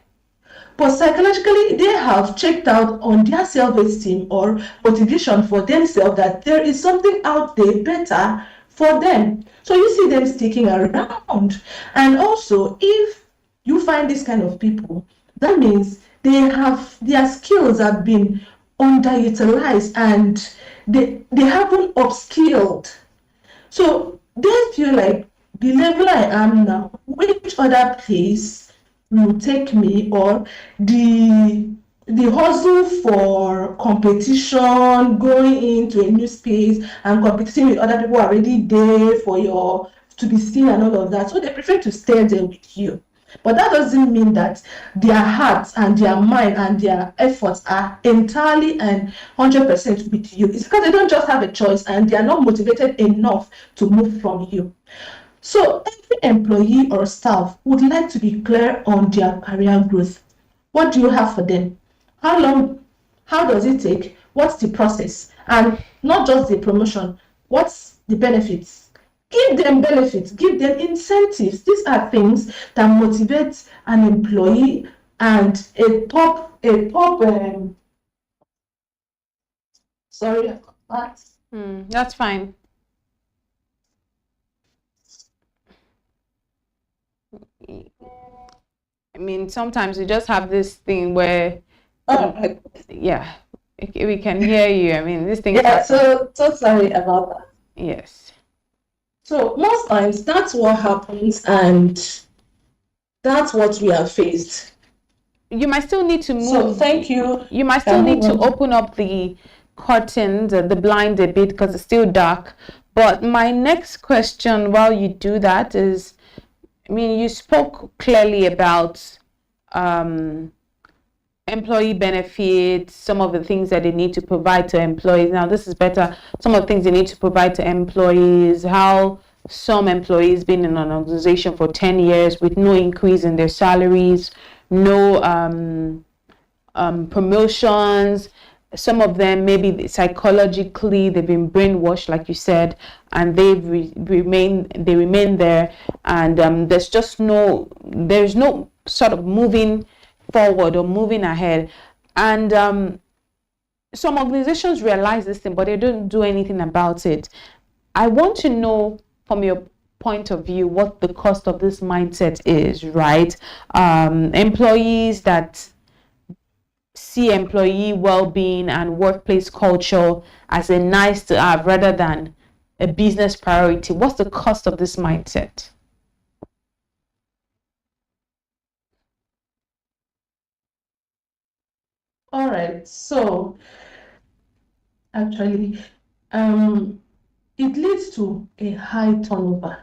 But psychologically, they have checked out on their self-esteem or motivation for themselves that there is something out there better for them. So you see them sticking around. And also, if you find this kind of people, that means their skills have been underutilized and they haven't upskilled. So they feel like, the level I am now, which other place will take me, or the the hustle for competition, going into a new space and competing with other people already there for your to be seen and all of that. So they prefer to stay there with you. But that doesn't mean that their hearts and their mind and their efforts are entirely and 100% with you. It's because they don't just have a choice and they are not motivated enough to move from you. So every employee or staff would like to be clear on their career growth. What do you have for them? How long? How does it take? What's the process? And not just the promotion, what's the benefits? Give them benefits, give them incentives. These are things that motivate an employee and a top sorry, what? That's fine. I mean, sometimes you just have this thing where, yeah, we can hear you. I mean, this thing. Yeah, so sorry about that. Yes. So most times that's what happens, and that's what we have faced. You might still need to move. So thank you. You might still need to open up the curtains, the blind a bit, because it's still dark. But my next question while you do that is, I mean, you spoke clearly about employee benefits, some of the things that they need to provide to employees. Now, this is better. Some of the things they need to provide to employees, how some employees been in an organization for 10 years with no increase in their salaries, no promotions. Some of them maybe psychologically they've been brainwashed, like you said, and they've remain there, and there's no sort of moving forward or moving ahead. And some organizations realize this thing, but they don't do anything about it. I want to know from your point of view what the cost of this mindset is, right? Employees that see employee well-being and workplace culture as a nice to have rather than a business priority. What's the cost of this mindset? All right, so actually, it leads to a high turnover.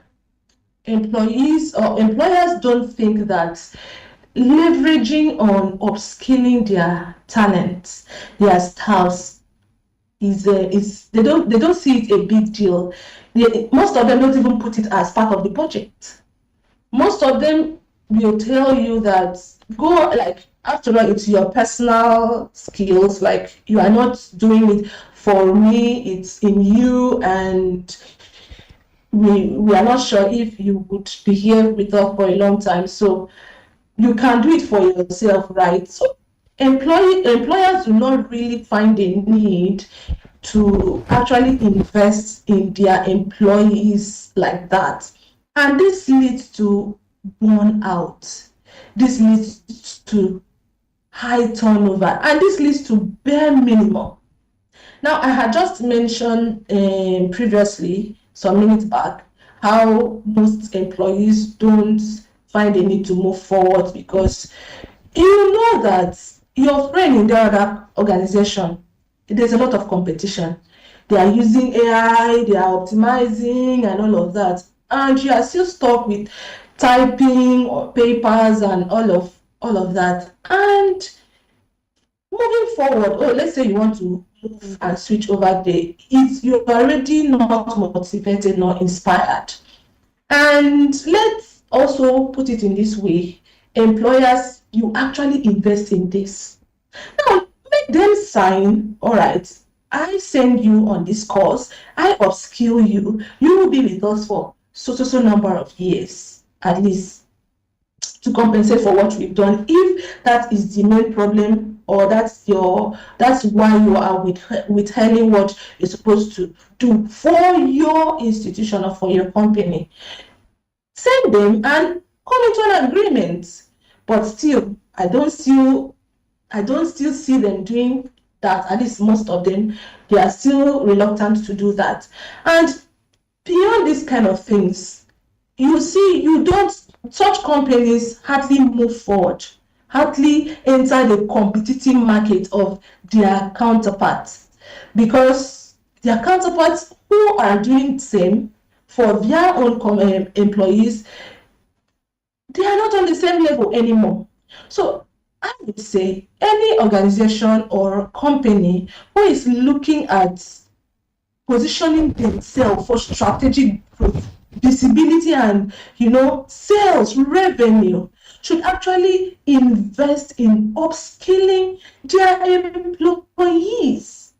Employees or employers don't think that leveraging on upskilling their talents, their staffs, is they don't see it a big deal. Most of them don't even put it as part of the budget. Most of them will tell you that go, like, after all, it's your personal skills, like you are not doing it for me, it's in you, and we are not sure if you would be here with us for a long time, so you can do it for yourself, right? So employers do not really find a need to actually invest in their employees like that. And this leads to burnout. This leads to high turnover, and this leads to bare minimum. Now, I had just mentioned previously, some minutes back, how most employees don't find a need to move forward because you know that your friend in the other organization, there's a lot of competition. They are using AI, they are optimizing and all of that. And you are still stuck with typing or papers and all of that. And moving forward, let's say you want to move and switch over there, you're already not motivated nor inspired. And let's also put it in this way, employers, you actually invest in this. Now, make them sign, all right, I send you on this course, I upskill you, you will be with us for so number of years, at least, to compensate for what we've done. If that is the main problem, or that's why you are withholding what you're supposed to do for your institution or for your company, send them and come into an agreement. But still, I don't still see them doing that. At least most of them, they are still reluctant to do that. And beyond these kind of things, you see, such companies hardly move forward. hardly enter the competitive market of their counterparts, because their counterparts who are doing the same for their own employees, they are not on the same level anymore. So I would say any organization or company who is looking at positioning themselves for strategic growth, visibility, and sales revenue should actually invest in upskilling their employees.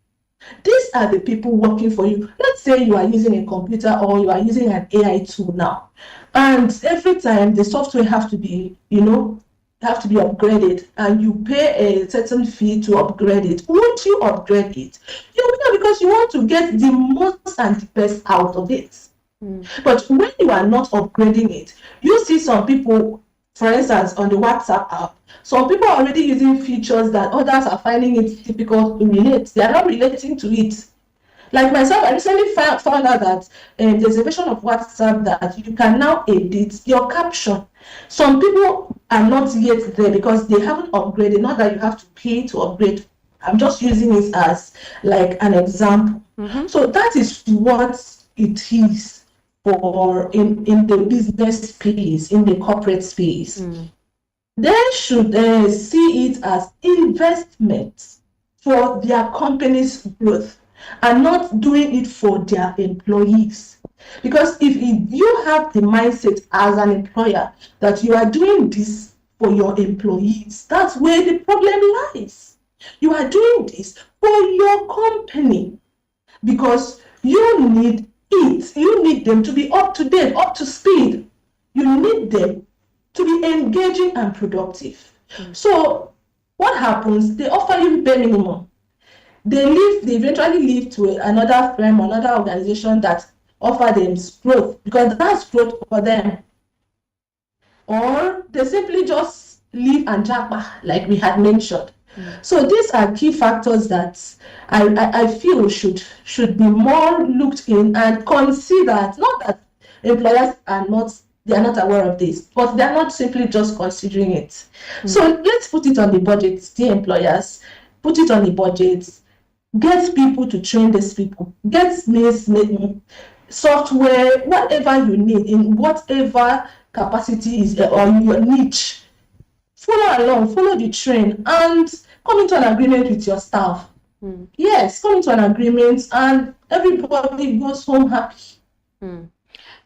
These are the people working for you. Let's say you are using a computer or you are using an AI tool now, and every time the software have to be upgraded, and you pay a certain fee to upgrade it. Won't you upgrade it? You will, because you want to get the most and the best out of it. But when you are not upgrading it, you see some people, for instance, on the WhatsApp app, some people are already using features that others are finding it difficult to relate. They are not relating to it. Like myself, I recently found out that there's a version of WhatsApp that you can now edit your caption. Some people are not yet there because they haven't upgraded. Not that you have to pay to upgrade. I'm just using it as like an example. So that is what it is for in the business space, in the corporate space. They should see it as investment for their company's growth, and not doing it for their employees. Because if you have the mindset as an employer that you are doing this for your employees, that's where the problem lies. You are doing this for your company because you need it. You need them to be up to date, up to speed. You need them to be engaging and productive. So what happens? They offer you bare minimum. They eventually leave to another firm, another organization that offer them growth, because that's growth for them. Or they simply just leave and japa, like we had mentioned. So these are key factors that I feel should be more looked in and considered. Not that employers are not aware of this, but they're not simply just considering it. So let's put it on the budget, the employers, put it on the budget. Get people to train these people. Get software, whatever you need, in whatever capacity is or your niche. Follow along, follow the trend, and come into an agreement with your staff. Yes, come into an agreement, and everybody goes home happy.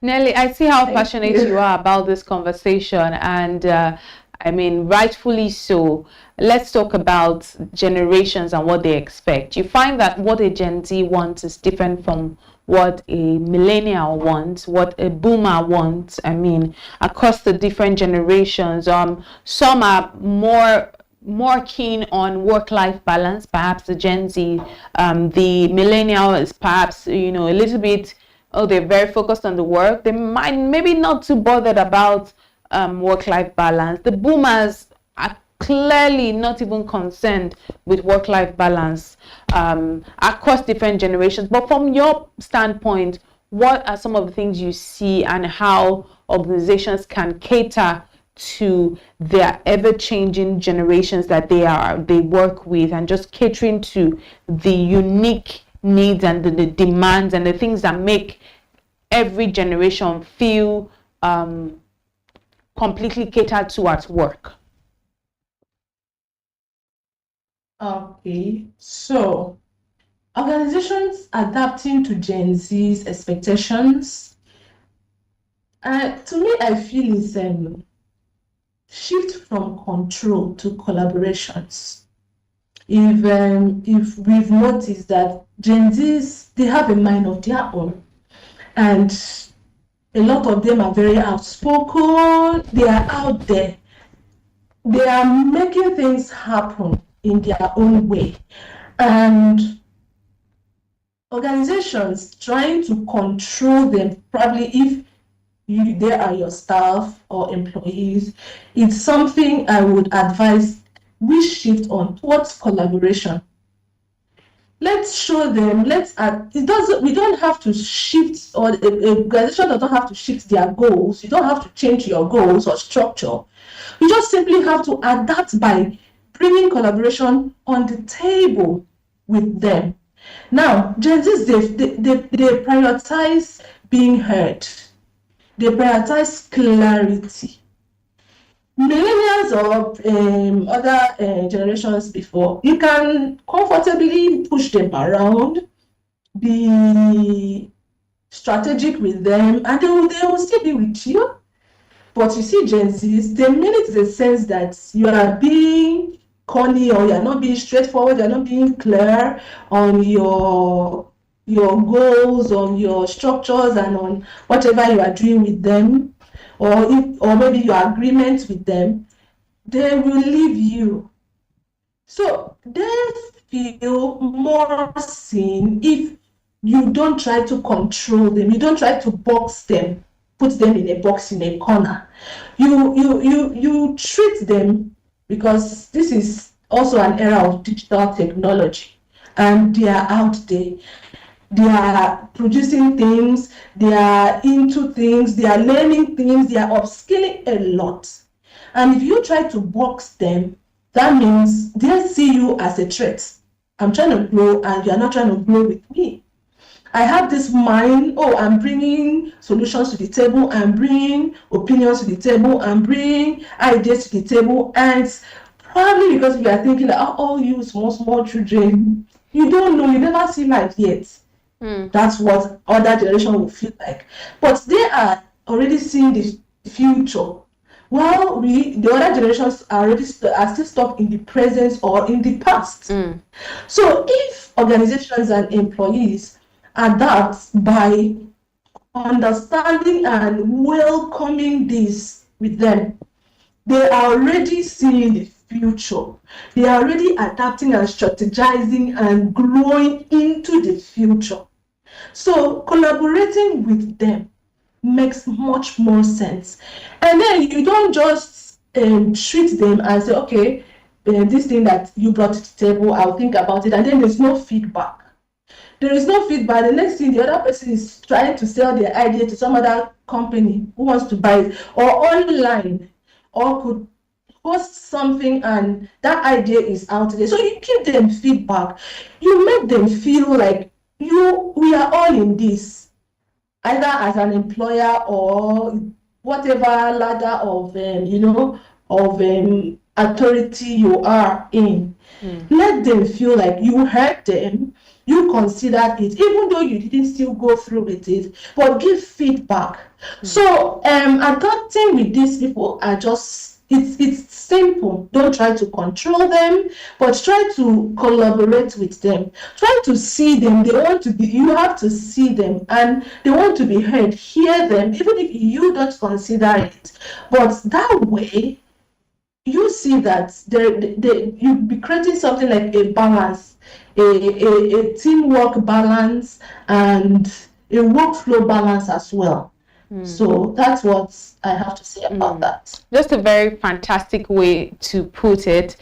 Nelly, I see how passionate you are about this conversation, and I mean, rightfully so. Let's talk about generations and what they expect. You find that what a Gen Z wants is different from what a millennial wants, what a boomer wants. I mean, across the different generations, some are more keen on work-life balance. Perhaps the Gen Z, the millennial is perhaps a little bit. They're very focused on the work. They might maybe not too bothered about work-life balance. The boomers are clearly not even concerned with work-life balance across different generations. But from your standpoint, what are some of the things you see and how organizations can cater to their ever-changing generations that they work with, and just catering to the unique needs and the demands and the things that make every generation feel completely catered to at work? Okay, so organizations adapting to Gen Z's expectations, to me, I feel it's shift from control to collaborations. If we've noticed that Gen Zs, they have a mind of their own, and a lot of them are very outspoken. They are out there. They are making things happen in their own way, and organizations trying to control them, probably if they are your staff or employees, it's something I would advise we shift on towards collaboration. Let's show them. We don't have to shift, or the organization doesn't have to shift their goals. You don't have to change your goals or structure. You just simply have to adapt by bringing collaboration on the table with them. Now, Gen Zs, they prioritize being heard. They prioritize clarity. Millennials or other generations before, you can comfortably push them around, be strategic with them, and they will still be with you. But you see, Gen Zs, they mean it in the sense that you are being corny, or you're not being straightforward, you're not being clear on your goals, on your structures, and on whatever you are doing with them, or maybe your agreements with them. They will leave you. So they feel more seen if you don't try to control them, you don't try to box them, put them in a box in a corner. You treat them, because this is also an era of digital technology, and they are out there. They are producing things, they are into things, they are learning things, they are upskilling a lot. And if you try to box them, that means they see you as a threat. I'm trying to grow and you're not trying to grow with me. I have this mind, I'm bringing solutions to the table, I'm bringing opinions to the table, I'm bringing ideas to the table, and it's probably because we are thinking that, you small children, you don't know, you never see life yet. That's what other generation will feel like. But they are already seeing the future. While the other generations are still stuck in the present or in the past. So if organizations and employees adapt by understanding and welcoming this with them, they are already seeing the future. They are already adapting and strategizing and growing into the future. So collaborating with them makes much more sense. And then you don't just treat them and say, okay, this thing that you brought to the table, I'll think about it, and then there's no feedback. There is no feedback. The next thing, the other person is trying to sell their idea to some other company who wants to buy it, or online, or could post something and that idea is out there. So you give them feedback. You make them feel like we are all in this, either as an employer or whatever ladder of authority you are in. Let them feel like you heard them, you considered it, even though you didn't still go through with it, but give feedback. So adapting with these people are just, it's simple. Don't try to control them, but try to collaborate with them. Try to see them. You have to see them, and they want to be heard. Hear them, even if you don't consider it. But that way, you see that you'll be creating something like a balance, a teamwork balance, and a workflow balance as well. So that's what I have to say about that. Just a very fantastic way to put it.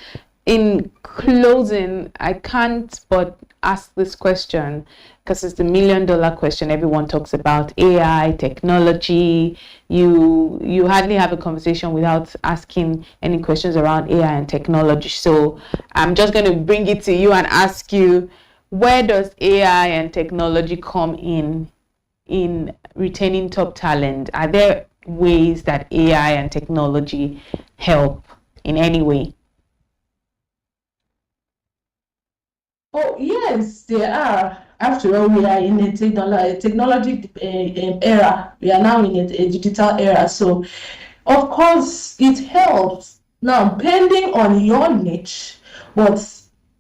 In closing, I can't but ask this question, because it's the $1 million question everyone talks about: AI, technology. You hardly have a conversation without asking any questions around AI and technology. So I'm just going to bring it to you and ask you, where does AI and technology come in retaining top talent? Are there ways that AI and technology help in any way? Oh, yes, there are. After all, we are in a technology era. We are now in a digital era. So, of course, it helps. Now, depending on your niche, but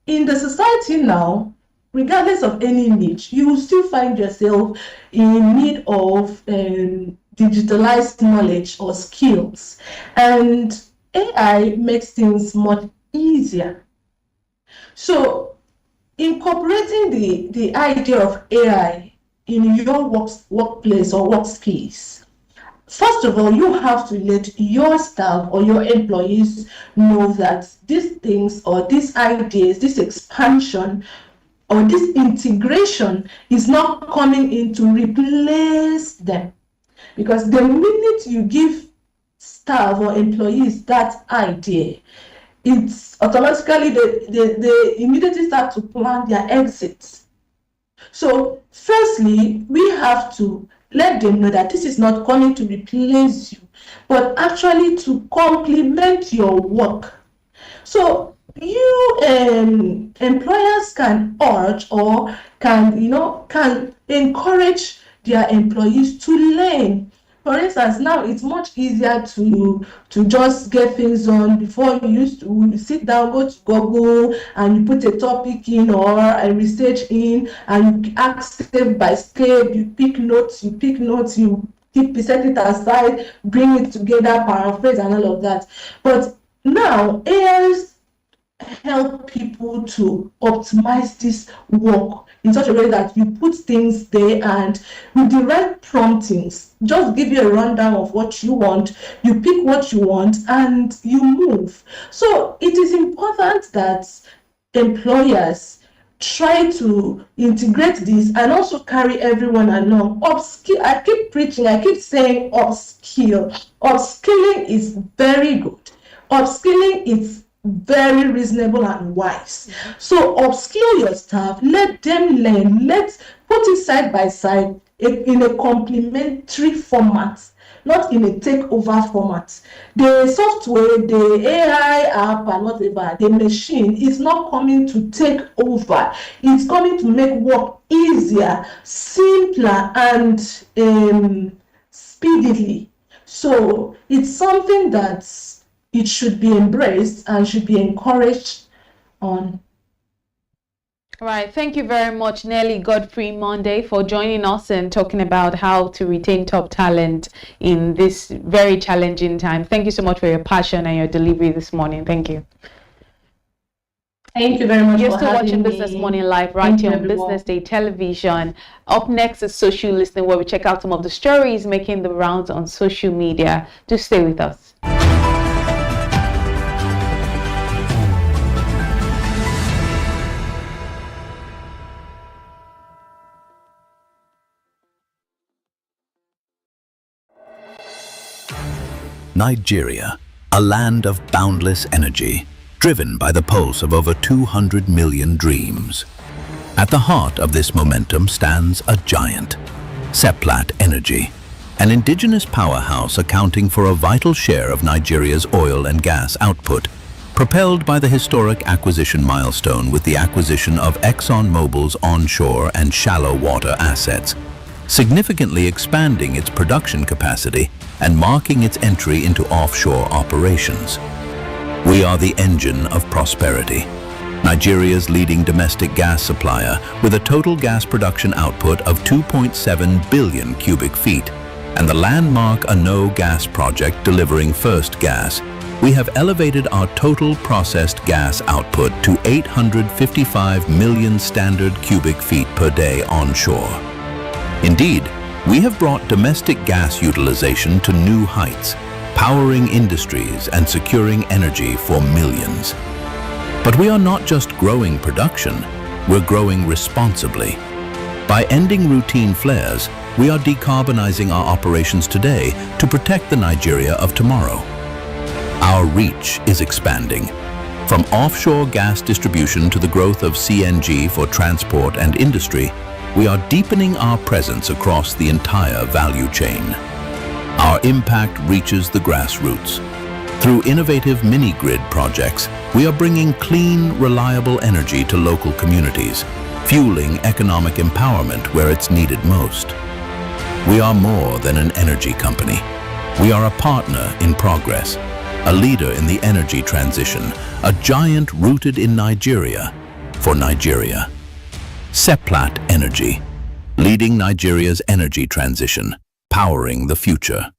in the society now, regardless of any niche, you will still find yourself in need of digitalized knowledge or skills. And AI makes things much easier. So incorporating the idea of AI in your workplace or workspace, first of all, you have to let your staff or your employees know that these things or these ideas, this expansion or this integration is not coming in to replace them. Because the minute you give staff or employees that idea, it's automatically they immediately start to plan their exits. So firstly, we have to let them know that this is not coming to replace you, but actually to complement your work. So you employers can urge or can encourage their employees to learn. For instance, now it's much easier to just get things on. Before, you used to sit down, go to Google, and you put a topic in or a research in, and you ask step by step, you pick notes, you set it aside, bring it together, paraphrase, and all of that. But now, AIs help people to optimize this work in such a way that you put things there, and with the right promptings, just give you a rundown of what you want, you pick what you want, and you move. So it is important that employers try to integrate this and also carry everyone along. Upskill, I keep preaching, I keep saying upskill. Upskilling is very good. Upskilling is very reasonable and wise. So upskill your staff, let them learn, let's put it side by side in a complementary format, not in a takeover format. The software, the AI app and whatever, the machine is not coming to take over. It's coming to make work easier, simpler, and speedily. So it's something that it should be embraced and should be encouraged on. All right, thank you very much, Nelly Godfrey Monday, for joining us and talking about how to retain top talent in this very challenging time. Thank you so much for your passion and your delivery this morning. Thank you. Thank you very much. You're for still having watching me. Business Morning Live right here on Business Day Television. Up next is Social Listening, where we check out some of the stories making the rounds on social media. Do stay with us. Nigeria, a land of boundless energy, driven by the pulse of over 200 million dreams. At the heart of this momentum stands a giant, Seplat Energy, an indigenous powerhouse accounting for a vital share of Nigeria's oil and gas output, propelled by the historic acquisition milestone with the acquisition of ExxonMobil's onshore and shallow water assets, significantly expanding its production capacity and marking its entry into offshore operations. We are the engine of prosperity, Nigeria's leading domestic gas supplier with a total gas production output of 2.7 billion cubic feet and the landmark Ano gas project delivering first gas. We have elevated our total processed gas output to 855 million standard cubic feet per day onshore. Indeed, we have brought domestic gas utilization to new heights, powering industries and securing energy for millions. But we are not just growing production, we're growing responsibly. By ending routine flares, we are decarbonizing our operations today to protect the Nigeria of tomorrow. Our reach is expanding. From offshore gas distribution to the growth of CNG for transport and industry, we are deepening our presence across the entire value chain. Our impact reaches the grassroots. Through innovative mini-grid projects, we are bringing clean, reliable energy to local communities, fueling economic empowerment where it's needed most. We are more than an energy company. We are a partner in progress, a leader in the energy transition, a giant rooted in Nigeria for Nigeria. Seplat Energy, leading Nigeria's energy transition, powering the future.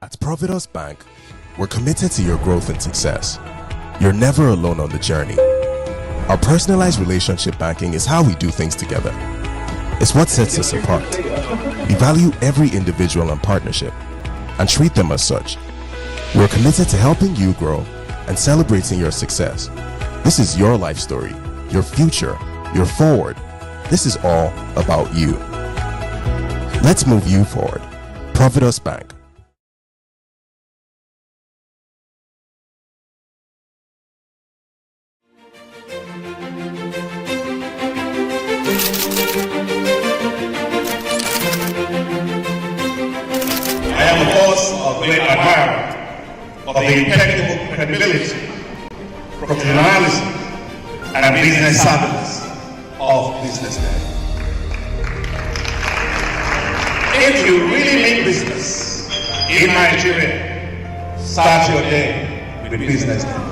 At Providence Bank, we're committed to your growth and success. You're never alone on the journey. Our personalized relationship banking is how we do things together. It's what sets us apart. We value every individual and partnership and treat them as such. We're committed to helping you grow and celebrating your success. This is your life story, your future, your forward. This is all about you. Let's move you forward. Providence Bank. I am, of course, a great admirer of the impeccable credibility, professionalism, and business savviness of BusinessDay. If you really mean business in Nigeria, start your day with BusinessDay.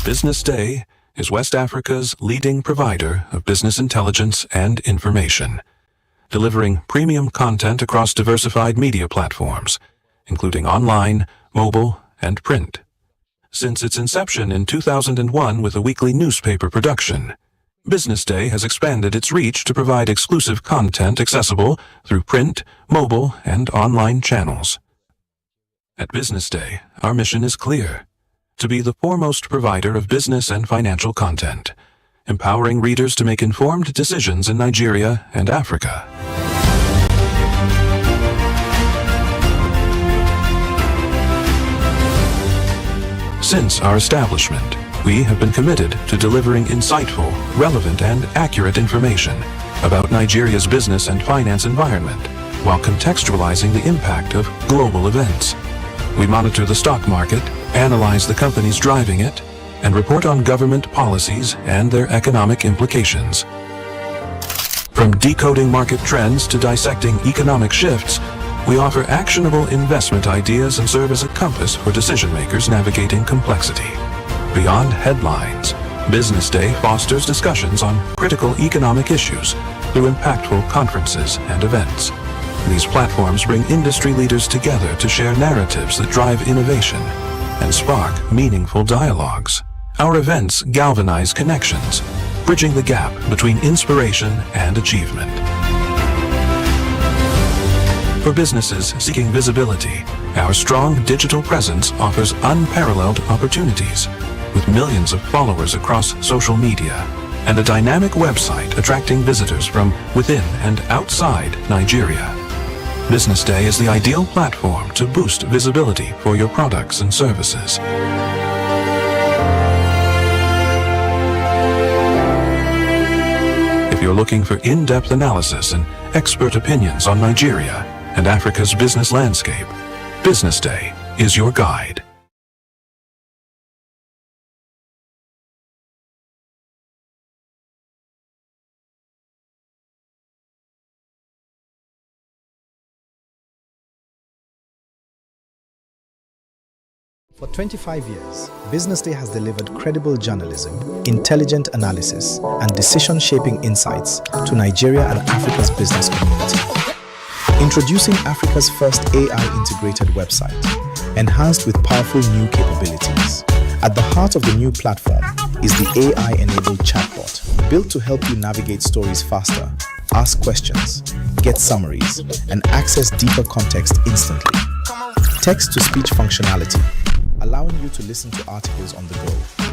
BusinessDay is West Africa's leading provider of business intelligence and information, delivering premium content across diversified media platforms, including online, mobile, and print. Since its inception in 2001 with a weekly newspaper production, BusinessDay has expanded its reach to provide exclusive content accessible through print, mobile, and online channels. At BusinessDay, our mission is clear: to be the foremost provider of business and financial content, empowering readers to make informed decisions in Nigeria and Africa. Since our establishment, we have been committed to delivering insightful, relevant, and accurate information about Nigeria's business and finance environment, while contextualizing the impact of global events. We monitor the stock market, analyze the companies driving it, and report on government policies and their economic implications. From decoding market trends to dissecting economic shifts, we offer actionable investment ideas and serve as a compass for decision-makers navigating complexity. Beyond headlines, BusinessDay fosters discussions on critical economic issues through impactful conferences and events. These platforms bring industry leaders together to share narratives that drive innovation and spark meaningful dialogues. Our events galvanize connections, bridging the gap between inspiration and achievement. For businesses seeking visibility, our strong digital presence offers unparalleled opportunities, with millions of followers across social media and a dynamic website attracting visitors from within and outside Nigeria. BusinessDay is the ideal platform to boost visibility for your products and services. If you're looking for in-depth analysis and expert opinions on Nigeria and Africa's business landscape, BusinessDay is your guide. For 25 years, BusinessDay has delivered credible journalism, intelligent analysis, and decision-shaping insights to Nigeria and Africa's business community. Introducing Africa's first AI-integrated website, enhanced with powerful new capabilities. At the heart of the new platform is the AI-enabled chatbot, built to help you navigate stories faster, ask questions, get summaries, and access deeper context instantly. Text-to-speech functionality, allowing you to listen to articles on the go.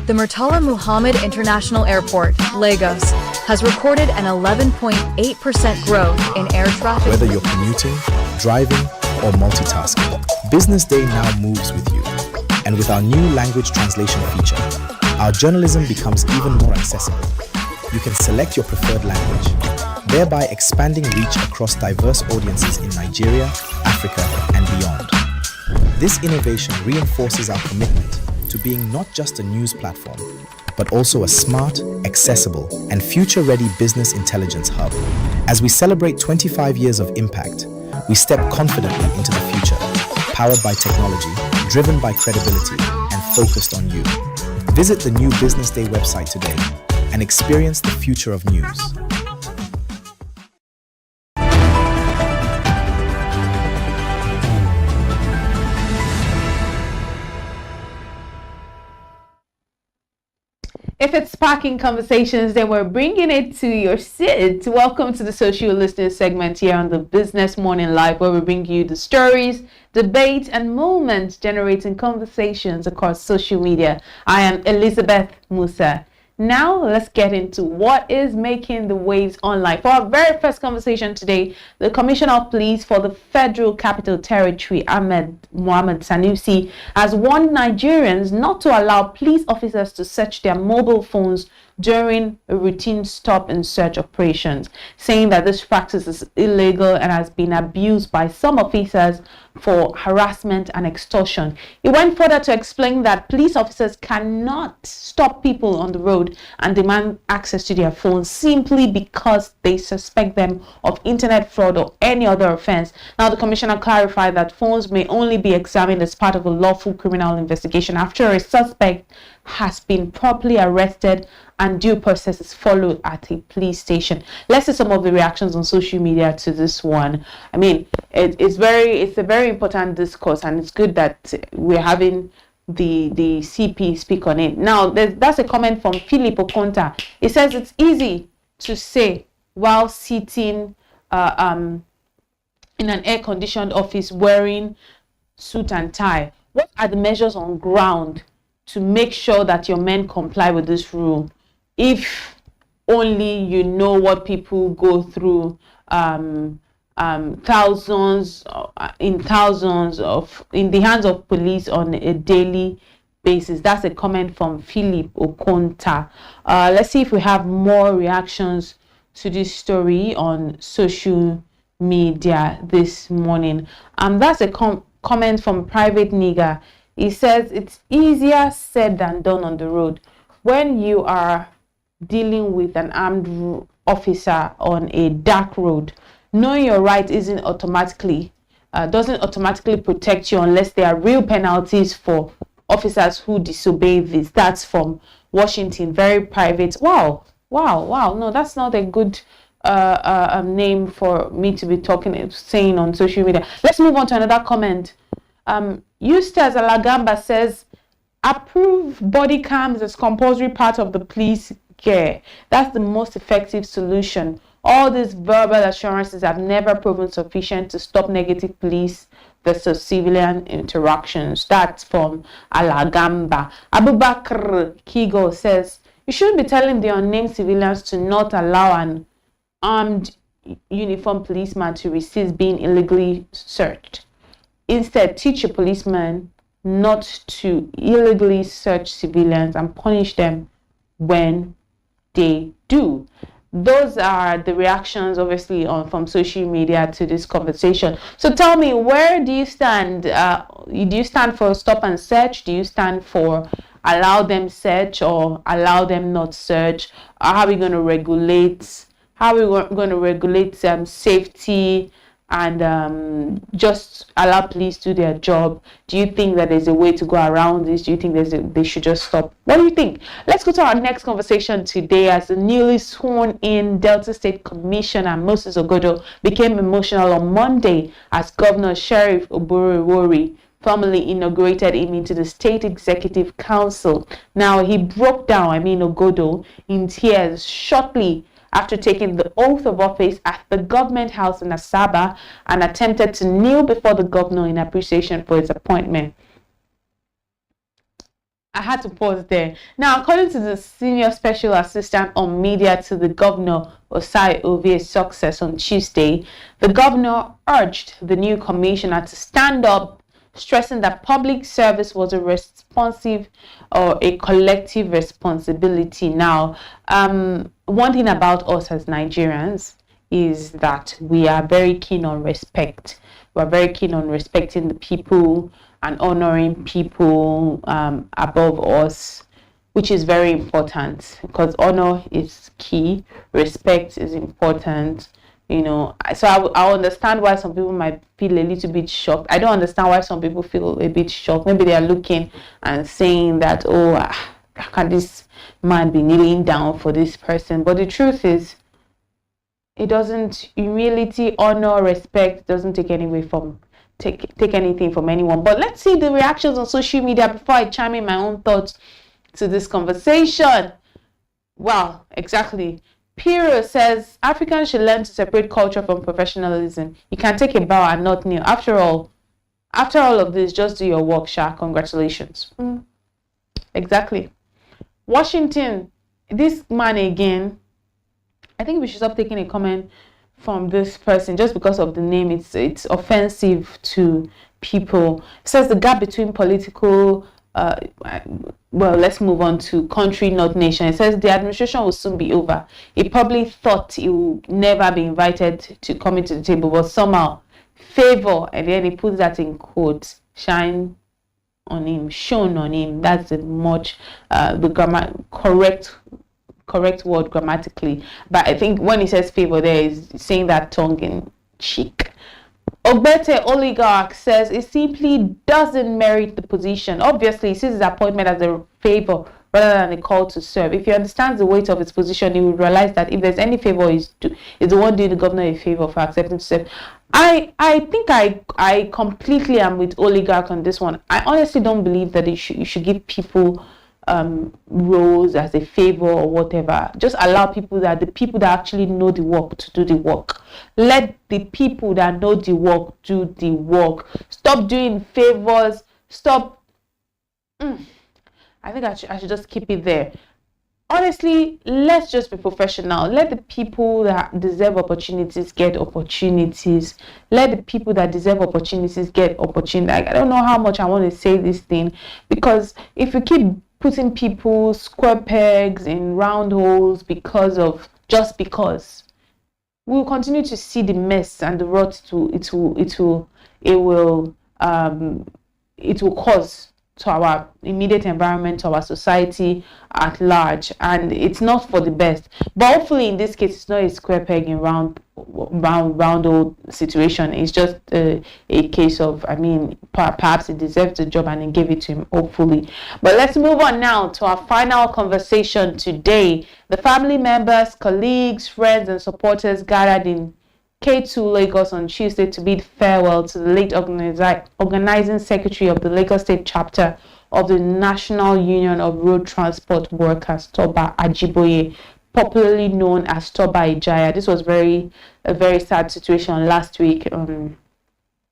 The Murtala Muhammad International Airport, Lagos, has recorded an 11.8% growth in air traffic. Whether you're commuting, driving, or multitasking, BusinessDay now moves with you. And with our new language translation feature, our journalism becomes even more accessible. You can select your preferred language, thereby expanding reach across diverse audiences in Nigeria, Africa, and beyond. This innovation reinforces our commitment to being not just a news platform, but also a smart, accessible, and future-ready business intelligence hub. As we celebrate 25 years of impact, we step confidently into the future, powered by technology, driven by credibility, and focused on you. Visit the new Business Day website today and experience the future of news. If it's sparking conversations, then we're bringing it to your seat. Welcome to the social listening segment here on the Business Morning Live, where we bring you the stories, debate, and moments generating conversations across social media. I am Elizabeth Musa. Now, let's get into what is making the waves online. For our very first conversation today, the Commissioner of Police for the Federal Capital Territory, Ahmed Mohamed Sanusi, has warned Nigerians not to allow police officers to search their mobile phones during a routine stop and search operations, saying that this practice is illegal and has been abused by some officers for harassment and extortion. He went further to explain that police officers cannot stop people on the road and demand access to their phones simply because they suspect them of internet fraud or any other offense. Now, the commissioner clarified that phones may only be examined as part of a lawful criminal investigation after a suspect has been properly arrested and due process is followed at a police station. Let's see some of the reactions on social media to this one. I mean, it's a very important discourse, and it's good that we're having the CP speak on it. Now, that's a comment from Philip Okonta. It says it's easy to say while sitting in an air-conditioned office wearing suit and tie. What are the measures on ground to make sure that your men comply with this rule? If only you know what people go through, thousands in the hands of police on a daily basis. That's a comment from Philip Okonta. Let's see if we have more reactions to this story on social media this morning. That's a comment from Private Nigger. He says it's easier said than done on the road. When you are dealing with an armed officer on a dark road, knowing your right doesn't automatically protect you unless there are real penalties for officers who disobey this. That's from Washington. Very private. Wow. No, that's not a good name for me to be saying on social media. Let's move on to another comment. Eustace Alagamba says, approve body cams as compulsory part of the police care. That's the most effective solution. All these verbal assurances have never proven sufficient to stop negative police versus civilian interactions. That's from Alagamba. Abubakar Kigo says, you shouldn't be telling the unnamed civilians to not allow an armed uniformed policeman to resist being illegally searched. Instead, teach a policeman not to illegally search civilians and punish them when they do. Those are the reactions, obviously, from social media to this conversation. So tell me, where do you stand? Do you stand for stop and search? Do you stand for allow them search or allow them not search? How are we going to regulate? How are we going to regulate safety and just allow police to do their job? Do you think that there's a way to go around this? Do you think they should just stop? What do you think? Let's go to our next conversation today, as the newly sworn in Delta State Commissioner Moses Ogodo became emotional on Monday as Governor Sheriff Oborowori formally inaugurated him into the State Executive Council. Now, he broke down, Ogodo, in tears shortly after taking the oath of office at the government house in Asaba and attempted to kneel before the governor in appreciation for his appointment. I had to pause there. Now, according to the Senior Special Assistant on Media to the Governor, Osai Ovie's success on Tuesday, the governor urged the new commissioner to stand up, stressing that public service was a responsive or a collective responsibility. Now, one thing about us as Nigerians is that we are very keen on respect. We're very keen on respecting the people and honoring people above us, which is very important because honor is key, respect is important. So I understand why some people might feel a little bit shocked. I don't understand why some people feel a bit shocked. Maybe they are looking and saying that, oh, how can this man be kneeling down for this person? But the truth is, it doesn't, humility, honor, respect doesn't take anything from anyone. But let's see the reactions on social media before I chime in my own thoughts to this conversation. Well, exactly. Piro says Africans should learn to separate culture from professionalism. You can take a bow and not kneel. After all of this, just do your work, Sha. Congratulations. Exactly. Washington, this man again. I think we should stop taking a comment from this person just because of the name. It's offensive to people. It says the gap between political well, let's move on to country, not nation. It says the administration will soon be over. He probably thought he would never be invited to come into the table, but somehow favor, and then he puts that in quotes, shone on him. That's a much correct word grammatically. But I think when he says favor there, is saying that tongue in cheek. Ogbete oligarch says it simply doesn't merit the position. Obviously, he sees his appointment as a favor rather than a call to serve. If he understands the weight of his position, he will realize that if there's any favor, is the one doing the governor a favor for accepting to serve. I think I completely am with oligarch on this one. I honestly don't believe that you should give people roles as a favor or whatever. Just allow the people that actually know the work to do the work. Let the people that know the work do the work. Stop doing favors. Stop. I think I should just keep it there. Honestly, let's just be professional. Let the people that deserve opportunities get opportunities. Let the people that deserve opportunities get opportunities. I don't know how much I want to say this thing, because if you keep putting people square pegs in round holes just because, we'll continue to see the mess and the rot it will cause to our immediate environment, to our society at large, and it's not for the best. But hopefully in this case, it's not a square peg in round old situation. It's just a case of, perhaps he deserves the job and he gave it to him, hopefully. But let's move on now to our final conversation today. The family members, colleagues, friends and supporters gathered in K2 Lagos on Tuesday to bid farewell to the late organizing secretary of the Lagos State chapter of the National Union of Road Transport Workers, Toba Ajiboye, popularly known as Toba Ijaya. This was a very sad situation last week.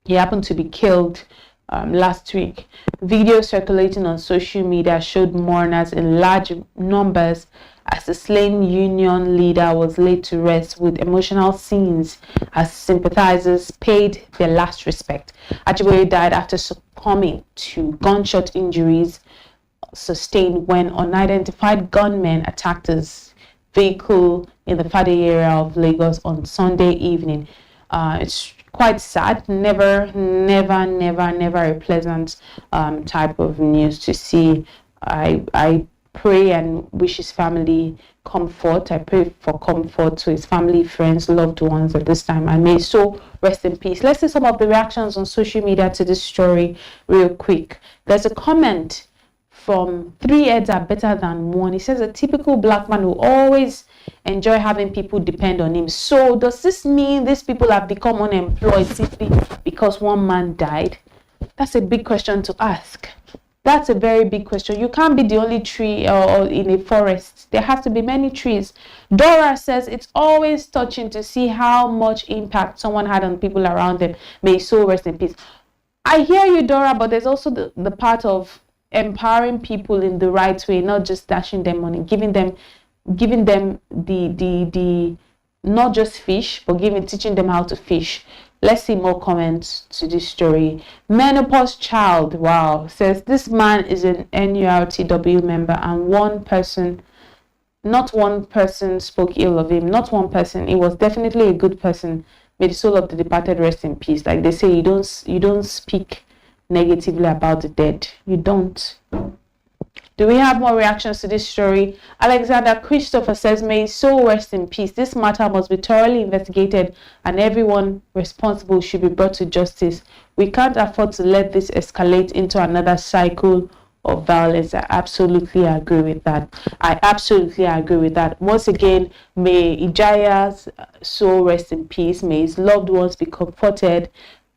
He happened to be killed last week. Video circulating on social media showed mourners in large numbers as the slain union leader was laid to rest, with emotional scenes as sympathizers paid their last respect. Ajiboye died after succumbing to gunshot injuries sustained when unidentified gunmen attacked his vehicle in the Fade area of Lagos on Sunday evening. It's quite sad. Never a pleasant type of news to see. I pray and wish his family comfort. I pray for comfort to his family, friends, loved ones at this time, and may his soul rest in peace. Let's see some of the reactions on social media to this story real quick. There's a comment from 3 heads are better than one. He says a typical black man will always enjoy having people depend on him. So does this mean these people have become unemployed simply because one man died? That's a big question to ask. That's a very big question. You can't be the only tree or in a forest. There has to be many trees. Dora says it's always touching to see how much impact someone had on people around them. May his soul rest in peace. I hear you, Dora, but there's also the part of empowering people in the right way, not just dashing them money, giving them the not just fish, but teaching them how to fish. Let's see more comments to this story. Menopause child, wow, says this man is an NURTW member and not one person spoke ill of him. Not one person. He was definitely a good person. May the soul of the departed rest in peace. Like they say, you don't speak negatively about the dead. You don't. Do we have more reactions to this story? Alexander Christopher says, may his soul rest in peace. This matter must be thoroughly investigated and everyone responsible should be brought to justice. We can't afford to let this escalate into another cycle of violence. I absolutely agree with that. Once again, may Ijaya's soul rest in peace. May his loved ones be comforted,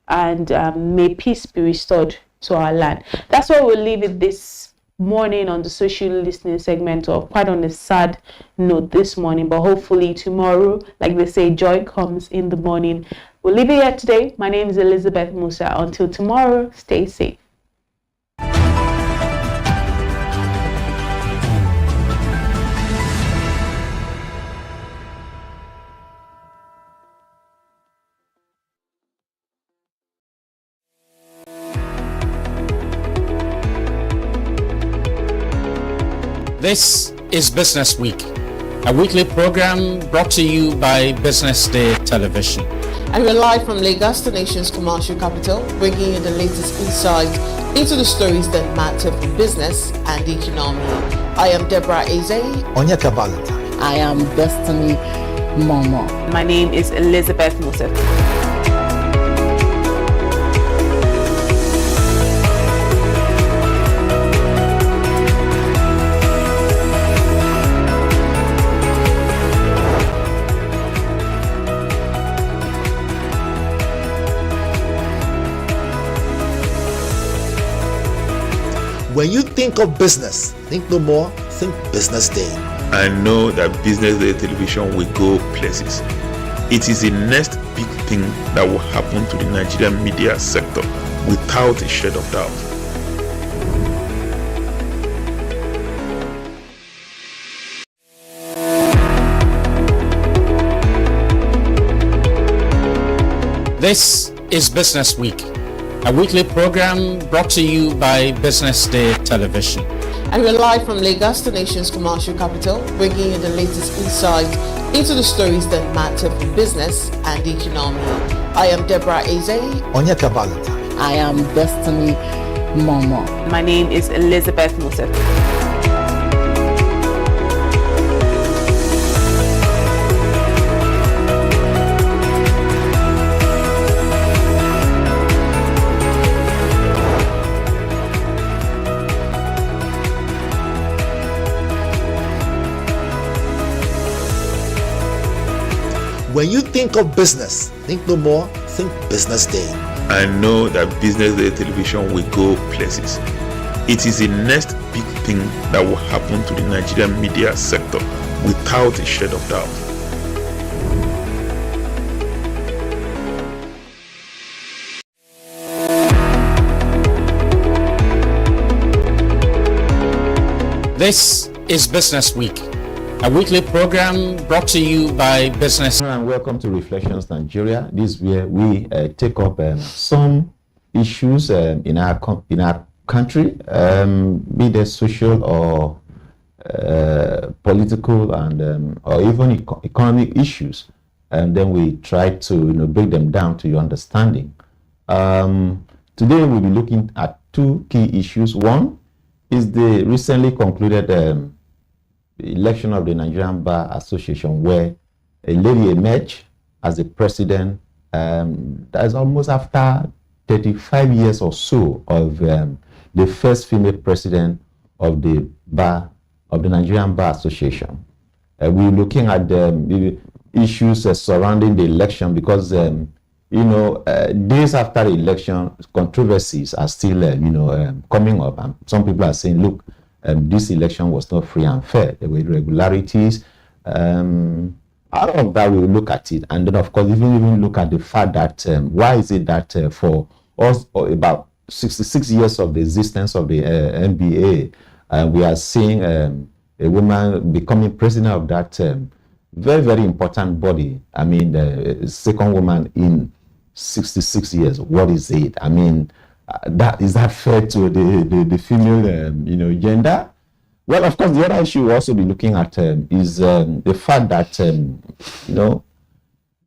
and may peace be restored to our land. That's why we'll leave it this morning on the social listening segment, or quite on a sad note this morning, but hopefully tomorrow, like they say, joy comes in the morning. We'll leave it here today. My name is Elizabeth Musa. Until tomorrow, stay safe. This is Business Week, a weekly program brought to you by BusinessDay Television. And we're live from Lagos, the nation's commercial capital, bringing you the latest insight into the stories that matter for business and the economy. I am Deborah Eze. Onyeka Valentine. I am Destiny Momo. My name is Elizabeth Musa. When you think of business, think no more, think Business Day. I know that Business Day Television will go places. It is the next big thing that will happen to the Nigerian media sector without a shade of doubt. This is Business Week, a weekly program brought to you by BusinessDay Television. And we're live from Lagos, the nation's commercial capital, bringing you the latest insight into the stories that matter for business and the economy. I am Deborah Eze. Onyeka Valentine. I am Destiny Momo. My name is Elizabeth Musa. When you think of business, think no more, think Business Day. I know that Business Day Television will go places. It is the next big thing that will happen to the Nigerian media sector without a shade of doubt. This is Business Week, a weekly program brought to you by Business. And welcome to Reflections Nigeria. This is where we take up some issues in our country, be they social or political and or even economic issues, and then we try to break them down to your understanding. Today we'll be looking at two key issues. One is the recently concluded election of the Nigerian Bar Association, where a lady emerged as the president. That is almost after 35 years or so of the first female president of the Nigerian Bar Association. We're looking at the issues surrounding the election because days after the election, controversies are still coming up, and some people are saying, look, this election was not free and fair. There were irregularities. Out of that, we'll look at it. And then, of course, even look at the fact that why is it that for us, about 66 years of the existence of the NBA, we are seeing a woman becoming president of that very, very important body. I mean, the second woman in 66 years. What is it? I mean, is that fair to the female gender? Well, of course, the other issue we'll also be looking at is the fact that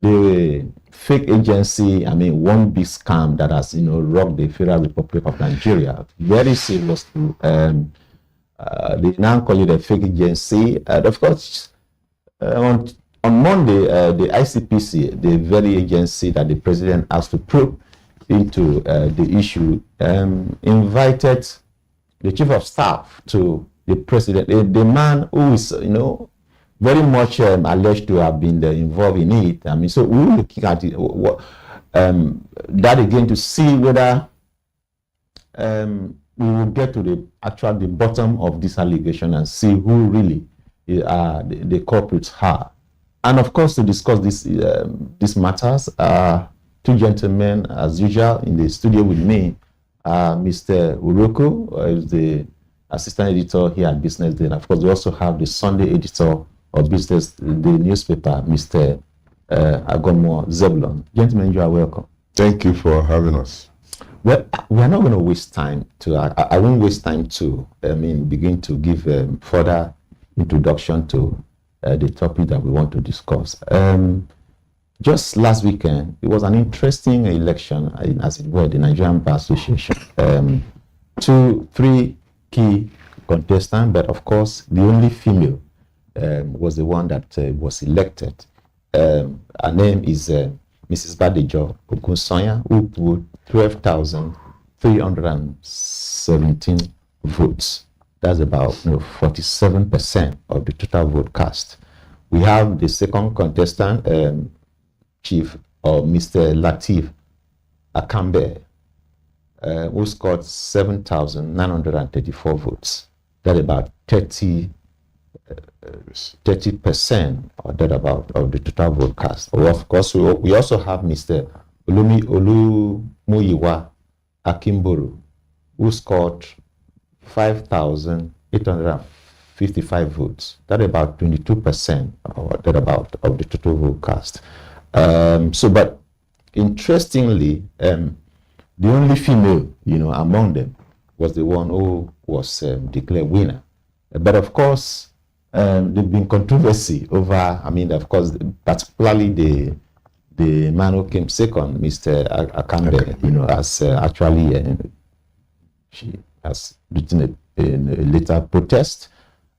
the fake agency, one big scam that has rocked the Federal Republic of Nigeria very seriously. They now call it a fake agency. And of course, on Monday, the ICPC, the very agency that the president asked to probe into the issue, invited the chief of staff to the president, the man who is, very much alleged to have been involved in it. I mean, so we're looking at it, that again to see whether we will get to the bottom of this allegation and see who really the culprits are. And of course, to discuss these matters, two gentlemen, as usual, in the studio with me, Mr. Uroko, who is the assistant editor here at BusinessDay. And of course, we also have the Sunday editor of the newspaper, Mr. Agomo Zebulon. Gentlemen, you are welcome. Thank you for having us. Well, we are not going to waste time I won't waste time to, begin to give further introduction to the topic that we want to discuss. Just last weekend, it was an interesting election, as it were, the Nigerian Bar Association. 3 key contestants, but of course, the only female was the one that was elected. Her name is Mrs. Badejo Okunsanya, who put 12,317 votes. That's about 47% of the total vote cast. We have the second contestant, Chief Mr. Latif Akambe, who scored 7,934 votes. That's about 30% or thereabout of the total vote cast. Of course, we also have Mr. Olumuyiwa Akimboru, who scored 5,855 votes. That's about 22% or thereabout of the total vote cast. But interestingly, the only female, among them was the one who was declared winner. But of course, there's been controversy over, of course, particularly the man who came second, Mr. Akambe, has actually, she has written a later protest,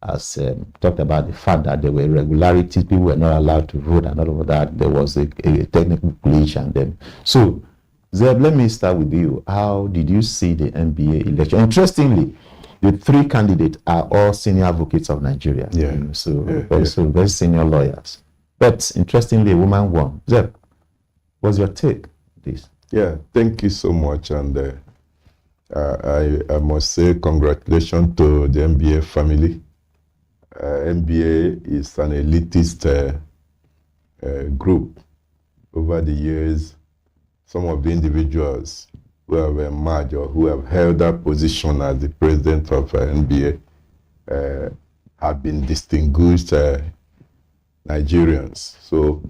has talked about the fact that there were irregularities, people were not allowed to vote, and all of that. There was a technical glitch, and then so. Zeb, let me start with you. How did you see the NBA election? Interestingly, the 3 candidates are all senior advocates of Nigeria. Also very senior lawyers. But interestingly, a woman won. Zeb, what's your take on this? Yeah, thank you so much. And I must say congratulations to the NBA family. NBA is an elitist group. Over the years, some of the individuals who have emerged or who have held that position as the president of NBA have been distinguished Nigerians. So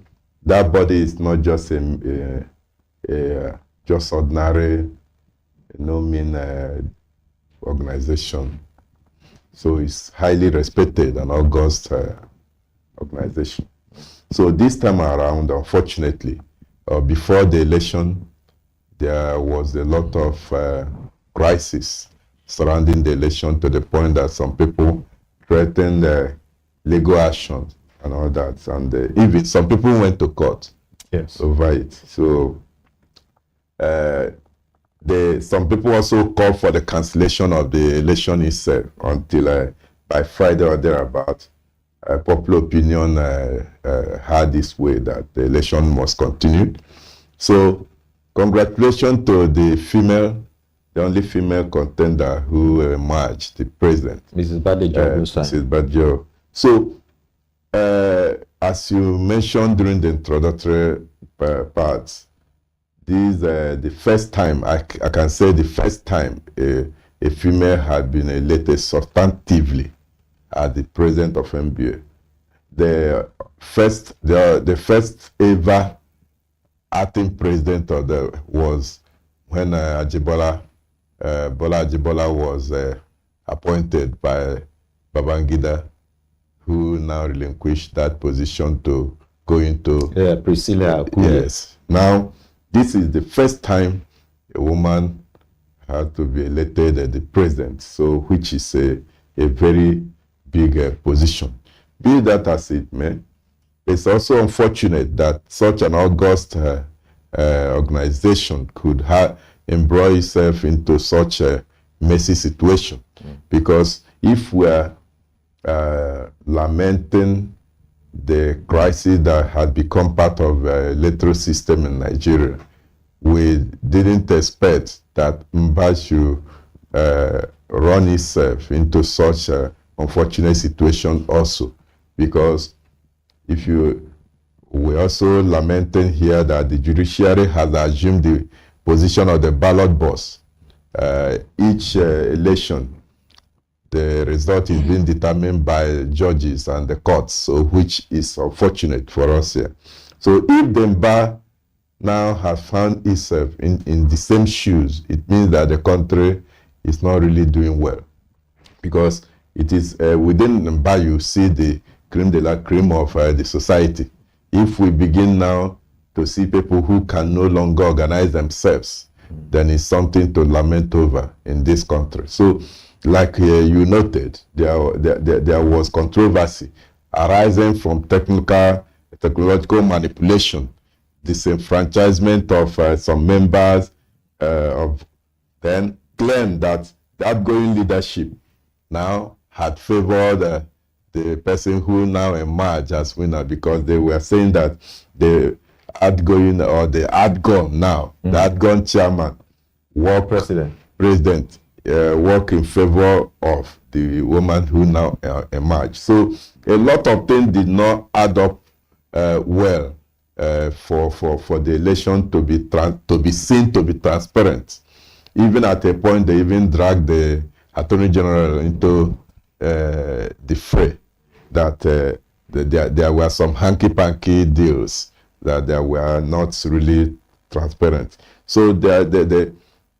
that body is not just just ordinary, organization. So it's highly respected and august organization. So this time around, unfortunately, before the election, there was a lot of crisis surrounding the election, to the point that some people threatened legal action and all that. And even some people went to court over it. So some people also called for the cancellation of the election itself until by Friday or thereabout. Popular opinion had this way that the election must continue. So congratulations to the only female contender who emerged, the president. Mrs. Badejo. Mrs. Badejo. So as you mentioned during the introductory parts, this is the first time, I can say the first time a female had been elected substantively as the president of NBA. The first ever acting president was when Bola Ajibola was appointed by Babangida, who now relinquished that position to go into Priscilla Akuye. Yes. Now, this is the first time a woman had to be elected as the president, so which is a a very big position. Be that as it may, it's also unfortunate that such an august organization could embroil itself into such a messy situation. Because if we're lamenting the crisis that had become part of the electoral system in Nigeria, we didn't expect that Mba should run itself into such an unfortunate situation also. Because we're also lamenting here that the judiciary has assumed the position of the ballot box. Each election, the result is being determined by judges and the courts, so which is unfortunate for us here. So if the Mba now has found itself in the same shoes, it means that the country is not really doing well. Because it is within Mba you see the creme de la creme of the society. If we begin now to see people who can no longer organize themselves, then it's something to lament over in this country. So, like you noted, there was controversy arising from technological manipulation, disenfranchisement of some members, then claimed that the outgoing leadership now had favored the person who now emerged as winner, because they were saying that the outgoing or the outgone now, the outgone chairman, president work in favor of the woman who now emerged. So a lot of things did not add up well for the election to be seen to be transparent. Even at a point, they even dragged the Attorney General into the fray, that there were some hanky-panky deals that they were not really transparent. So they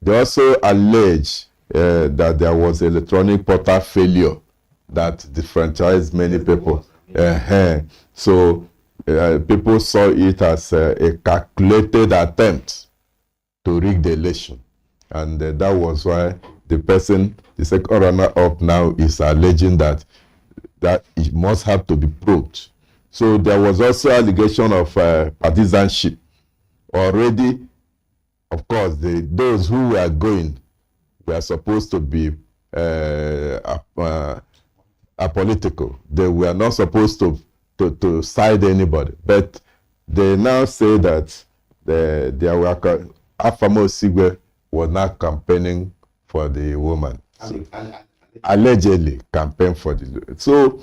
also allege that there was electronic portal failure that disfranchised many people. So people saw it as a calculated attempt to rig the election. And that was why the second runner-up now is alleging that it must have to be probed. So there was also allegation of partisanship. Already, of course, those who were going were supposed to be apolitical. They were not supposed to side anybody. But they now say that there were Afamo Sigwe was not campaigning for the woman. So, allegedly campaigned for the. So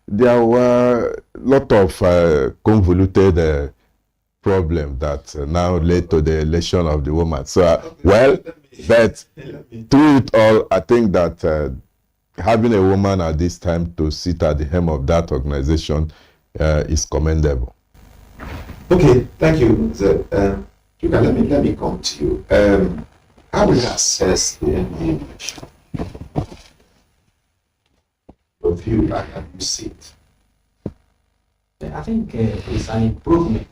there were a lot of convoluted problems that now led to the election of the woman. So, but through it all, I think that having a woman at this time to sit at the helm of that organization is commendable. Okay, thank you. Let me come to you. How will you assess the election? Of you, like you see it? I think it's an improvement.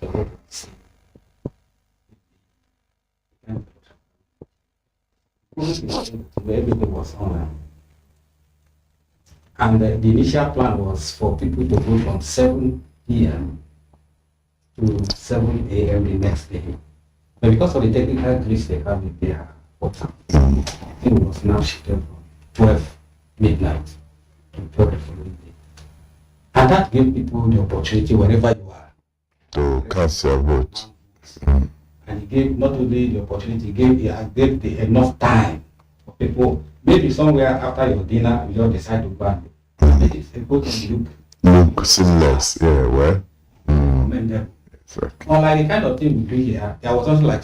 Everything was online. And the initial plan was for people to vote from 7 p.m. to 7 a.m. the next day. But because of the technical glitch they have in their portal, it was now shifted from 12 midnight to 12 the following day. And that gave people the opportunity, wherever you are, to cast your vote. And it gave not only the opportunity, it gave enough time for people. Maybe somewhere after your dinner, you just decide to go and make it people can look seamless. Yeah, well. Exactly. Unlike the kind of thing we do here, there was also like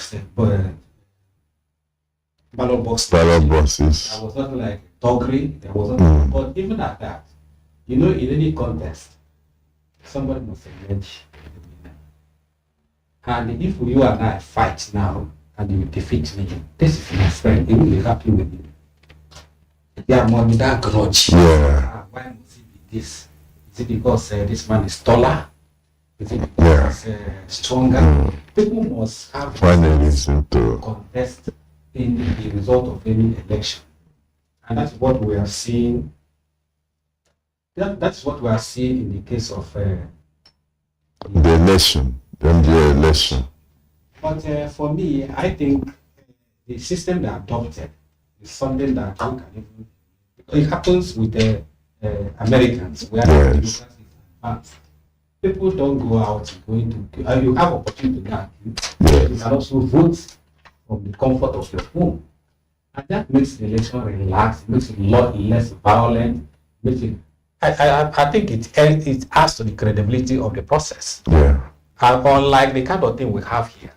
ballot boxes. Ballot boxes. There was nothing like doggery. There was nothing. But even at that, in any contest, somebody must emerge. And if you and I fight now and you defeat me, this is my friend, he will be happy with me. There must be that grudge. Yeah. Why must it be this? Is it because this man is taller? Is it because he's stronger? People must have a reason to contest in the result of any election. And that's what we are seeing That's what we are seeing in the case of the election, the MBA election. But for me, I think the system they adopted is something that we can even. It happens with the Americans, where democracy is advanced. People don't go out going to. You have opportunity to go. You can also vote from the comfort of your home, and that makes the election relaxed. Makes it a lot less violent. Makes it. I think it adds to the credibility of the process. Yeah. Unlike the kind of thing we have here,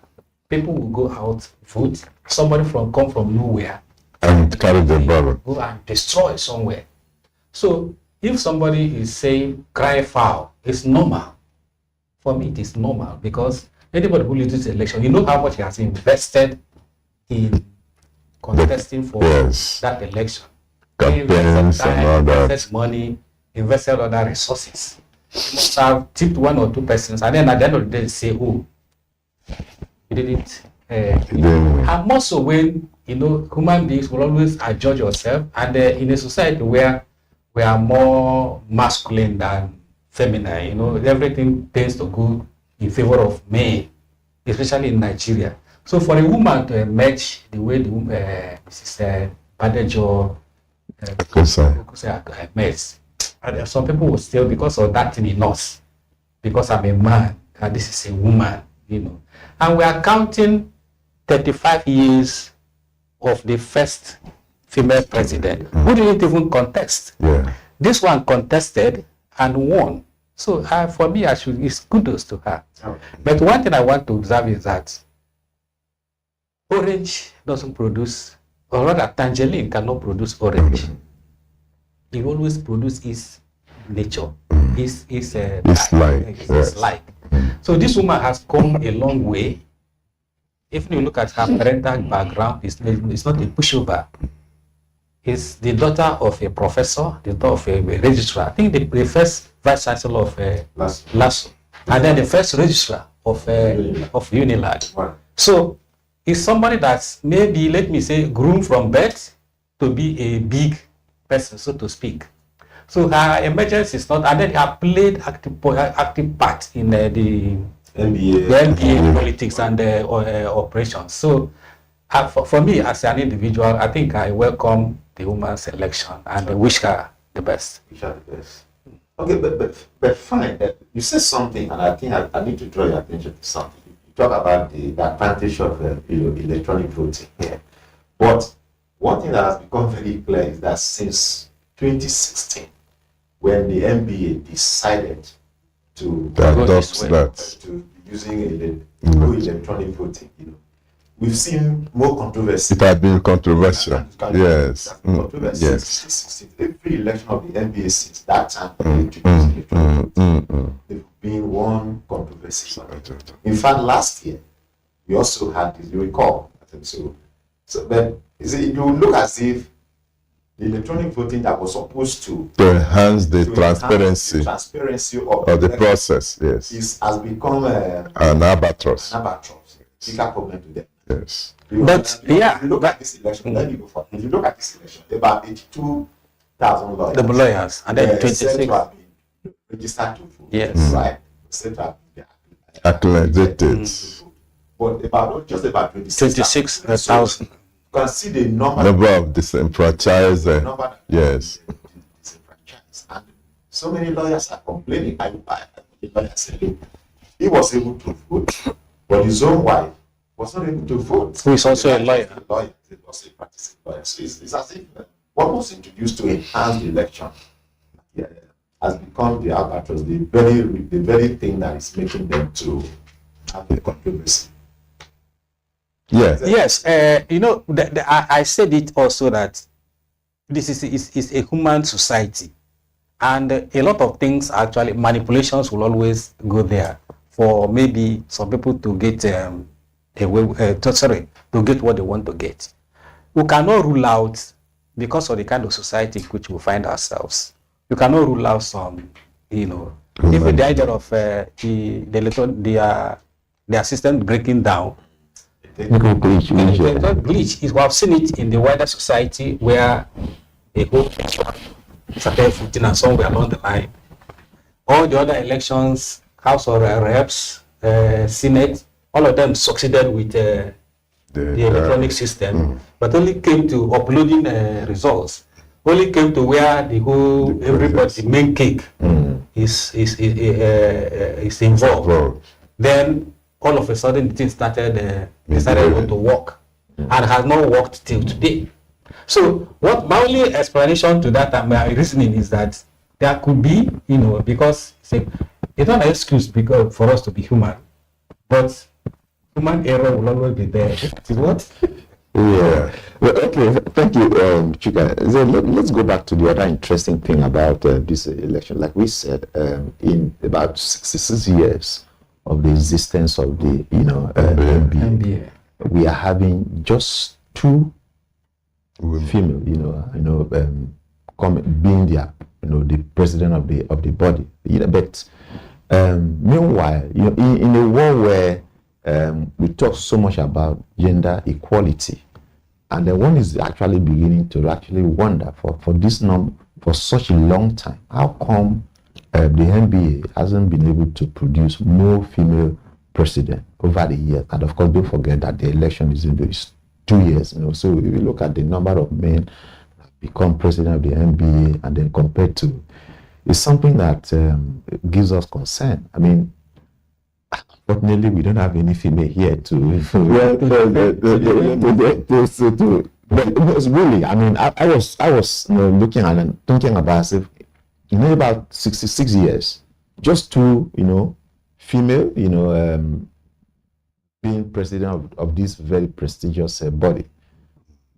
people will go out, vote. Somebody come from nowhere and carry the ballot, go and destroy somewhere. So if somebody is saying cry foul, it's normal. For me, it is normal because anybody who loses the election, you know how much he has invested in contesting for that election. Campaigns and all that. Invested money, invested other resources. You must have tipped one or two persons, and then at the end of the day, say, "Oh, you didn't." And more so when human beings will always judge yourself, and in a society where we are more masculine than feminine, everything tends to go in favor of men, especially in Nigeria. So for a woman to emerge the way the Mrs. Badejo emerged, and some people will still, because of that thing in us, because I'm a man and this is a woman, and we are counting 35 years of the first female president who didn't even contest. Yeah. This one contested and won. So for me, it's kudos to her. Okay. But one thing I want to observe is that orange doesn't produce, or rather tangerine cannot produce orange. It always produces its nature, its like. So this woman has come a long way. If you look at her parental background, it's not a pushover. Is the daughter of a professor, the daughter of a registrar. I think the first vice chancellor of LASO, and then the first registrar of Unilag. Wow. So it's somebody that's maybe, let me say, groomed from birth to be a big person, so to speak. So her emergence is not, and then her played active part in the NBA politics and operations. So for me as an individual, I think I welcome the woman's election and I wish her the best. Wish her the best. Okay, but fine. You said something, and I think I need to draw your attention to something. You talk about the advantage of electronic voting here. But one thing that has become very clear is that since 2016, when the NBA decided to adopt that, to using electronic voting, we've seen more controversy. It has been controversial. Yes. Yes. Every election of the NBA since that time, there's been one controversy. In fact, last year we also had this. You recall? I think so. But you look as if the electronic voting that was supposed to enhance the transparency of the process, has become an albatross. Bigger problem to them. Yes. But if you look at this election, let me go for it. If you look at this election, about 82,000 lawyers. The lawyers, and then 26 have been registered to vote. Yes. Right. Central accredited. But just about 26,000. You can see the number of disenfranchised. Yes. And so many lawyers are complaining. The lawyer said he was able to vote, but his own wife was not able to vote. Who is also a lawyer. He was a practicing lawyer. So it's as if what was introduced to enhance the election has become the albatross, the very thing that is making them to have the controversy. Yes. I said it also that this is a human society, and a lot of things, actually manipulations will always go there for maybe some people to get to get what they want to get. We cannot rule out, because of the kind of society in which we find ourselves, you cannot rule out some, even the idea of the system breaking down. Glitch is, we have seen it in the wider society where a whole started 15 and somewhere along the line. All the other elections, House of Reps, Senate, all of them succeeded with the electronic system, but only came to uploading results. Only came to where the main cake is involved. Then all of a sudden the thing started to work, and has not worked till today. So what my only explanation to that and my reasoning is that there could be, because it's not an excuse because for us to be human, but human error will always be there. Is what? Yeah. Well, okay. Thank you, Chika. So let's go back to the other interesting thing about this election. Like we said, in about 66 years of the existence of the NBA, we are having just 2 female, being the president of the body. But meanwhile, in a world where we talk so much about gender equality, and then one is actually beginning to actually wonder for this for such a long time, how come the NBA hasn't been able to produce more female president over the years? And of course, don't forget that the election is in these 2 years. So if you look at the number of men that become president of the NBA, and then compared to, it's something that gives us concern. I mean, fortunately, we don't have any female here to. But it was really. I mean, I was looking at and thinking about it. About 66 years, just 2 female being president of this very prestigious body.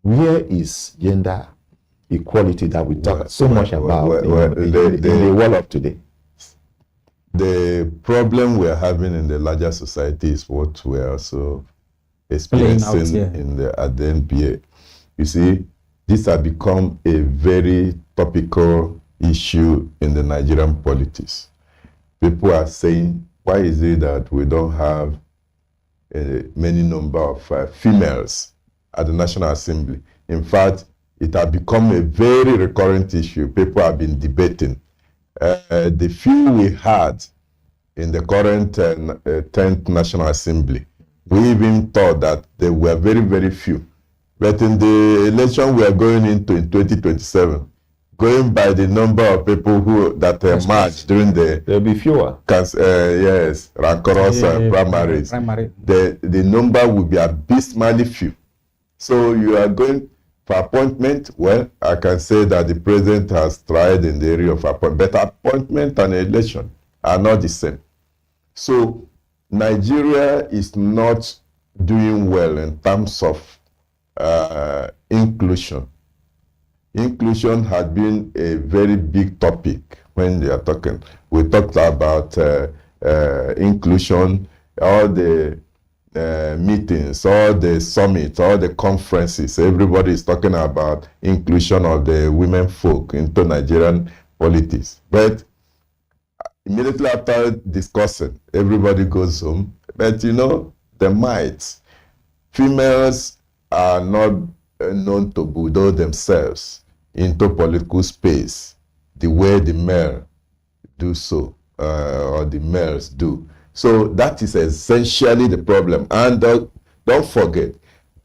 Where is gender equality that we talk so much about in the world of today? The problem we're having in the larger society is what we're also experiencing at the NBA. You see, this has become a very topical issue in the Nigerian politics. People are saying, why is it that we don't have a many number of females at the National Assembly? In fact, it has become a very recurrent issue. People have been debating. The few we had in the current 10th National Assembly, we even thought that there were very, very few. But in the election we are going into in 2027, going by the number of people that marched during there'll be fewer. Rancorous primaries. The number will be abysmally few. So you are going for appointment. Well, I can say that the president has tried in the area of appointment, but appointment and election are not the same. So Nigeria is not doing well in terms of inclusion. Inclusion has been a very big topic when they are talking. We talked about inclusion, all the meetings, all the summits, all the conferences. Everybody is talking about inclusion of the women folk into Nigerian politics. But immediately after discussing, everybody goes home. But the might. Females are not known to bulldoze themselves into political space the way the male do so, or the males do. So that is essentially the problem. And don't forget,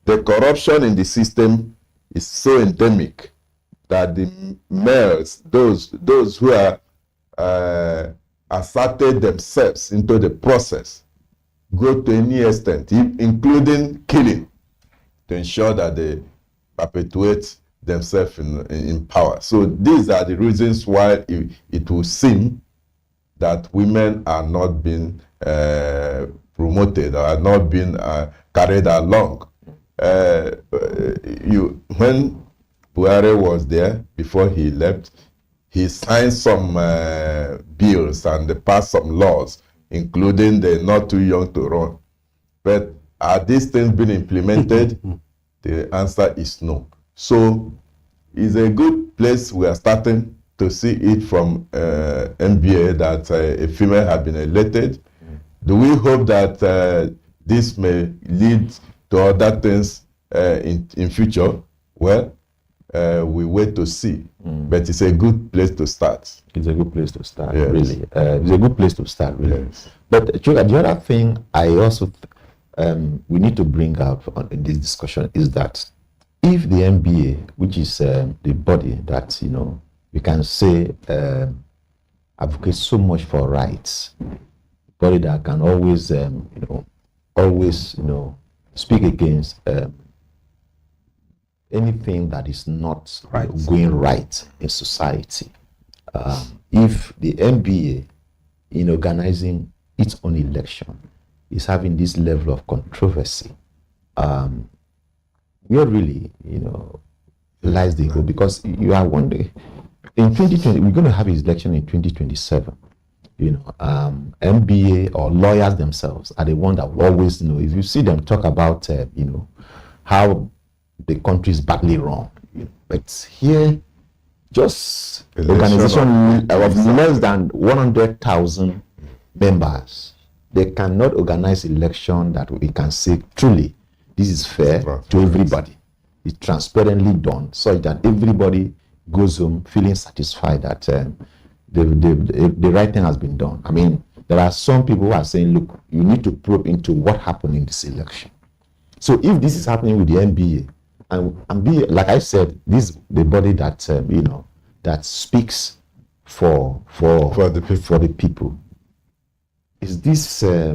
the corruption in the system is so endemic that the males, those who are asserted themselves into the process, go to any extent, including killing, to ensure that they perpetuate themselves in power. So these are the reasons why it will seem that women are not being promoted or are not being carried along. When Buhari was there, before he left, he signed some bills and passed some laws, including the not too young to run. But are these things being implemented? The answer is no. So it's a good place we are starting to see it from NBA that a female has been elected. Do we hope that this may lead to other things in future? Well, we wait to see. But it's a good place to start. It's a good place to start, Yes. really. It's a good place to start, really. Yes. But the other thing I also we need to bring out in this discussion is that if the NBA, which is the body that we can say advocates so much for rights, body that can always speak against anything that is not going right in society. If the NBA, in organizing its own election, is having this level of controversy, where really, lies the hope? Because you are wondering, in 2020, we're going to have an election in 2027. MBA or lawyers themselves are the ones that will always know. If you see them talk about, how the country is badly run, but here, just organization of less than 100,000 members, they cannot organize election that we can say truly this is fair to everybody. It's transparently done, so that everybody goes home feeling satisfied that the right thing has been done. I mean, there are some people who are saying, look, you need to probe into what happened in this election. So if this is happening with the NBA, and be, like I said, this is the body that that speaks for the people. Is this a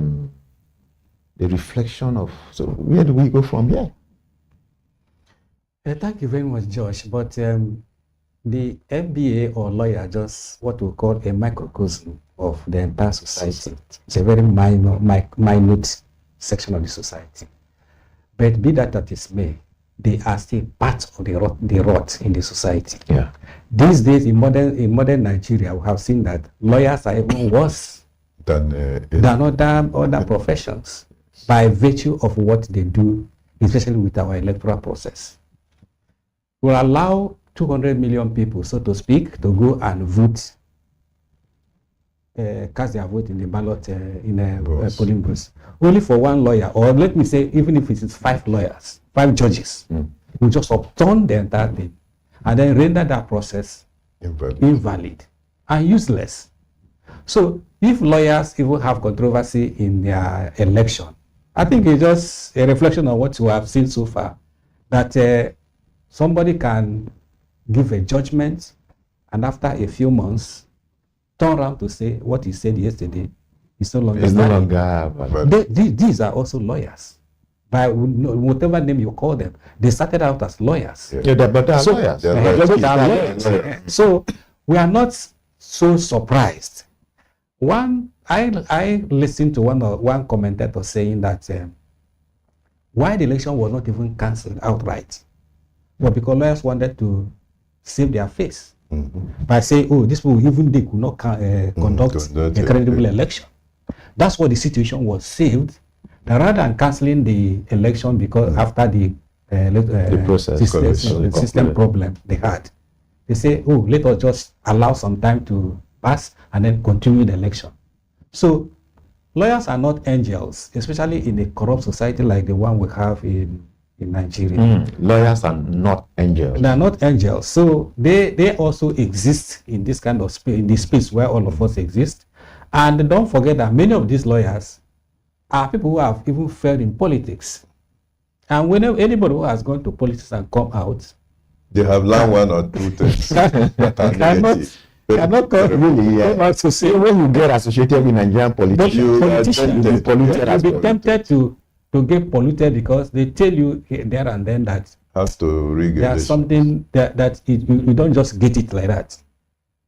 reflection of? So where do we go from here? Thank you very much, Josh. But the MBA or lawyer are just what we call a microcosm of the entire society. It's a very minute section of the society. But be that as it may, they are still part of the rot in the society. Yeah. These days in modern Nigeria, we have seen that lawyers are even worse than other professions by virtue of what they do, especially with our electoral process. We'll allow 200 million people, so to speak, to go and vote, cast their vote in the ballot in a polling booth. Only for one lawyer, or let me say, even if it is 5 lawyers, 5 judges, will just upturn the entire thing and then render that process invalid and useless. So if lawyers even have controversy in their election, I think it's just a reflection of what we have seen so far, that somebody can give a judgment and after a few months turn around to say what he said yesterday is no longer valid. These are also lawyers. By whatever name you call them, they started out as lawyers. Yeah, but they are lawyers. So we are not so surprised. I listened to one commentator saying that why the election was not even cancelled outright, but because lawyers wanted to save their face by saying, "Oh, this people even they could not conduct a credible election." That's what the situation was saved. Rather than cancelling the election because after the process system problem they had, they say, "Oh, let us just allow some time to pass and then continue the election." So lawyers are not angels, especially in a corrupt society like the one we have in Nigeria. Lawyers are not angels. They are not angels. So they also exist in this kind of space, in this space where all of us exist. And don't forget that many of these lawyers are people who have even failed in politics. And whenever anybody who has gone to politics and come out, they have learned 1 or 2 things that are negative. Cannot come out to say when you get associated with Nigerian politicians, you'll be tempted to get polluted because they tell you there and then that has to there's something that you don't just get it like that.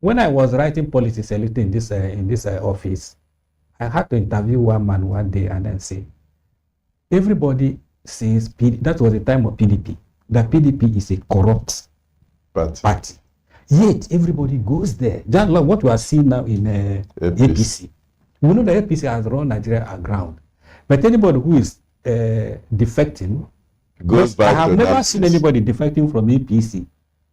When I was writing politics a little in this office, I had to interview one man one day and then say, everybody says that was the time of PDP. That PDP is a corrupt party. Yet everybody goes there. Just like what we are seeing now in APC. We know that APC has run Nigeria aground. But anybody who is defecting goes back. I have never seen anybody defecting from APC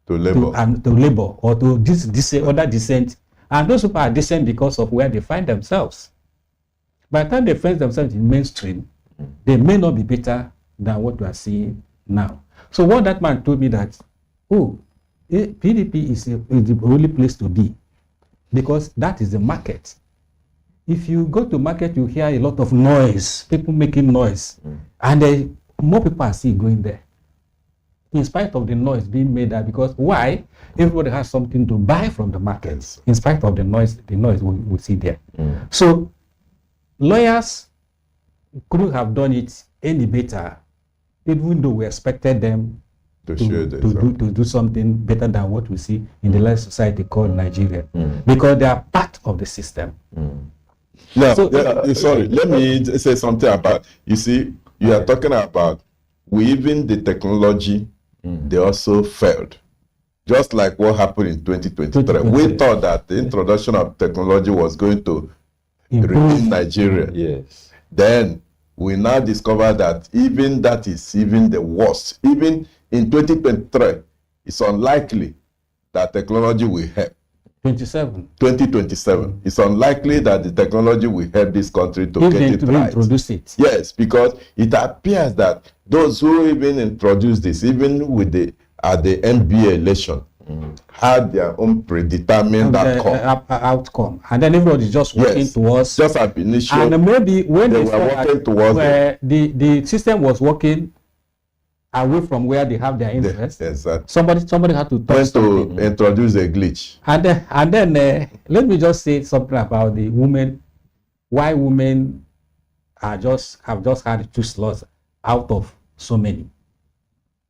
to Labour to Labour or to this other dissent. And those people are dissent because of where they find themselves. By the time they find themselves in mainstream, they may not be better than what we are seeing now. So what that man told me that oh, PDP is the only place to be, because that is the market. If you go to market, you hear a lot of noise, people making noise, and more people are still going there. In spite of the noise being made there, because why? Everybody has something to buy from the markets. In spite of the noise we see there. So lawyers couldn't have done it any better, even though we expected them to do something better than what we see in the last society called Nigeria, because they are part of the system. Now, sorry, let me say something about, you see, you are talking about even the technology, they also failed. Just like what happened in 2023. We thought that the introduction of technology was going to redeem Nigeria. Yes. Then we now discover that even that is even the worst. Even in 2023, it's unlikely that technology will help. 2027. It's unlikely that the technology will help this country to get it right. Introduce it. Yes, because it appears that those who even introduced this, even with the NBA election, had their own predetermined outcome, and then everybody just working towards. Just ab initio. And maybe when they were working towards where the system was working away from where they have their interest. Exactly. Somebody had to touch to introduce a glitch. And then let me just say something about the women. Why women have just had 2 slots out of so many.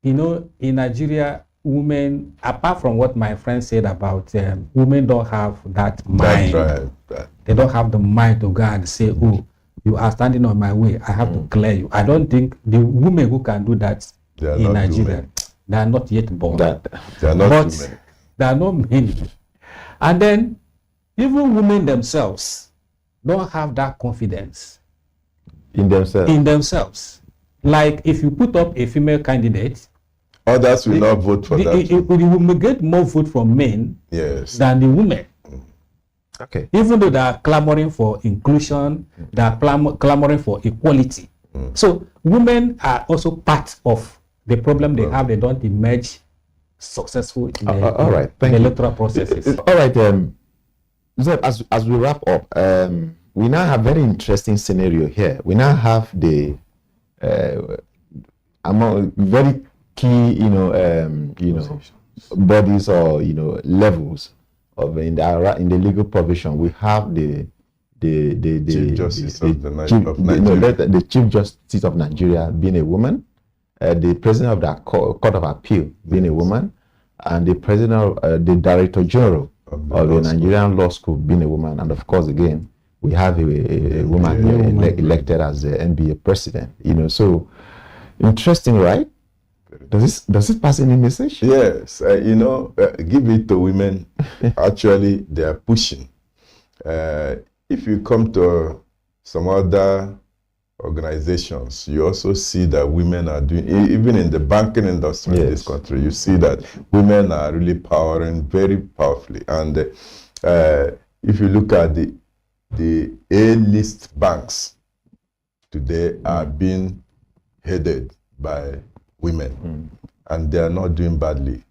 You know, in Nigeria, women, apart from what my friend said about women don't have that mind. They don't have the mind to go and say, oh, you are standing on my way, I have to clear you. I don't think the women who can do that in Nigeria, they are not yet born. They are not too many. There are not many. And then even women themselves don't have that confidence in themselves. Like if you put up a female candidate, others will not vote for that. You will get more vote from men than the women. Okay. Even though they are clamoring for inclusion, they are clamoring for equality. So women are also part of the problem they have. They don't emerge successful in the electoral processes. All right. So as we wrap up, we now have very interesting scenario here. We now have the among very key, bodies or levels of in the legal provision. We have the Chief Justice of Nigeria. The Chief Justice of Nigeria being a woman, the President of the Court of Appeal being a woman, and the President of the Director General of the Nigerian Law School being a woman, and of course, again, we have a woman elected as the NBA president. So interesting, right? Does it pass any message? Yes, give it to women. Actually, they are pushing. If you come to some other organizations, you also see that women are doing, even in the banking industry in this country, you see that women are really powering very powerfully. And if you look at the A-list banks today are being headed by women, and they are not doing badly.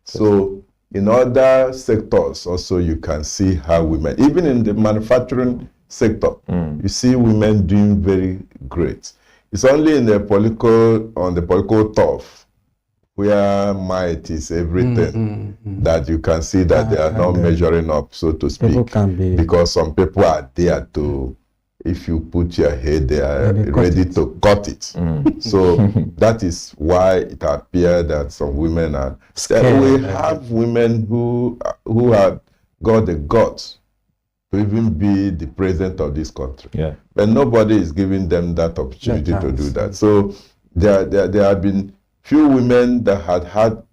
So in other sectors also you can see how women, even in the manufacturing sector, you see women doing very great. It's only in the political turf where might is everything that you can see that they are not measuring up, so to speak, because some people are there to, if you put your head, they are ready to cut it. So that is why it appears that some women are scared. We have women who have got the guts to even be the president of this country. But nobody is giving them that opportunity to do that. So there have been few women that had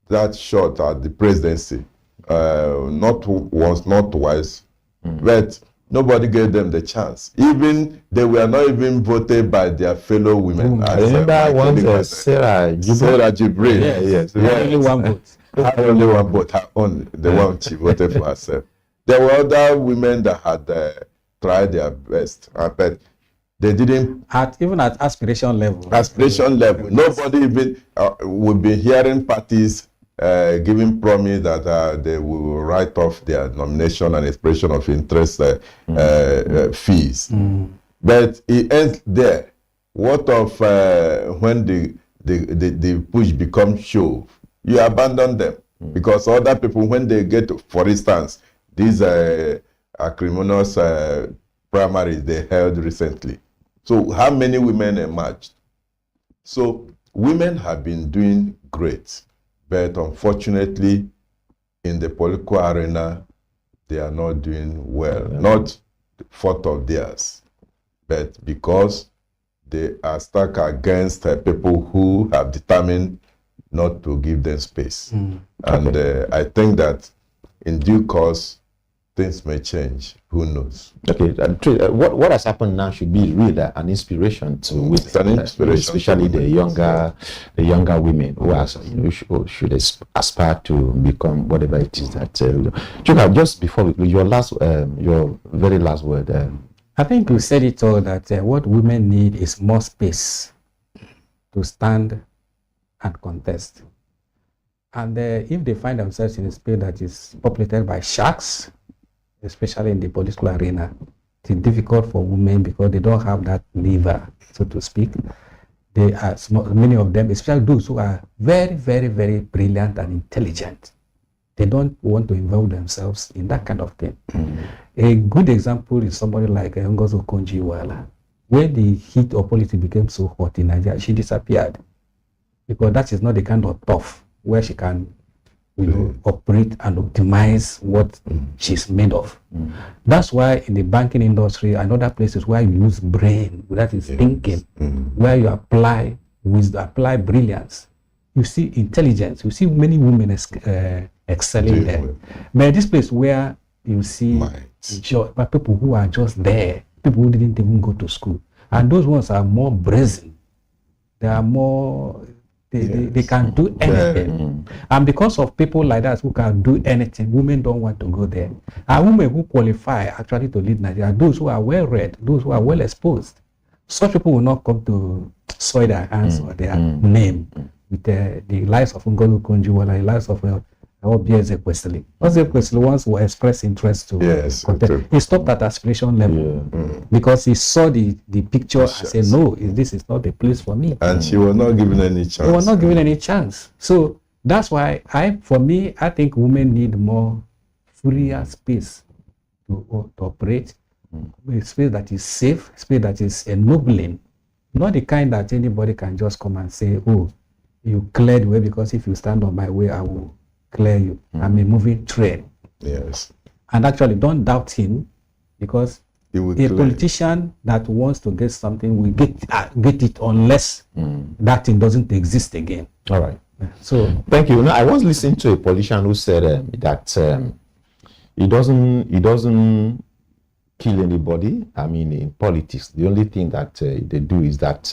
that shot at the presidency. Not once, not twice, but nobody gave them the chance. Even they were not even voted by their fellow women. I remember once Sarah Jibril. Yes. Only one vote. Only one vote. The one she voted for herself. There were other women that had tried their best, but they didn't. Even at aspiration level. Nobody even would be hearing parties giving promise that they will write off their nomination and expression of interest fees. But it ends there. What of when the push becomes shove? You abandon them because other people, when they get, for instance, these acrimonious primaries they held recently. So how many women emerged? So women have been doing great, but unfortunately, in the political arena, they are not doing well. Not the fault of theirs, but because they are stuck against people who have determined not to give them space. And I think that in due course, things may change. Who knows? Okay, what has happened now should be really an inspiration to women, especially the younger women who should aspire to become whatever it is that. Chuka, just before your very last word. I think you said it all, that what women need is more space to stand and contest. And if they find themselves in a space that is populated by sharks, especially in the political arena, it's difficult for women because they don't have that lever, so to speak. They are many of them, especially those who are very, very, very brilliant and intelligent. They don't want to involve themselves in that kind of thing. A good example is somebody like Ngozi Okonjo-Iweala. When the heat of politics became so hot in Nigeria, she disappeared because that is not the kind of tough where she can operate and optimize what she's made of. That's why in the banking industry and other places where you use brain, that is thinking, where you apply wisdom, apply brilliance, you see intelligence, you see many women excelling there. But this place where you see people who are just there, people who didn't even go to school, and those ones are more brazen, they are more they can do anything. And because of people like that who can do anything, women don't want to go there. And women who qualify actually to lead Nigeria, those who are well read, those who are well exposed. Such people will not come to soil their hands or their name with the lives of Ngozi Okonjo-Iweala, the lives of Obieze Kwesili. Obieze Kwesili once will express interest to contest. He stopped at aspiration level because he saw the picture and said, no, this is not the place for me. And she was not given any chance. She was not given any chance. So that's why I think women need more freer space to operate, a space that is safe, space that is ennobling, not the kind that anybody can just come and say, oh, you cleared the way because if you stand on my way, I will clear you. I'm a moving train. Yes. And actually, don't doubt him because a politician that wants to get something will get it unless that thing doesn't exist again. All right. So thank you. I once listened to a politician who said that he doesn't kill anybody. I mean, in politics, the only thing that they do is that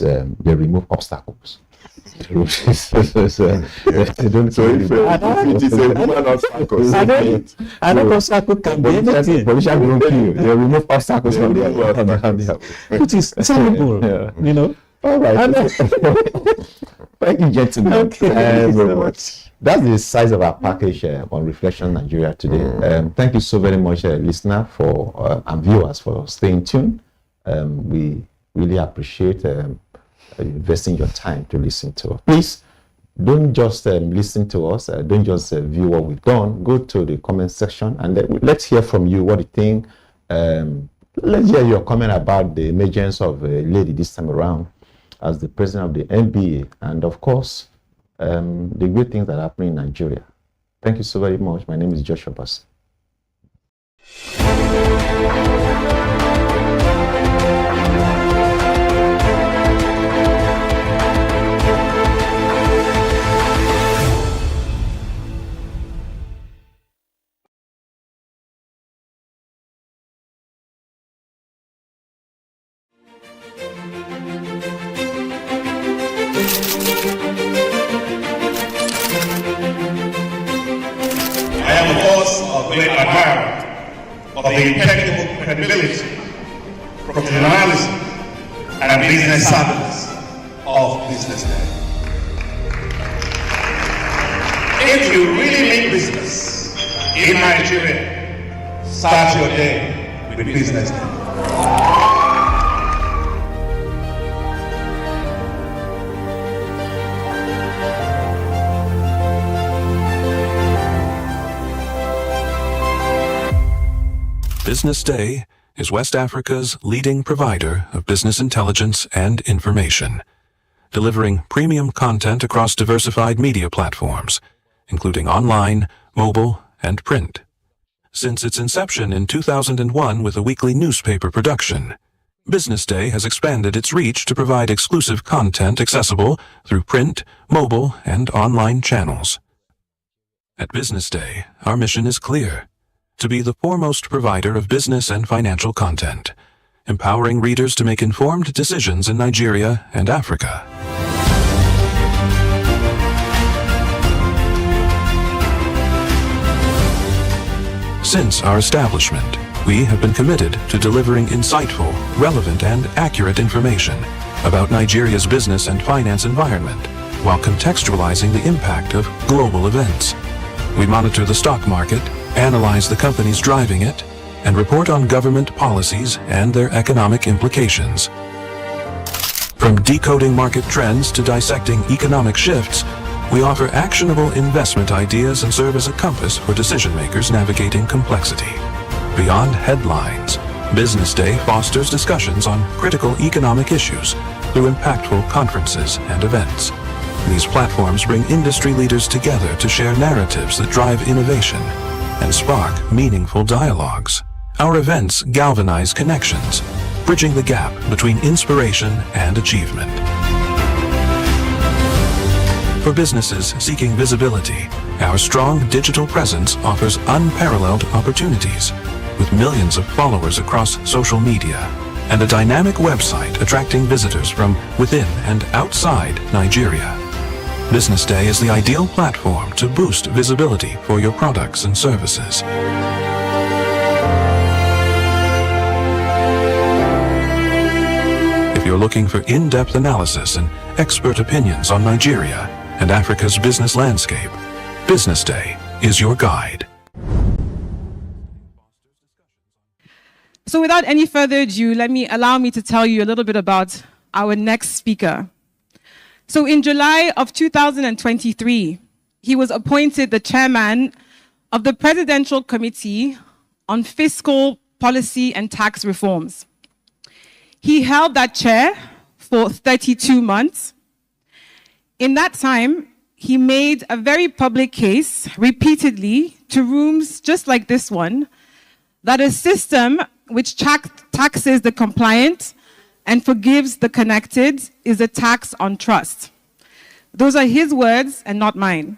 they remove obstacles. They don't so if it is a woman obstacles, I don't obstacle can be anything. Politicians don't kill. They remove obstacles from their which is terrible, you know. All right. Thank you, gentlemen. Okay. Thank you so much. That's the size of our package on Reflection Nigeria today. Thank you so very much, listener and viewers, for staying tuned. We really appreciate investing your time to listen to us. Please don't just listen to us. Don't just view what we've done. Go to the comment section and let's hear from you what you think. Let's hear your comment about the emergence of a lady this time around as the president of the NBA, and of course, the great things that are happening in Nigeria. Thank you so very much. My name is Joshua Bass. I am, of course, a great admirer of the impeccable credibility, professionalism, and business savviness of BusinessDay. If you really mean business in Nigeria, start your day with Business Day. Business Day is West Africa's leading provider of business intelligence and information, delivering premium content across diversified media platforms, including online, mobile, and print. Since its inception in 2001 with a weekly newspaper production, Business Day has expanded its reach to provide exclusive content accessible through print, mobile, and online channels. At Business Day, our mission is clear: to be the foremost provider of business and financial content, empowering readers to make informed decisions in Nigeria and Africa. Since our establishment, we have been committed to delivering insightful, relevant, and accurate information about Nigeria's business and finance environment, while contextualizing the impact of global events. We monitor the stock market, analyze the companies driving it, and report on government policies and their economic implications. From decoding market trends to dissecting economic shifts, we offer actionable investment ideas and serve as a compass for decision makers navigating complexity. Beyond headlines, Business Day fosters discussions on critical economic issues through impactful conferences and events. These platforms bring industry leaders together to share narratives that drive innovation and spark meaningful dialogues. Our events galvanize connections, bridging the gap between inspiration and achievement. For businesses seeking visibility, our strong digital presence offers unparalleled opportunities, with millions of followers across social media and a dynamic website attracting visitors from within and outside Nigeria. Business Day is the ideal platform to boost visibility for your products and services. If you're looking for in-depth analysis and expert opinions on Nigeria and Africa's business landscape, Business Day is your guide. So without any further ado, allow me to tell you a little bit about our next speaker. So in July of 2023, he was appointed the chairman of the Presidential Committee on Fiscal Policy and Tax Reforms. He held that chair for 32 months. In that time, he made a very public case repeatedly to rooms just like this one that a system which taxes the compliant and forgives the connected is a tax on trust. Those are his words and not mine.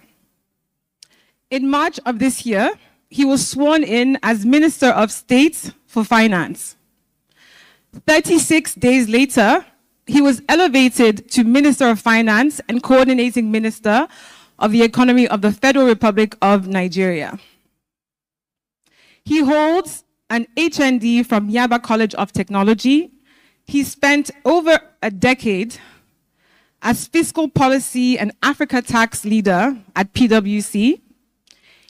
In March of this year, he was sworn in as Minister of State for Finance. 36 days later, he was elevated to Minister of Finance and Coordinating Minister of the Economy of the Federal Republic of Nigeria. He holds an HND from Yaba College of Technology. He spent over a decade as Fiscal Policy and Africa Tax Leader at PwC.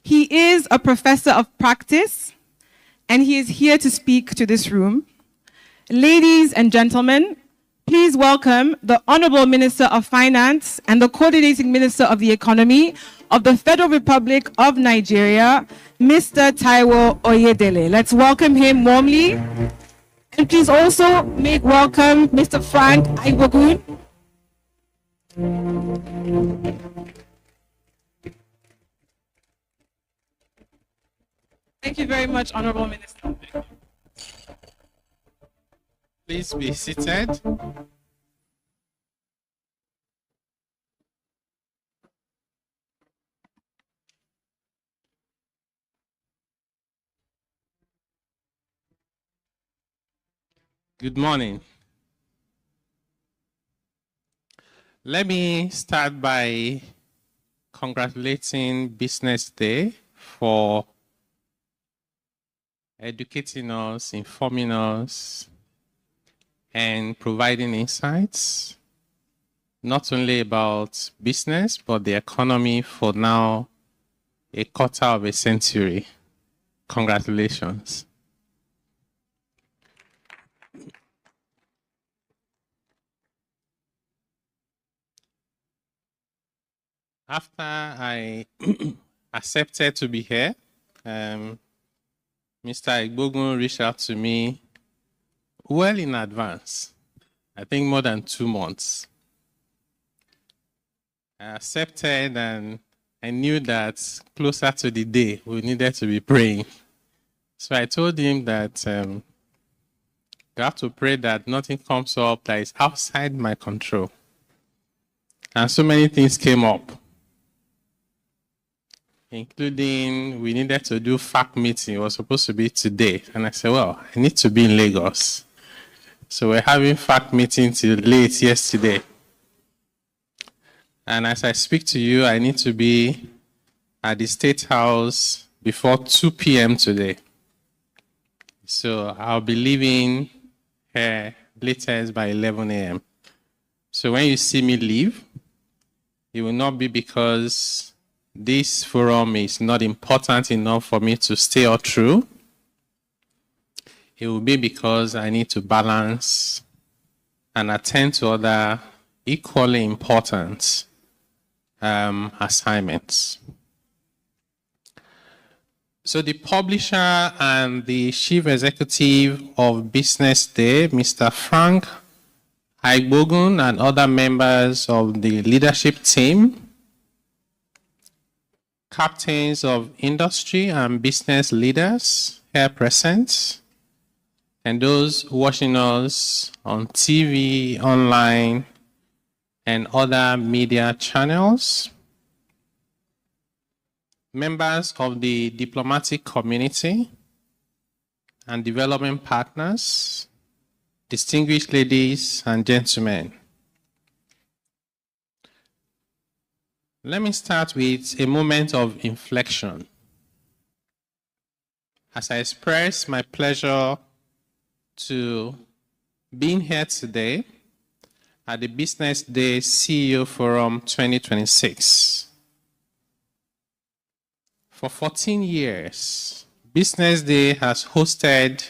He is a professor of practice, and he is here to speak to this room. Ladies and gentlemen, please welcome the Honorable Minister of Finance and the Coordinating Minister of the Economy of the Federal Republic of Nigeria, Mr. Taiwo Oyedele. Let's welcome him warmly. And please also make welcome Mr. Frank Aibogun. Thank you very much, Honorable Minister. Please be seated. Good morning. Let me start by congratulating Business Day for educating us, informing us, and providing insights, not only about business, but the economy for now a quarter of a century. Congratulations. After I accepted to be here, Mr. Igbogun reached out to me well in advance. I think more than 2 months. I accepted, and I knew that closer to the day we needed to be praying. So I told him that you have to pray that nothing comes up that is outside my control. And so many things came up, including we needed to do FAC meeting. It was supposed to be today. And I said, well, I need to be in Lagos. So we're having FAC meeting till late yesterday. And as I speak to you, I need to be at the State House before 2 p.m. today. So I'll be leaving here latest by 11 a.m. So when you see me leave, it will not be because this forum is not important enough for me to stay all through. It will be because I need to balance and attend to other equally important assignments. So the publisher and the chief executive of BusinessDay, Mr. Frank Igbogun, and other members of the leadership team, captains of industry and business leaders here present, and those watching us on TV, online, and other media channels, members of the diplomatic community and development partners, distinguished ladies and gentlemen. Let me start with a moment of inflection as I express my pleasure to being here today at the BusinessDay CEO Forum 2026. For 14 years, BusinessDay has hosted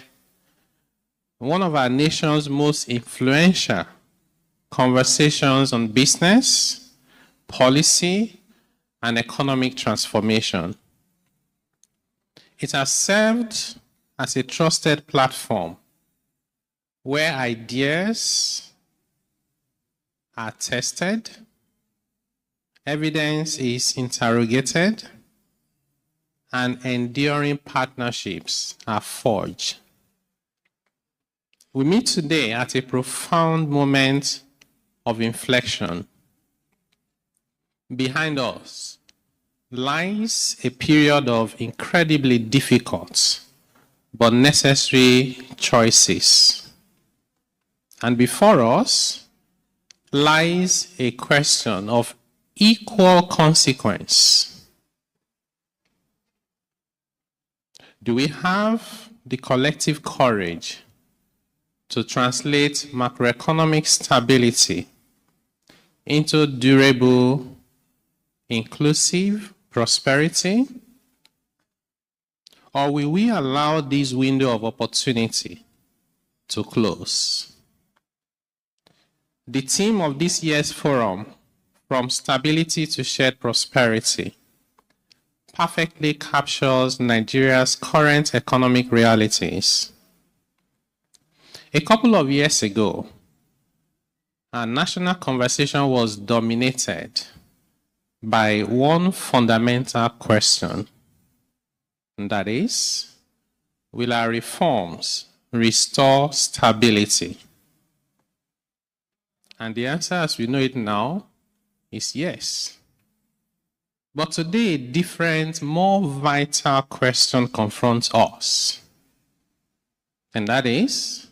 one of our nation's most influential conversations on business, policy, and economic transformation. It has served as a trusted platform where ideas are tested, evidence is interrogated, and enduring partnerships are forged. We meet today at a profound moment of inflection. Behind us lies a period of incredibly difficult but necessary choices. And before us lies a question of equal consequence. Do we have the collective courage to translate macroeconomic stability into durable, inclusive prosperity? Or will we allow this window of opportunity to close? The theme of this year's forum, From Stability to Shared Prosperity, perfectly captures Nigeria's current economic realities. A couple of years ago, our national conversation was dominated by one fundamental question, and that is, will our reforms restore stability? And the answer, as we know it now, is yes. But today, a different, more vital question confronts us. And that is,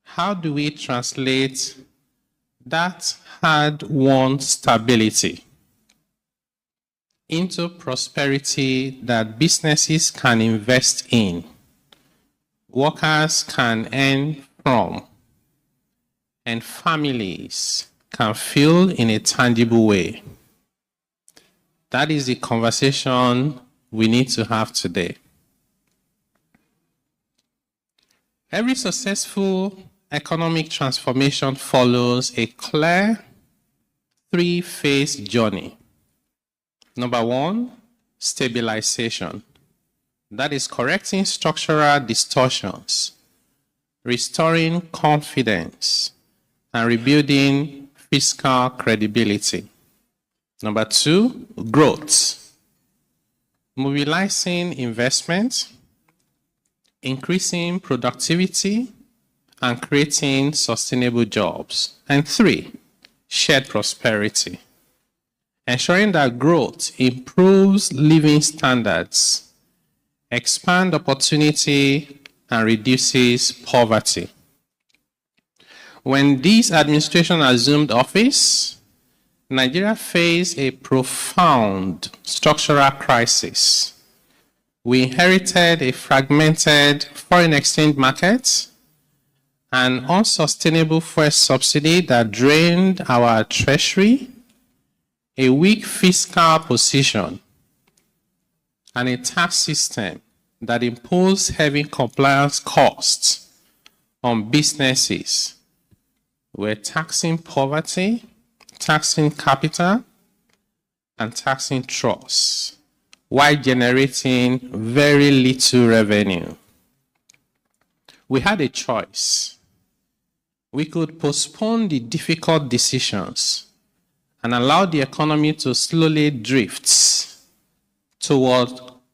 how do we translate that hard-won stability into prosperity that businesses can invest in, workers can earn from, and families can feel in a tangible way? That is the conversation we need to have today. Every successful economic transformation follows a clear three-phase journey. Number one, stabilization. That is correcting structural distortions, restoring confidence, and rebuilding fiscal credibility. Number two, growth. Mobilizing investment, increasing productivity, and creating sustainable jobs. And three, shared prosperity. Ensuring that growth improves living standards, expands opportunity, and reduces poverty. When this administration assumed office, Nigeria faced a profound structural crisis. We inherited a fragmented foreign exchange market, an unsustainable fuel subsidy that drained our treasury, a weak fiscal position, and a tax system that imposed heavy compliance costs on businesses. We're taxing poverty, taxing capital, and taxing trusts, while generating very little revenue. We had a choice. We could postpone the difficult decisions and allow the economy to slowly drift toward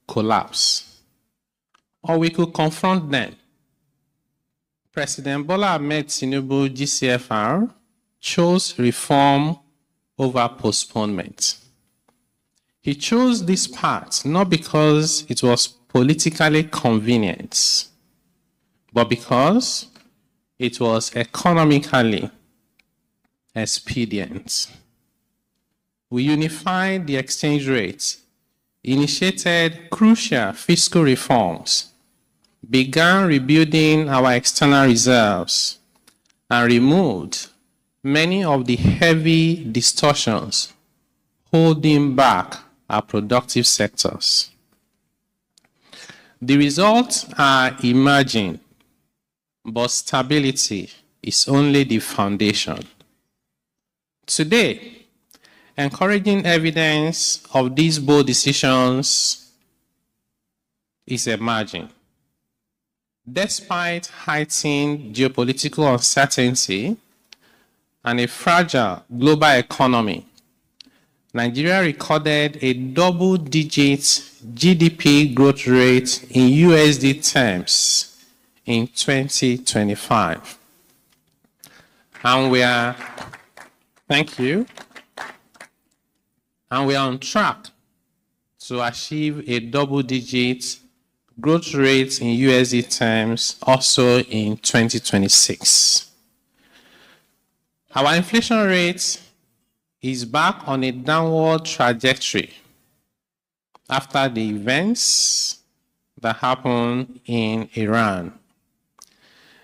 collapse. Or we could confront them. President Bola Ahmed Tinubu, GCFR, chose reform over postponement. He chose this path not because it was politically convenient, but because it was economically expedient. We unified the exchange rate, initiated crucial fiscal reforms, began rebuilding our external reserves, and removed many of the heavy distortions holding back our productive sectors. The results are emerging, but stability is only the foundation. Today, encouraging evidence of these bold decisions is emerging. Despite heightened geopolitical uncertainty and a fragile global economy, Nigeria recorded a double-digit GDP growth rate in USD terms in 2025. And we are on track to achieve a double-digit growth rate in USD terms also in 2026. Our inflation rate is back on a downward trajectory after the events that happened in Iran.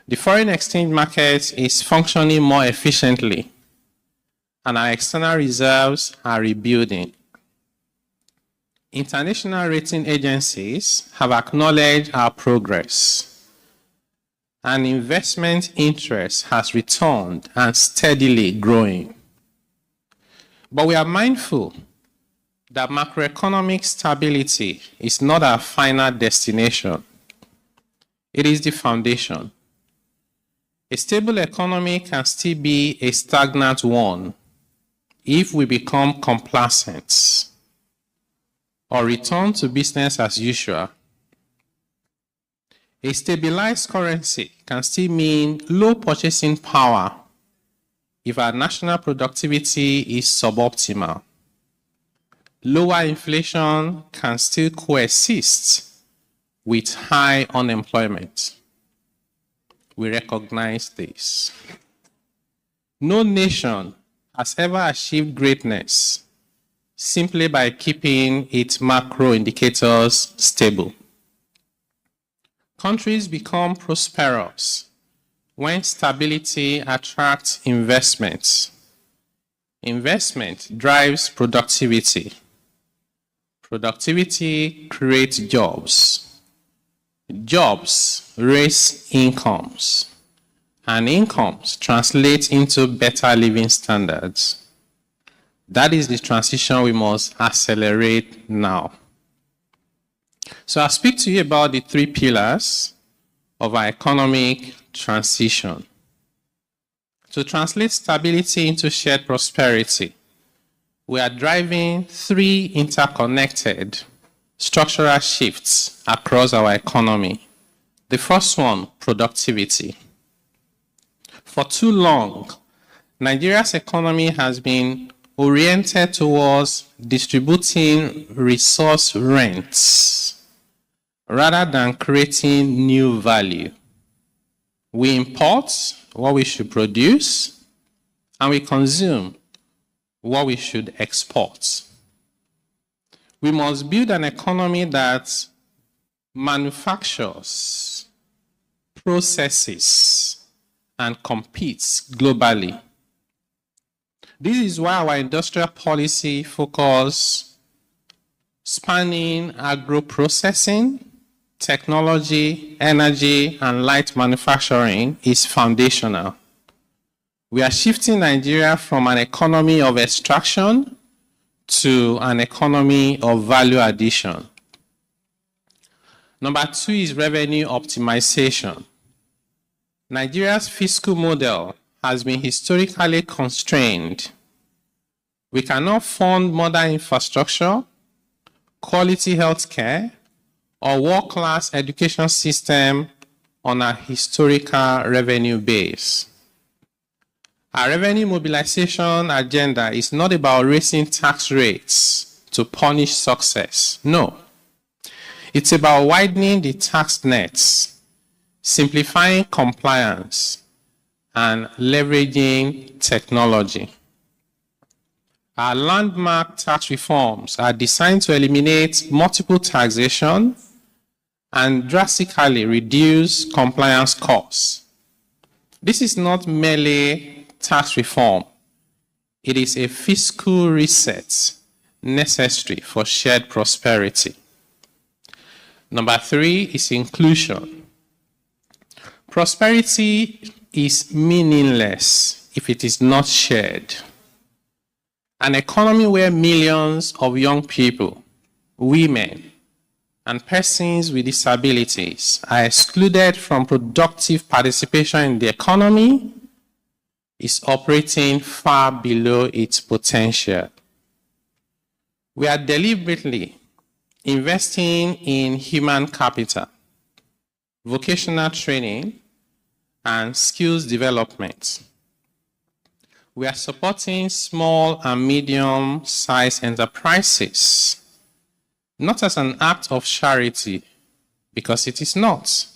The foreign exchange market is functioning more efficiently, and our external reserves are rebuilding. International rating agencies have acknowledged our progress, and investment interest has returned and steadily growing. But we are mindful that macroeconomic stability is not our final destination. It is the foundation. A stable economy can still be a stagnant one if we become complacent or return to business as usual. A stabilized currency can still mean low purchasing power if our national productivity is suboptimal. Lower inflation can still coexist with high unemployment. We recognize this. No nation has ever achieved greatness simply by keeping its macro indicators stable. Countries become prosperous when stability attracts investment. Investment drives productivity. Productivity creates jobs. Jobs raise incomes. And incomes translate into better living standards. That is the transition we must accelerate now. So I'll speak to you about the 3 pillars of our economic transition. To translate stability into shared prosperity, we are driving 3 interconnected structural shifts across our economy. The first one, productivity. For too long, Nigeria's economy has been oriented towards distributing resource rents rather than creating new value. We import what we should produce, and we consume what we should export. We must build an economy that manufactures, processes, and competes globally. This is why our industrial policy focus spanning agro-processing, technology, energy, and light manufacturing is foundational. We are shifting Nigeria from an economy of extraction to an economy of value addition. Number 2 is revenue optimization. Nigeria's fiscal model has been historically constrained. We cannot fund modern infrastructure, quality healthcare, or world-class education system on a historical revenue base. Our revenue mobilization agenda is not about raising tax rates to punish success. No. It's about widening the tax nets, simplifying compliance, and leveraging technology. Our landmark tax reforms are designed to eliminate multiple taxation and drastically reduce compliance costs. This is not merely tax reform. It is a fiscal reset necessary for shared prosperity. Number 3 is inclusion. Prosperity is meaningless if it is not shared. An economy where millions of young people, women, and persons with disabilities are excluded from productive participation in the economy is operating far below its potential. We are deliberately investing in human capital, vocational training, and skills development. We are supporting small and medium-sized enterprises, not as an act of charity, because it is not,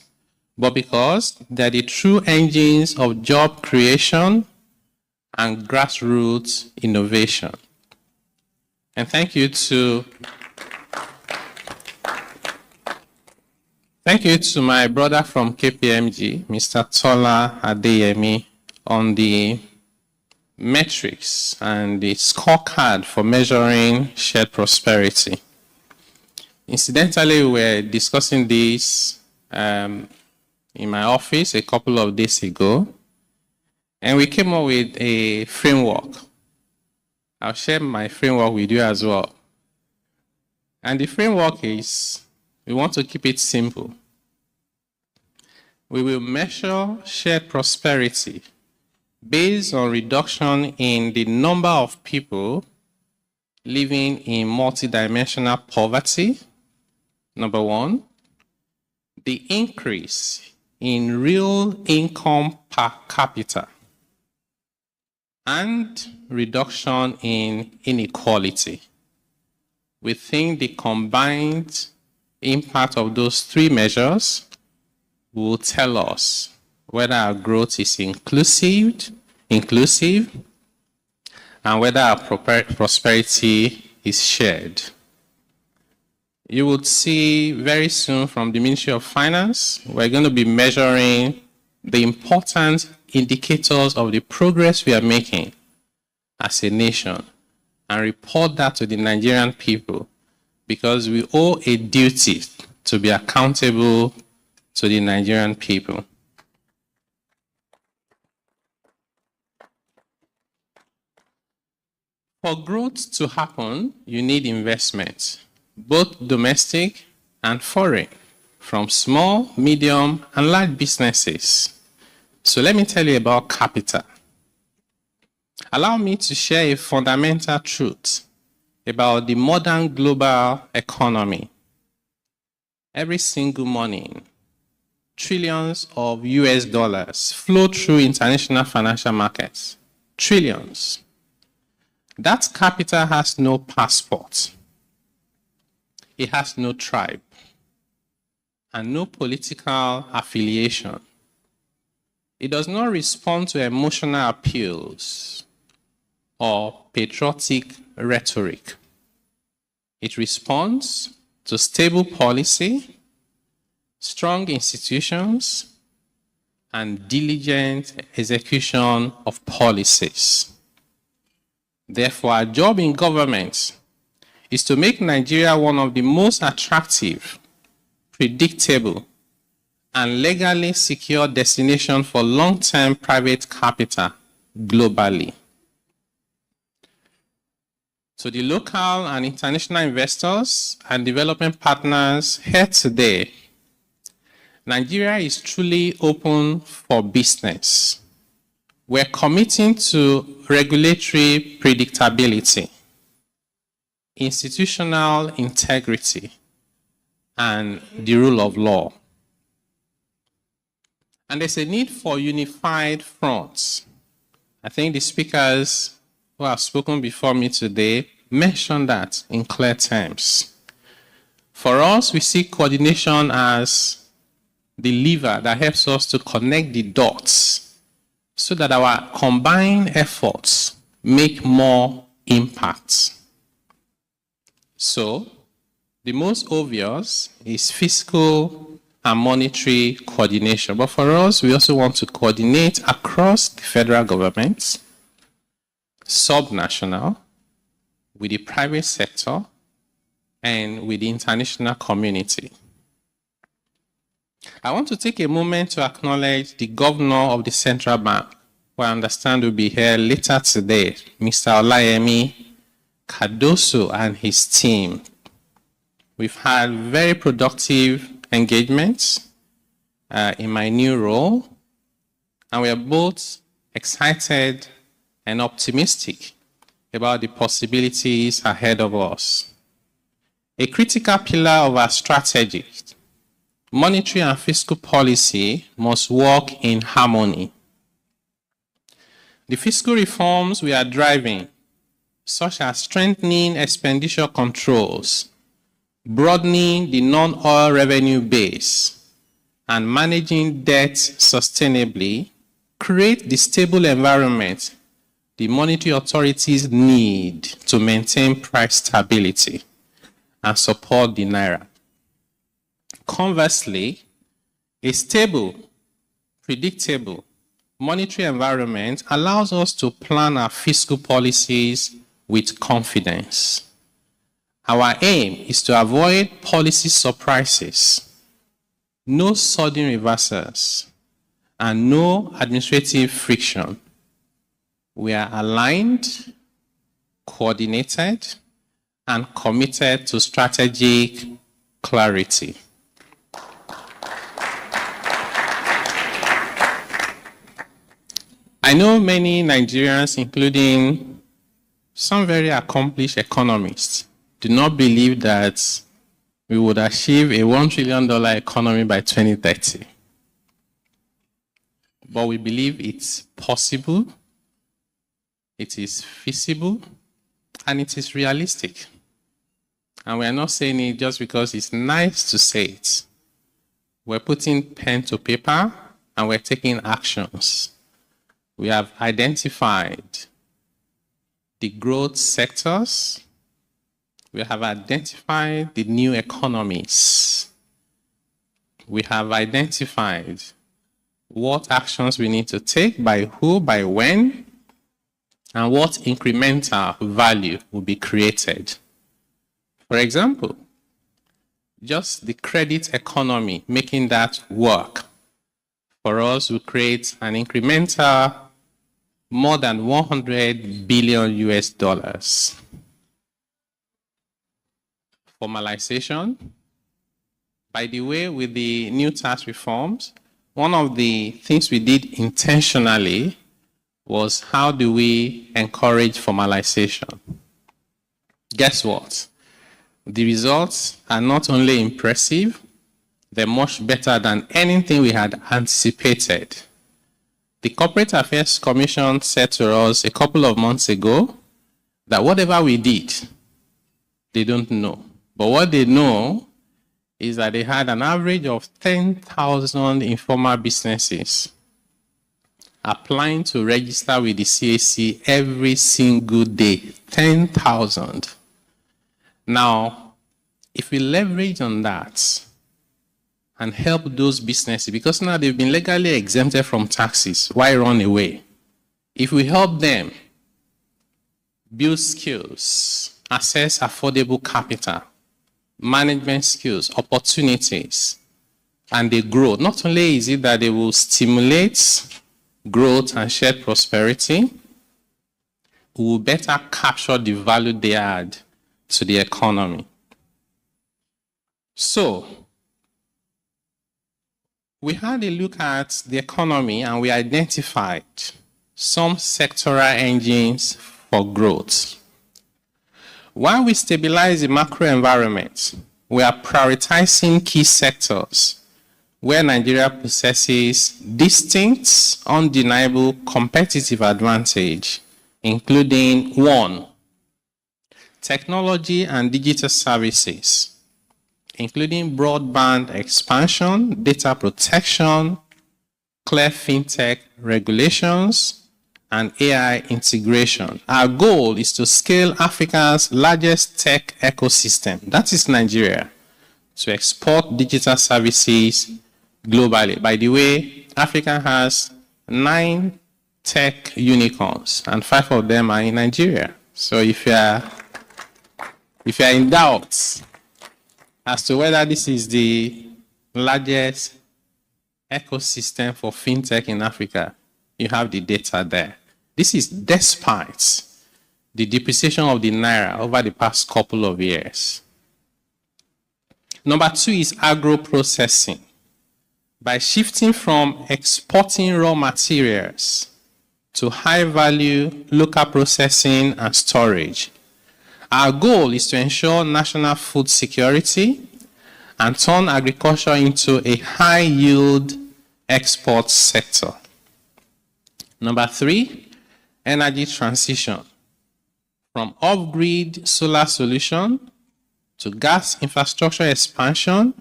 but because they are the true engines of job creation and grassroots innovation. And thank you to my brother from KPMG, Mr. Tola Adeyemi, on the metrics and the scorecard for measuring shared prosperity. Incidentally, we were discussing this in my office a couple of days ago, and we came up with a framework. I'll share my framework with you as well. And the framework is, we want to keep it simple. We will measure shared prosperity based on reduction in the number of people living in multidimensional poverty, number 1, the increase in real income per capita, and reduction in inequality. We think the combined impact of those 3 measures will tell us whether our growth is inclusive, and whether our prosperity is shared. You would see very soon from the Ministry of Finance, we're going to be measuring the important indicators of the progress we are making as a nation and report that to the Nigerian people because we owe a duty to be accountable to the Nigerian people. For growth to happen, you need investment, both domestic and foreign, from small, medium, and large businesses. So let me tell you about capital. Allow me to share a fundamental truth about the modern global economy. Every single morning, trillions of US dollars flow through international financial markets. Trillions. That capital has no passport. It has no tribe and no political affiliation. It does not respond to emotional appeals or patriotic rhetoric. It responds to stable policy, strong institutions, and diligent execution of policies. Therefore, our job in government is to make Nigeria one of the most attractive, predictable, and legally secure destinations for long-term private capital globally. To the local and international investors and development partners here today, Nigeria is truly open for business. We're committing to regulatory predictability, institutional integrity, and the rule of law. And there's a need for unified fronts. I think the speakers who have spoken before me today mentioned that in clear terms. For us, we see coordination as the lever that helps us to connect the dots so that our combined efforts make more impact. So, the most obvious is fiscal and monetary coordination. But for us, we also want to coordinate across the federal government, subnational, with the private sector, and with the international community. I want to take a moment to acknowledge the governor of the central bank, who I understand will be here later today, Mr. Olayemi Cardoso and his team. We've had very productive engagements in my new role, and we are both excited and optimistic about the possibilities ahead of us. A critical pillar of our strategy, monetary and fiscal policy, must work in harmony. The fiscal reforms we are driving, such as strengthening expenditure controls, broadening the non-oil revenue base, and managing debt sustainably, create the stable environment the monetary authorities need to maintain price stability and support the naira. Conversely, a stable, predictable monetary environment allows us to plan our fiscal policies with confidence. Our aim is to avoid policy surprises, no sudden reversals, and no administrative friction. We are aligned, coordinated, and committed to strategic clarity. I know many Nigerians, including some very accomplished economists, do not believe that we would achieve a $1 trillion economy by 2030. But we believe it's possible, it is feasible, and it is realistic. And we are not saying it just because it's nice to say it. We're putting pen to paper and we're taking actions. We have identified the growth sectors. We have identified the new economies. We have identified what actions we need to take, by who, by when, and what incremental value will be created. For example, just the credit economy, making that work for us will create an incremental more than 100 billion US dollars. Formalization. By the way, with the new tax reforms, one of the things we did intentionally was how do we encourage formalization? Guess what? The results are not only impressive, they're much better than anything we had anticipated. The Corporate Affairs Commission said to us a couple of months ago that whatever we did, they don't know. But what they know is that they had an average of 10,000 informal businesses applying to register with the CAC every single day. 10,000. Now, if we leverage on that and help those businesses, because now they've been legally exempted from taxes, why run away? If we help them build skills, access affordable capital, management skills, opportunities, and they grow, not only is it that they will stimulate growth and shared prosperity, we will better capture the value they add to the economy. So, we had a look at the economy and we identified some sectoral engines for growth. While we stabilize the macro environment, we are prioritizing key sectors where Nigeria possesses distinct, undeniable competitive advantage, including 1, technology and digital services, including broadband expansion, data protection, clear fintech regulations, and AI integration. Our goal is to scale Africa's largest tech ecosystem, that is Nigeria, to export digital services globally. By the way, Africa has 9 tech unicorns, and 5 of them are in Nigeria. So if you are in doubt as to whether this is the largest ecosystem for fintech in Africa, you have the data there. This is despite the depreciation of the naira over the past couple of years. Number 2 is agro-processing. By shifting from exporting raw materials to high-value local processing and storage, our goal is to ensure national food security and turn agriculture into a high-yield export sector. Number 3, energy transition. From off-grid solar solution to gas infrastructure expansion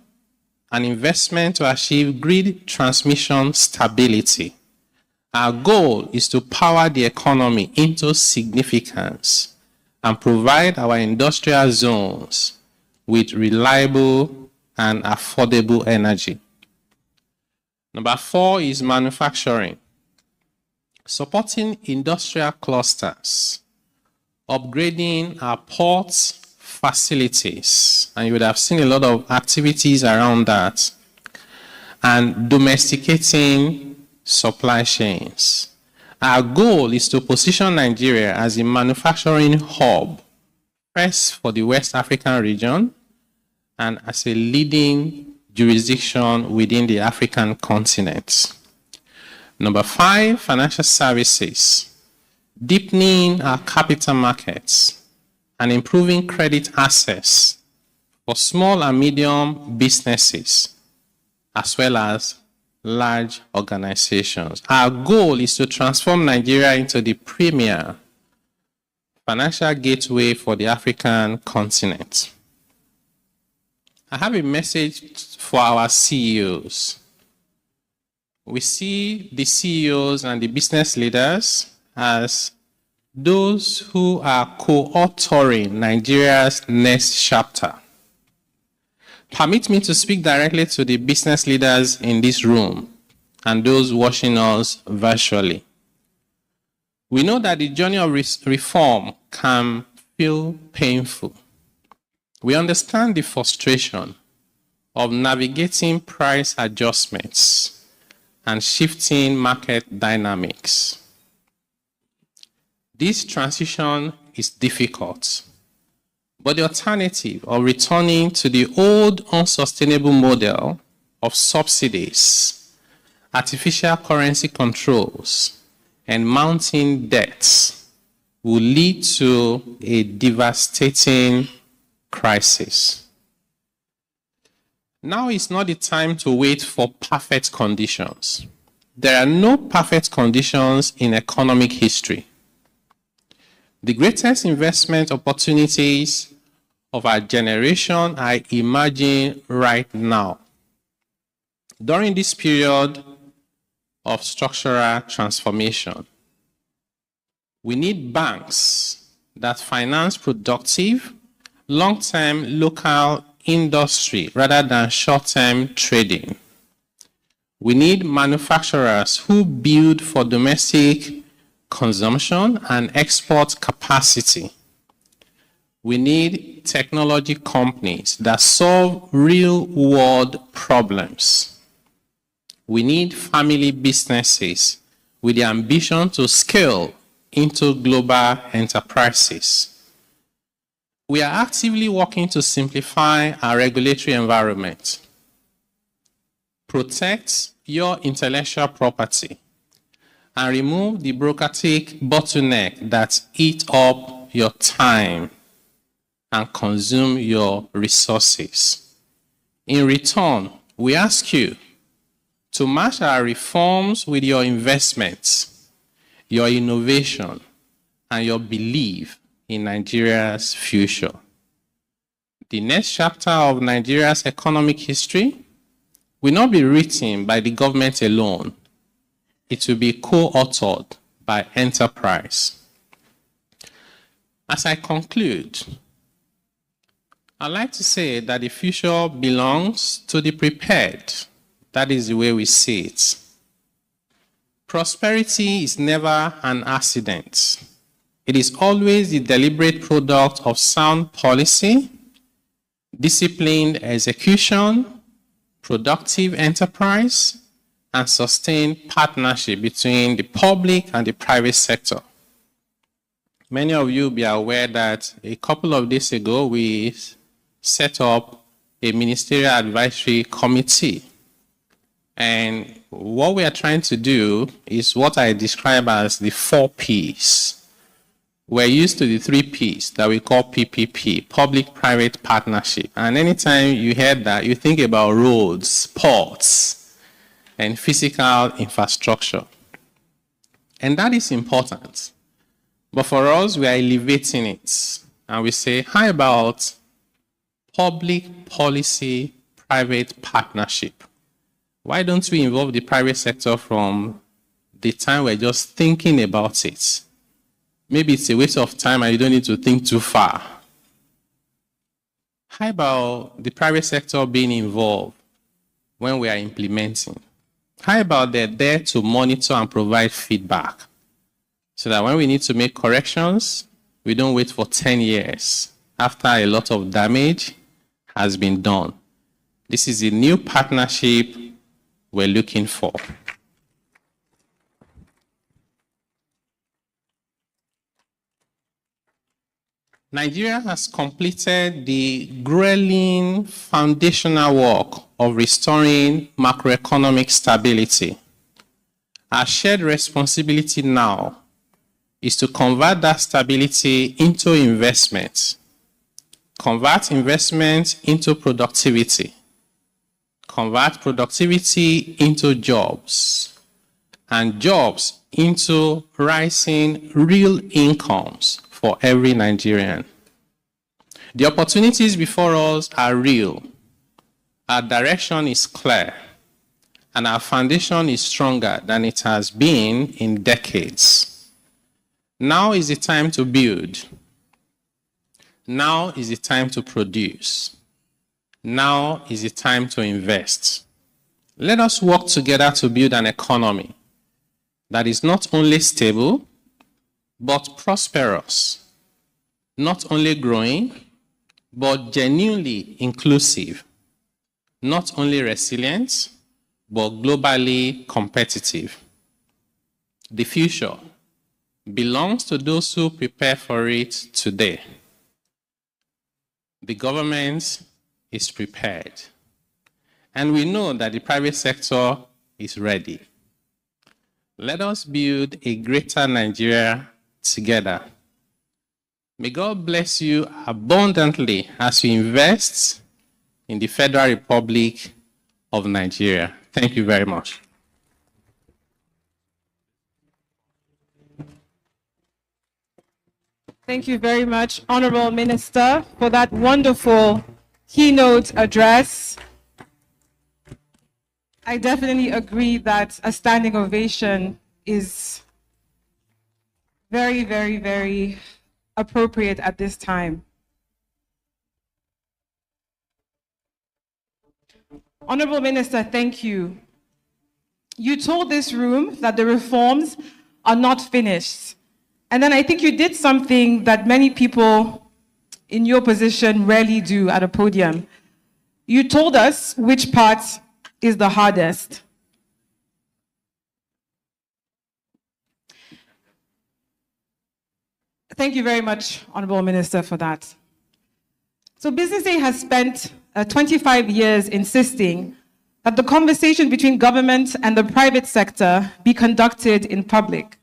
and investment to achieve grid transmission stability. Our goal is to power the economy into significance and provide our industrial zones with reliable and affordable energy. Number 4 is manufacturing. Supporting industrial clusters, upgrading our ports, facilities, and you would have seen a lot of activities around that, and domesticating supply chains. Our goal is to position Nigeria as a manufacturing hub, first for the West African region, and as a leading jurisdiction within the African continent. Number 5, financial services. Deepening our capital markets and improving credit access for small and medium businesses, as well as large organizations. Our goal is to transform Nigeria into the premier financial gateway for the African continent. I have a message for our CEOs. We see the CEOs and the business leaders as those who are co-authoring Nigeria's next chapter. Permit me to speak directly to the business leaders in this room and those watching us virtually. We know that the journey of reform can feel painful. We understand the frustration of navigating price adjustments and shifting market dynamics. This transition is difficult, but the alternative of returning to the old unsustainable model of subsidies, artificial currency controls, and mounting debts will lead to a devastating crisis. Now is not the time to wait for perfect conditions. There are no perfect conditions in economic history. The greatest investment opportunities of our generation are emerging right now. During this period of structural transformation, we need banks that finance productive, long-term local industry rather than short-term trading. We need manufacturers who build for domestic consumption and export capacity. We need technology companies that solve real-world problems. We need family businesses with the ambition to scale into global enterprises. We are actively working to simplify our regulatory environment. Protect your intellectual property and remove the bureaucratic bottleneck that eat up your time and consume your resources. In return, we ask you to match our reforms with your investments, your innovation, and your belief in Nigeria's future. The next chapter of Nigeria's economic history will not be written by the government alone. It will be co-authored by enterprise. As I conclude, I'd like to say that the future belongs to the prepared. That is the way we see it. Prosperity is never an accident. It is always the deliberate product of sound policy, disciplined execution, productive enterprise, and sustained partnership between the public and the private sector. Many of you will be aware that a couple of days ago, we set up a ministerial advisory committee. And what we are trying to do is what I describe as the 4 Ps. We're used to the 3 Ps that we call PPP, public-private partnership. And anytime you hear that, you think about roads, ports, and physical infrastructure. And that is important. But for us, we are elevating it. And we say, how about public policy, private partnership? Why don't we involve the private sector from the time we're just thinking about it? Maybe it's a waste of time and you don't need to think too far. How about the private sector being involved when we are implementing? How about they're there to monitor and provide feedback so that when we need to make corrections, we don't wait for 10 years after a lot of damage has been done? This is a new partnership we're looking for. Nigeria has completed the grueling foundational work of restoring macroeconomic stability. Our shared responsibility now is to convert that stability into investment, convert investment into productivity, convert productivity into jobs, and jobs into rising real incomes for every Nigerian. The opportunities before us are real. Our direction is clear, and our foundation is stronger than it has been in decades. Now is the time to build. Now is the time to produce. Now is the time to invest. Let us work together to build an economy that is not only stable, but prosperous, not only growing, but genuinely inclusive, not only resilient, but globally competitive. The future belongs to those who prepare for it today. The government is prepared, and we know that the private sector is ready. Let us build a greater Nigeria together. May God bless you abundantly as you invest in the Federal Republic of Nigeria. Thank you very much. Thank you very much, Honorable Minister, for that wonderful keynote address. I definitely agree that a standing ovation is very, very, very appropriate at this time. Honorable Minister, thank you. You told this room that the reforms are not finished. And then I think you did something that many people in your position rarely do at a podium. You told us which part is the hardest. Thank you very much, Honorable Minister, for that. So Business Day has spent 25 years insisting that the conversation between government and the private sector be conducted in public.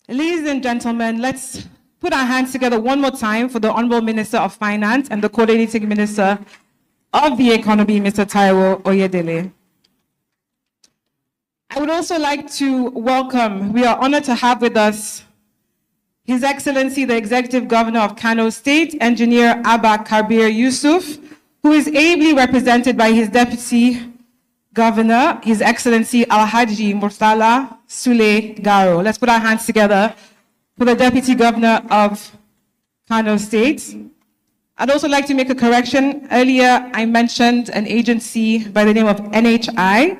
Ladies and gentlemen, let's put our hands together one more time for the Honorable Minister of Finance and the Coordinating Minister of the Economy, Mr. Taiwo Oyedele. I would also like to welcome, we are honored to have with us His Excellency, the Executive Governor of Kano State, Engineer Abba Kabir Yusuf, who is ably represented by his Deputy Governor, His Excellency Alhaji Mursala Sule Garo. Let's put our hands together for the Deputy Governor of Kano State. I'd also like to make a correction. Earlier, I mentioned an agency by the name of NHI.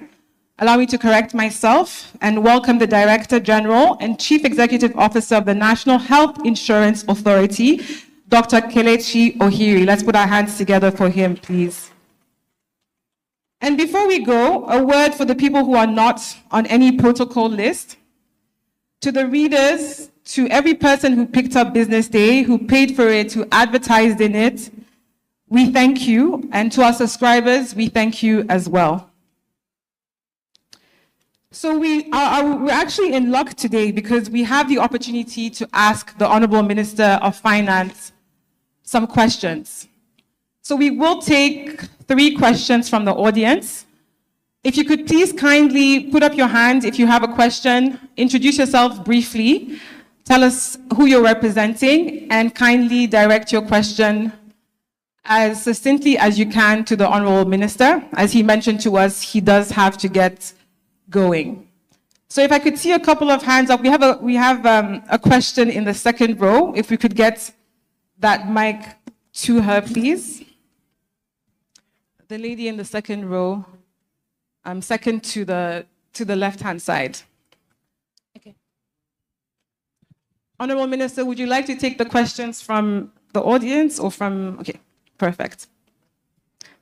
Allow me to correct myself and welcome the Director General and Chief Executive Officer of the National Health Insurance Authority, Dr. Kelechi Ohiri. Let's put our hands together for him, please. And before we go, a word for the people who are not on any protocol list. To the readers, to every person who picked up Business Day, who paid for it, who advertised in it, we thank you. And to our subscribers, we thank you as well. So we're actually in luck today because we have the opportunity to ask the Honorable Minister of Finance some questions. So we will take 3 questions from the audience. If you could please kindly put up your hand if you have a question, introduce yourself briefly, tell us who you're representing, and kindly direct your question as succinctly as you can to the Honorable Minister. As he mentioned to us, he does have to get going. So if I could see a couple of hands up, we have a question in the second row. If we could get that mic to her, please. The lady in the second row, second to the left-hand side. Okay. Honorable Minister, would you like to take the questions from the audience or from? Okay, perfect.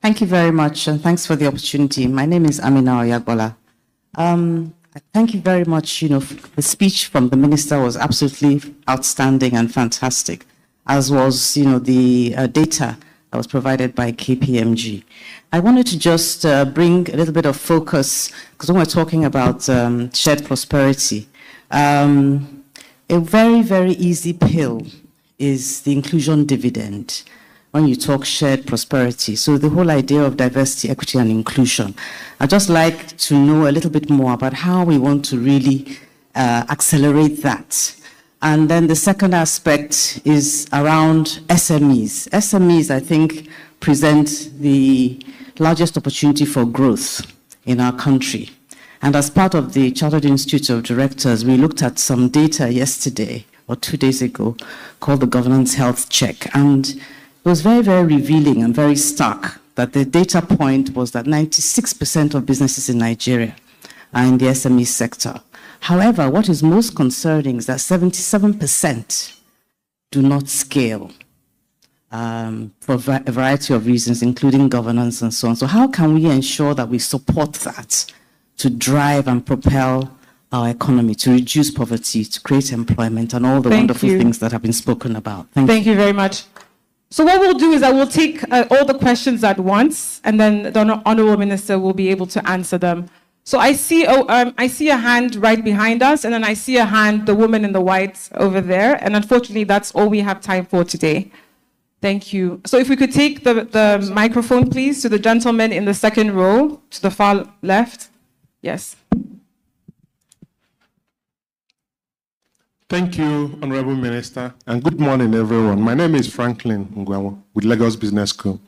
Thank you very much, and thanks for the opportunity. My name is Amina Oyagbola. Thank you very much. The speech from the minister was absolutely outstanding and fantastic, as was, the data that was provided by KPMG. I wanted to just bring a little bit of focus, because when we're talking about shared prosperity, a very, very easy pill is the inclusion dividend when you talk shared prosperity. So the whole idea of diversity, equity, and inclusion. I'd just like to know a little bit more about how we want to really accelerate that. And then the second aspect is around SMEs. SMEs, I think, present the largest opportunity for growth in our country. And as part of the Chartered Institute of Directors, we looked at some data yesterday or 2 days ago called the Governance Health Check. And it was very, very revealing and very stark that the data point was that 96% of businesses in Nigeria are in the SME sector. However, what is most concerning is that 77% do not scale. for a variety of reasons, including governance and so on. So how can we ensure that we support that to drive and propel our economy, to reduce poverty, to create employment, and all the wonderful things that have been spoken about? Thank you very much. So what we'll do is I will take all the questions at once, and then the Honorable Minister will be able to answer them. So I see a hand right behind us, and then I see a hand, the woman in the white over there, and unfortunately that's all we have time for today. Thank you. So if we could take the microphone, please, to the gentleman in the second row, to the far left. Yes. Thank you, Honorable Minister, and good morning, everyone. My name is Franklin Ngwawo with Lagos Business School.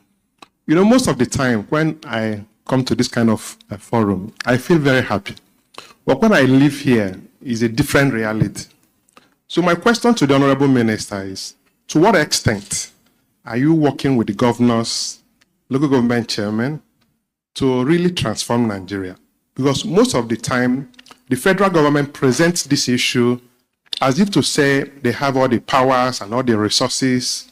You know, most of the time when I come to this kind of forum, I feel very happy. But when I live here, is a different reality. So my question to the Honorable Minister is, to what extent are you working with the governors, local government chairmen, to really transform Nigeria? Because most of the time, the federal government presents this issue as if to say they have all the powers and all the resources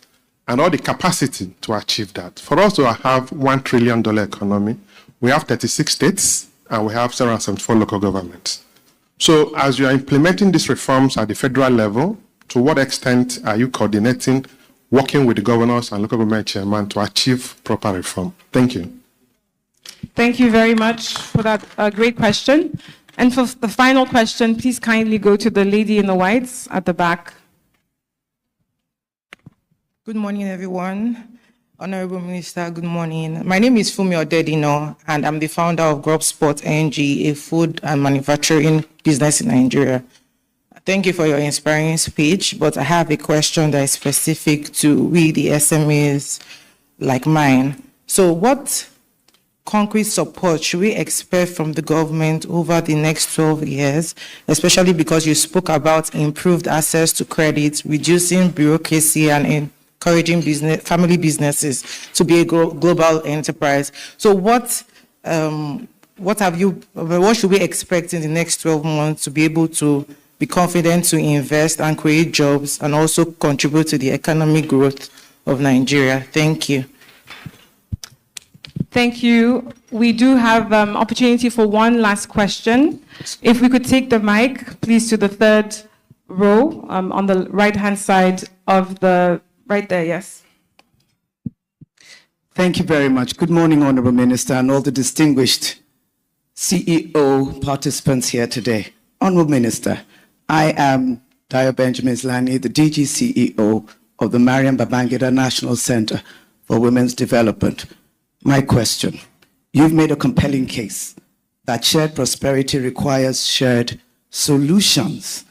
and all the capacity to achieve that. For us to have $1 trillion economy, we have 36 states and we have 774 local governments. So as you are implementing these reforms at the federal level, to what extent are you coordinating, working with the governors and local government chairmen to achieve proper reform? Thank you. Thank you very much for that great question. And for the final question, please kindly go to the lady in the whites at the back. Good morning, everyone. Honorable Minister, good morning. My name is Fumi Odedino, and I'm the founder of Grubsport NG, a food and manufacturing business in Nigeria. Thank you for your inspiring speech, but I have a question that is specific to we, the SMEs like mine. So what concrete support should we expect from the government over the next 12 years, especially because you spoke about improved access to credit, reducing bureaucracy, and encouraging family businesses to be a global enterprise? So what should we expect in the next 12 months to be able to be confident to invest and create jobs and also contribute to the economic growth of Nigeria? Thank you. Thank you. We do have opportunity for one last question. If we could take the mic, please, to the third row on the right-hand side of the, right there, yes. Thank you very much. Good morning, Honorable Minister, and all the distinguished CEO participants here today. Honorable Minister, I am Dio Benjamin Lani, the DG CEO of the Mariam Babangida National Center for Women's Development. My question, you've made a compelling case that shared prosperity requires shared solutions.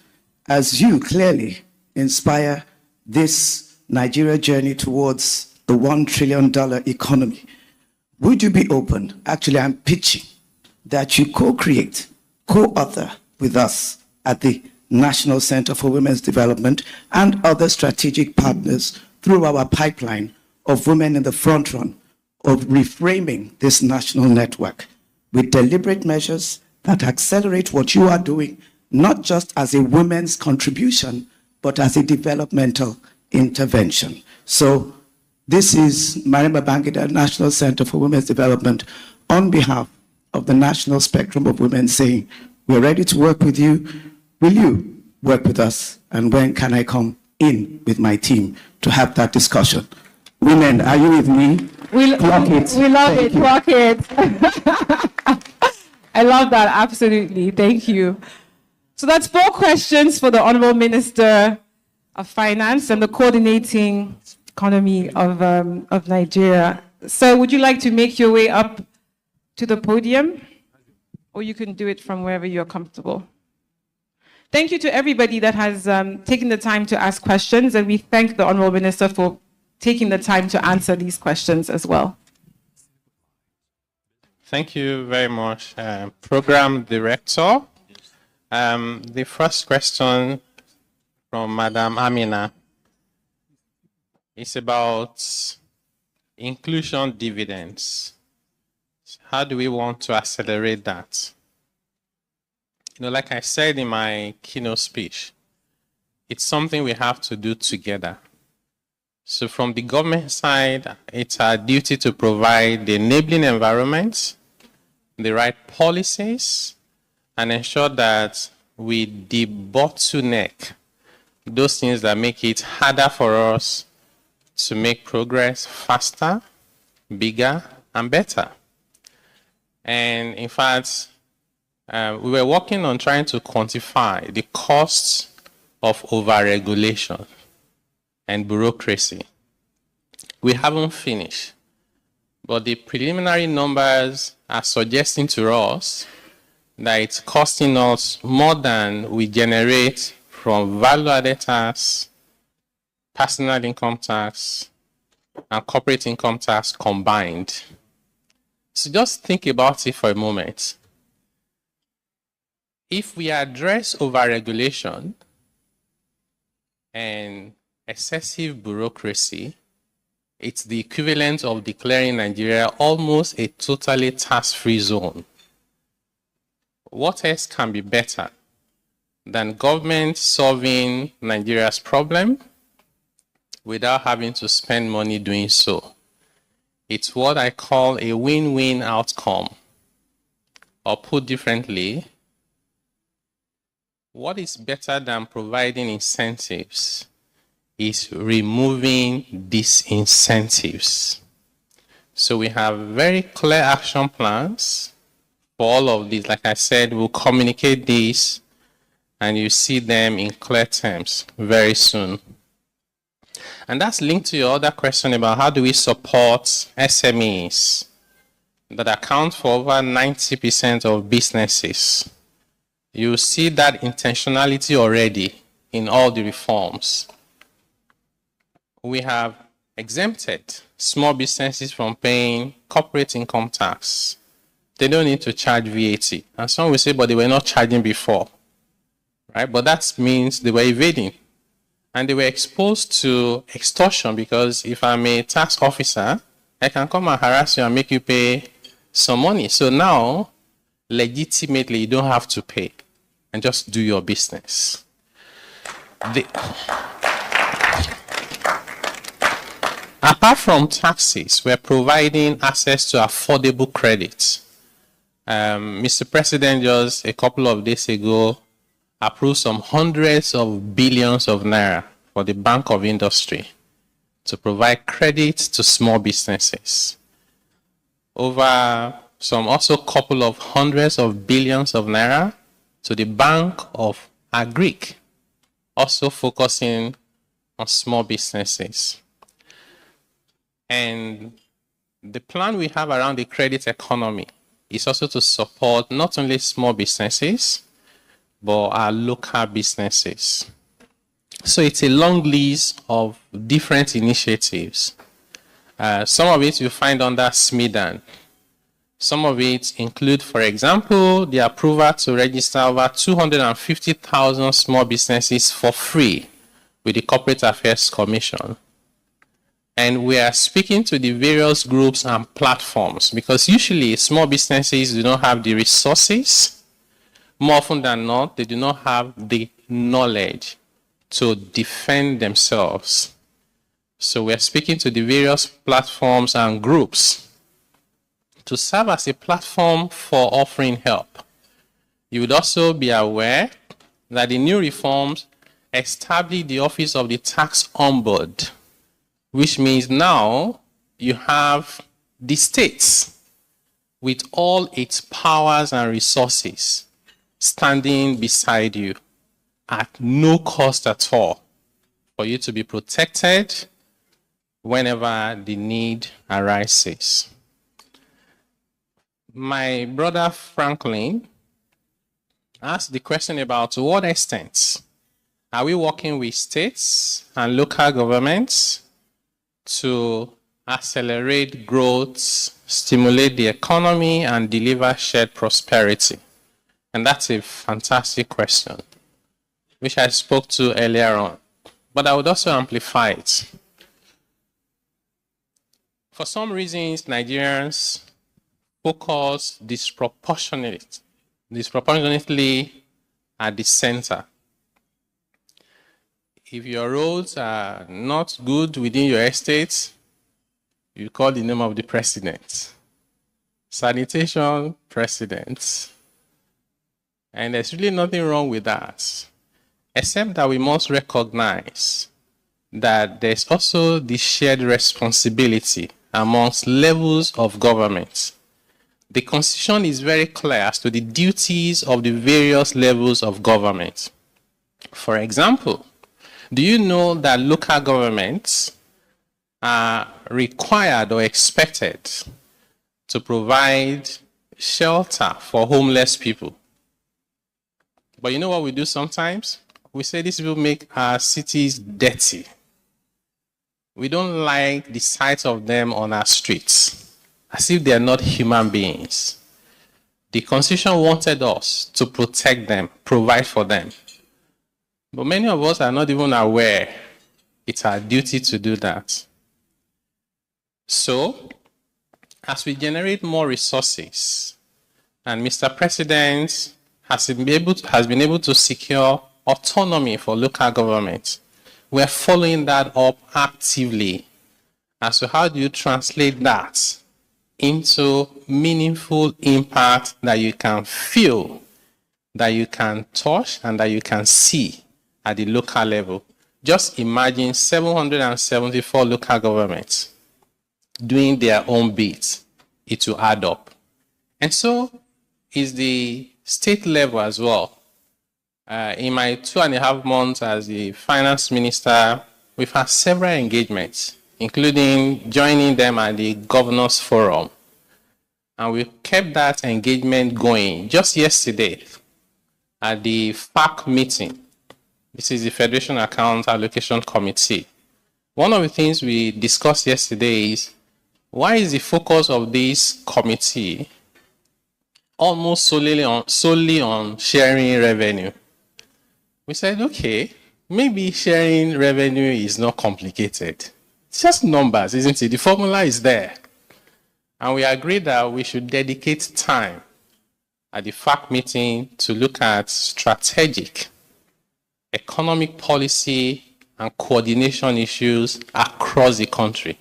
As you clearly inspire this Nigeria journey towards the $1 trillion economy, would you be open, actually I'm pitching, that you co-create, co-author with us at the National Center for Women's Development and other strategic partners through our pipeline of women in the front run of reframing this national network with deliberate measures that accelerate what you are doing, not just as a women's contribution, but as a developmental intervention. So this is Mariam Babangida National Center for Women's Development on behalf of the National Spectrum of Women saying, we're ready to work with you. Will you work with us? And when can I come in with my team to have that discussion? Women, are you with me? Clock it. We love it. Clock it. I love that. Absolutely. Thank you. So that's 4 questions for the Honorable Minister of Finance and the coordinating economy of Nigeria. So would you like to make your way up to the podium? Or you can do it from wherever you're comfortable. Thank you to everybody that has taken the time to ask questions, and we thank the Honorable Minister for taking the time to answer these questions as well. Thank you very much, Program Director. The first question from Madam Amina is about inclusion dividends. How do we want to accelerate that? You know, like I said in my keynote speech, it's something we have to do together. So from the government side, it's our duty to provide the enabling environment, the right policies, and ensure that we debottleneck those things that make it harder for us to make progress faster, bigger, and better. And in fact, we were working on trying to quantify the costs of overregulation and bureaucracy. We haven't finished, but the preliminary numbers are suggesting to us that it's costing us more than we generate from value-added tax, personal income tax, and corporate income tax combined. So just think about it for a moment. If we address overregulation and excessive bureaucracy, it's the equivalent of declaring Nigeria almost a totally tax-free zone. What else can be better than government solving Nigeria's problem without having to spend money doing so? It's what I call a win-win outcome. Or put differently, what is better than providing incentives is removing disincentives. So we have very clear action plans for all of these. Like I said, we'll communicate these and you see them in clear terms very soon. And that's linked to your other question about how do we support SMEs that account for over 90% of businesses. You see that intentionality already in all the reforms. We have exempted small businesses from paying corporate income tax. They don't need to charge VAT. And some will say, but they were not charging before. Right? But that means they were evading. And they were exposed to extortion because if I'm a tax officer, I can come and harass you and make you pay some money. So now, legitimately, you don't have to pay and just do your business. Apart from taxes, we're providing access to affordable credit. Mr. President just a couple of days ago approved some hundreds of billions of naira for the Bank of Industry to provide credit to small businesses. Over some also couple of hundreds of billions of naira to the Bank of Agric, also focusing on small businesses. And the plan we have around the credit economy is also to support not only small businesses, but our local businesses. So it's a long list of different initiatives. Some of it you find under SMIDAN. Some of it include, for example, the approval to register over 250,000 small businesses for free with the Corporate Affairs Commission. And we are speaking to the various groups and platforms because usually small businesses do not have the resources. More often than not, they do not have the knowledge to defend themselves. So we are speaking to the various platforms and groups to serve as a platform for offering help. You would also be aware that the new reforms establish the Office of the Tax Ombud, which means now you have the states with all its powers and resources standing beside you at no cost at all for you to be protected whenever the need arises. My brother Franklin asked the question about to what extent are we working with states and local governments to accelerate growth, stimulate the economy, and deliver shared prosperity? And that's a fantastic question, which I spoke to earlier on. But I would also amplify it. For some reasons, Nigerians focus disproportionately at the center. If your roads are not good within your estate, you call the name of the president. Sanitation, president. And there's really nothing wrong with that, except that we must recognize that there's also the shared responsibility amongst levels of government. The Constitution is very clear as to the duties of the various levels of government. For example, do you know that local governments are required or expected to provide shelter for homeless people? But you know what we do sometimes? We say these people make our cities dirty. We don't like the sight of them on our streets, as if they are not human beings. The Constitution wanted us to protect them, provide for them. But many of us are not even aware it's our duty to do that. So, as we generate more resources, and Mr. President has been able to secure autonomy for local government, we're following that up actively as to how do you translate that into meaningful impact that you can feel, that you can touch, and that you can see at the local level. Just imagine 774 local governments doing their own bit. It will add up. And so is the state level as well. In my 2.5 months as the finance minister, we've had several engagements, including joining them at the Governors Forum. And we kept that engagement going. Just yesterday, at the FAC meeting, this is the Federation Account Allocation Committee, one of the things we discussed yesterday is, why is the focus of this committee almost solely on sharing revenue? We said, okay, maybe sharing revenue is not complicated. It's just numbers, isn't it? The formula is there. And we agreed that we should dedicate time at the FAC meeting to look at strategic economic policy and coordination issues across the country.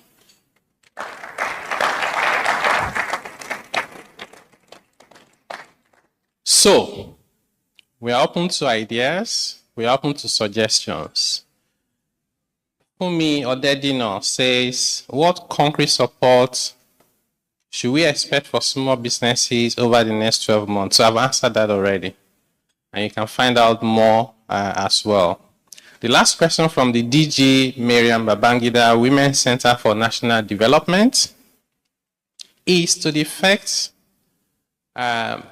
So, we are open to ideas, we are open to suggestions. Fumi Odedino says, what concrete support should we expect for small businesses over the next 12 months? So I've answered that already. And you can find out more as well. The last question from the DG Miriam Babangida Women's Center for National Development is to the effect that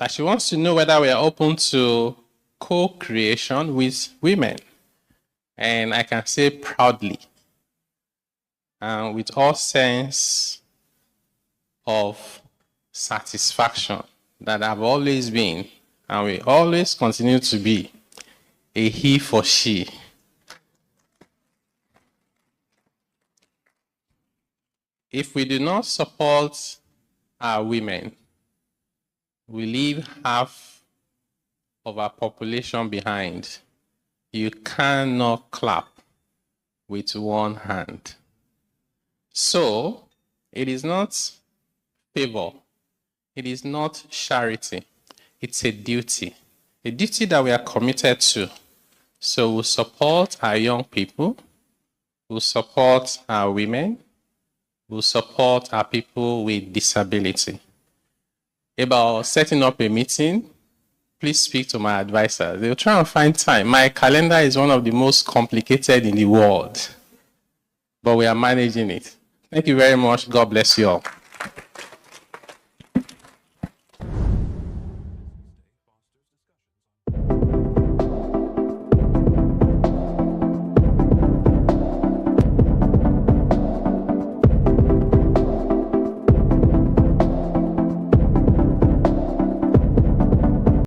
she wants to know whether we are open to co-creation with women. And I can say proudly, and with all sense of satisfaction, that I've always been, and we always continue to be, a he for she. If we do not support our women, we leave half of our population behind. You cannot clap with one hand. So, it is not favor. It is not charity. It's a duty that we are committed to. So we'll support our young people, we'll support our women, we'll support our people with disability. About setting up a meeting, please speak to my advisor. They'll try and find time. My calendar is one of the most complicated in the world, but we are managing it. Thank you very much. God bless you all.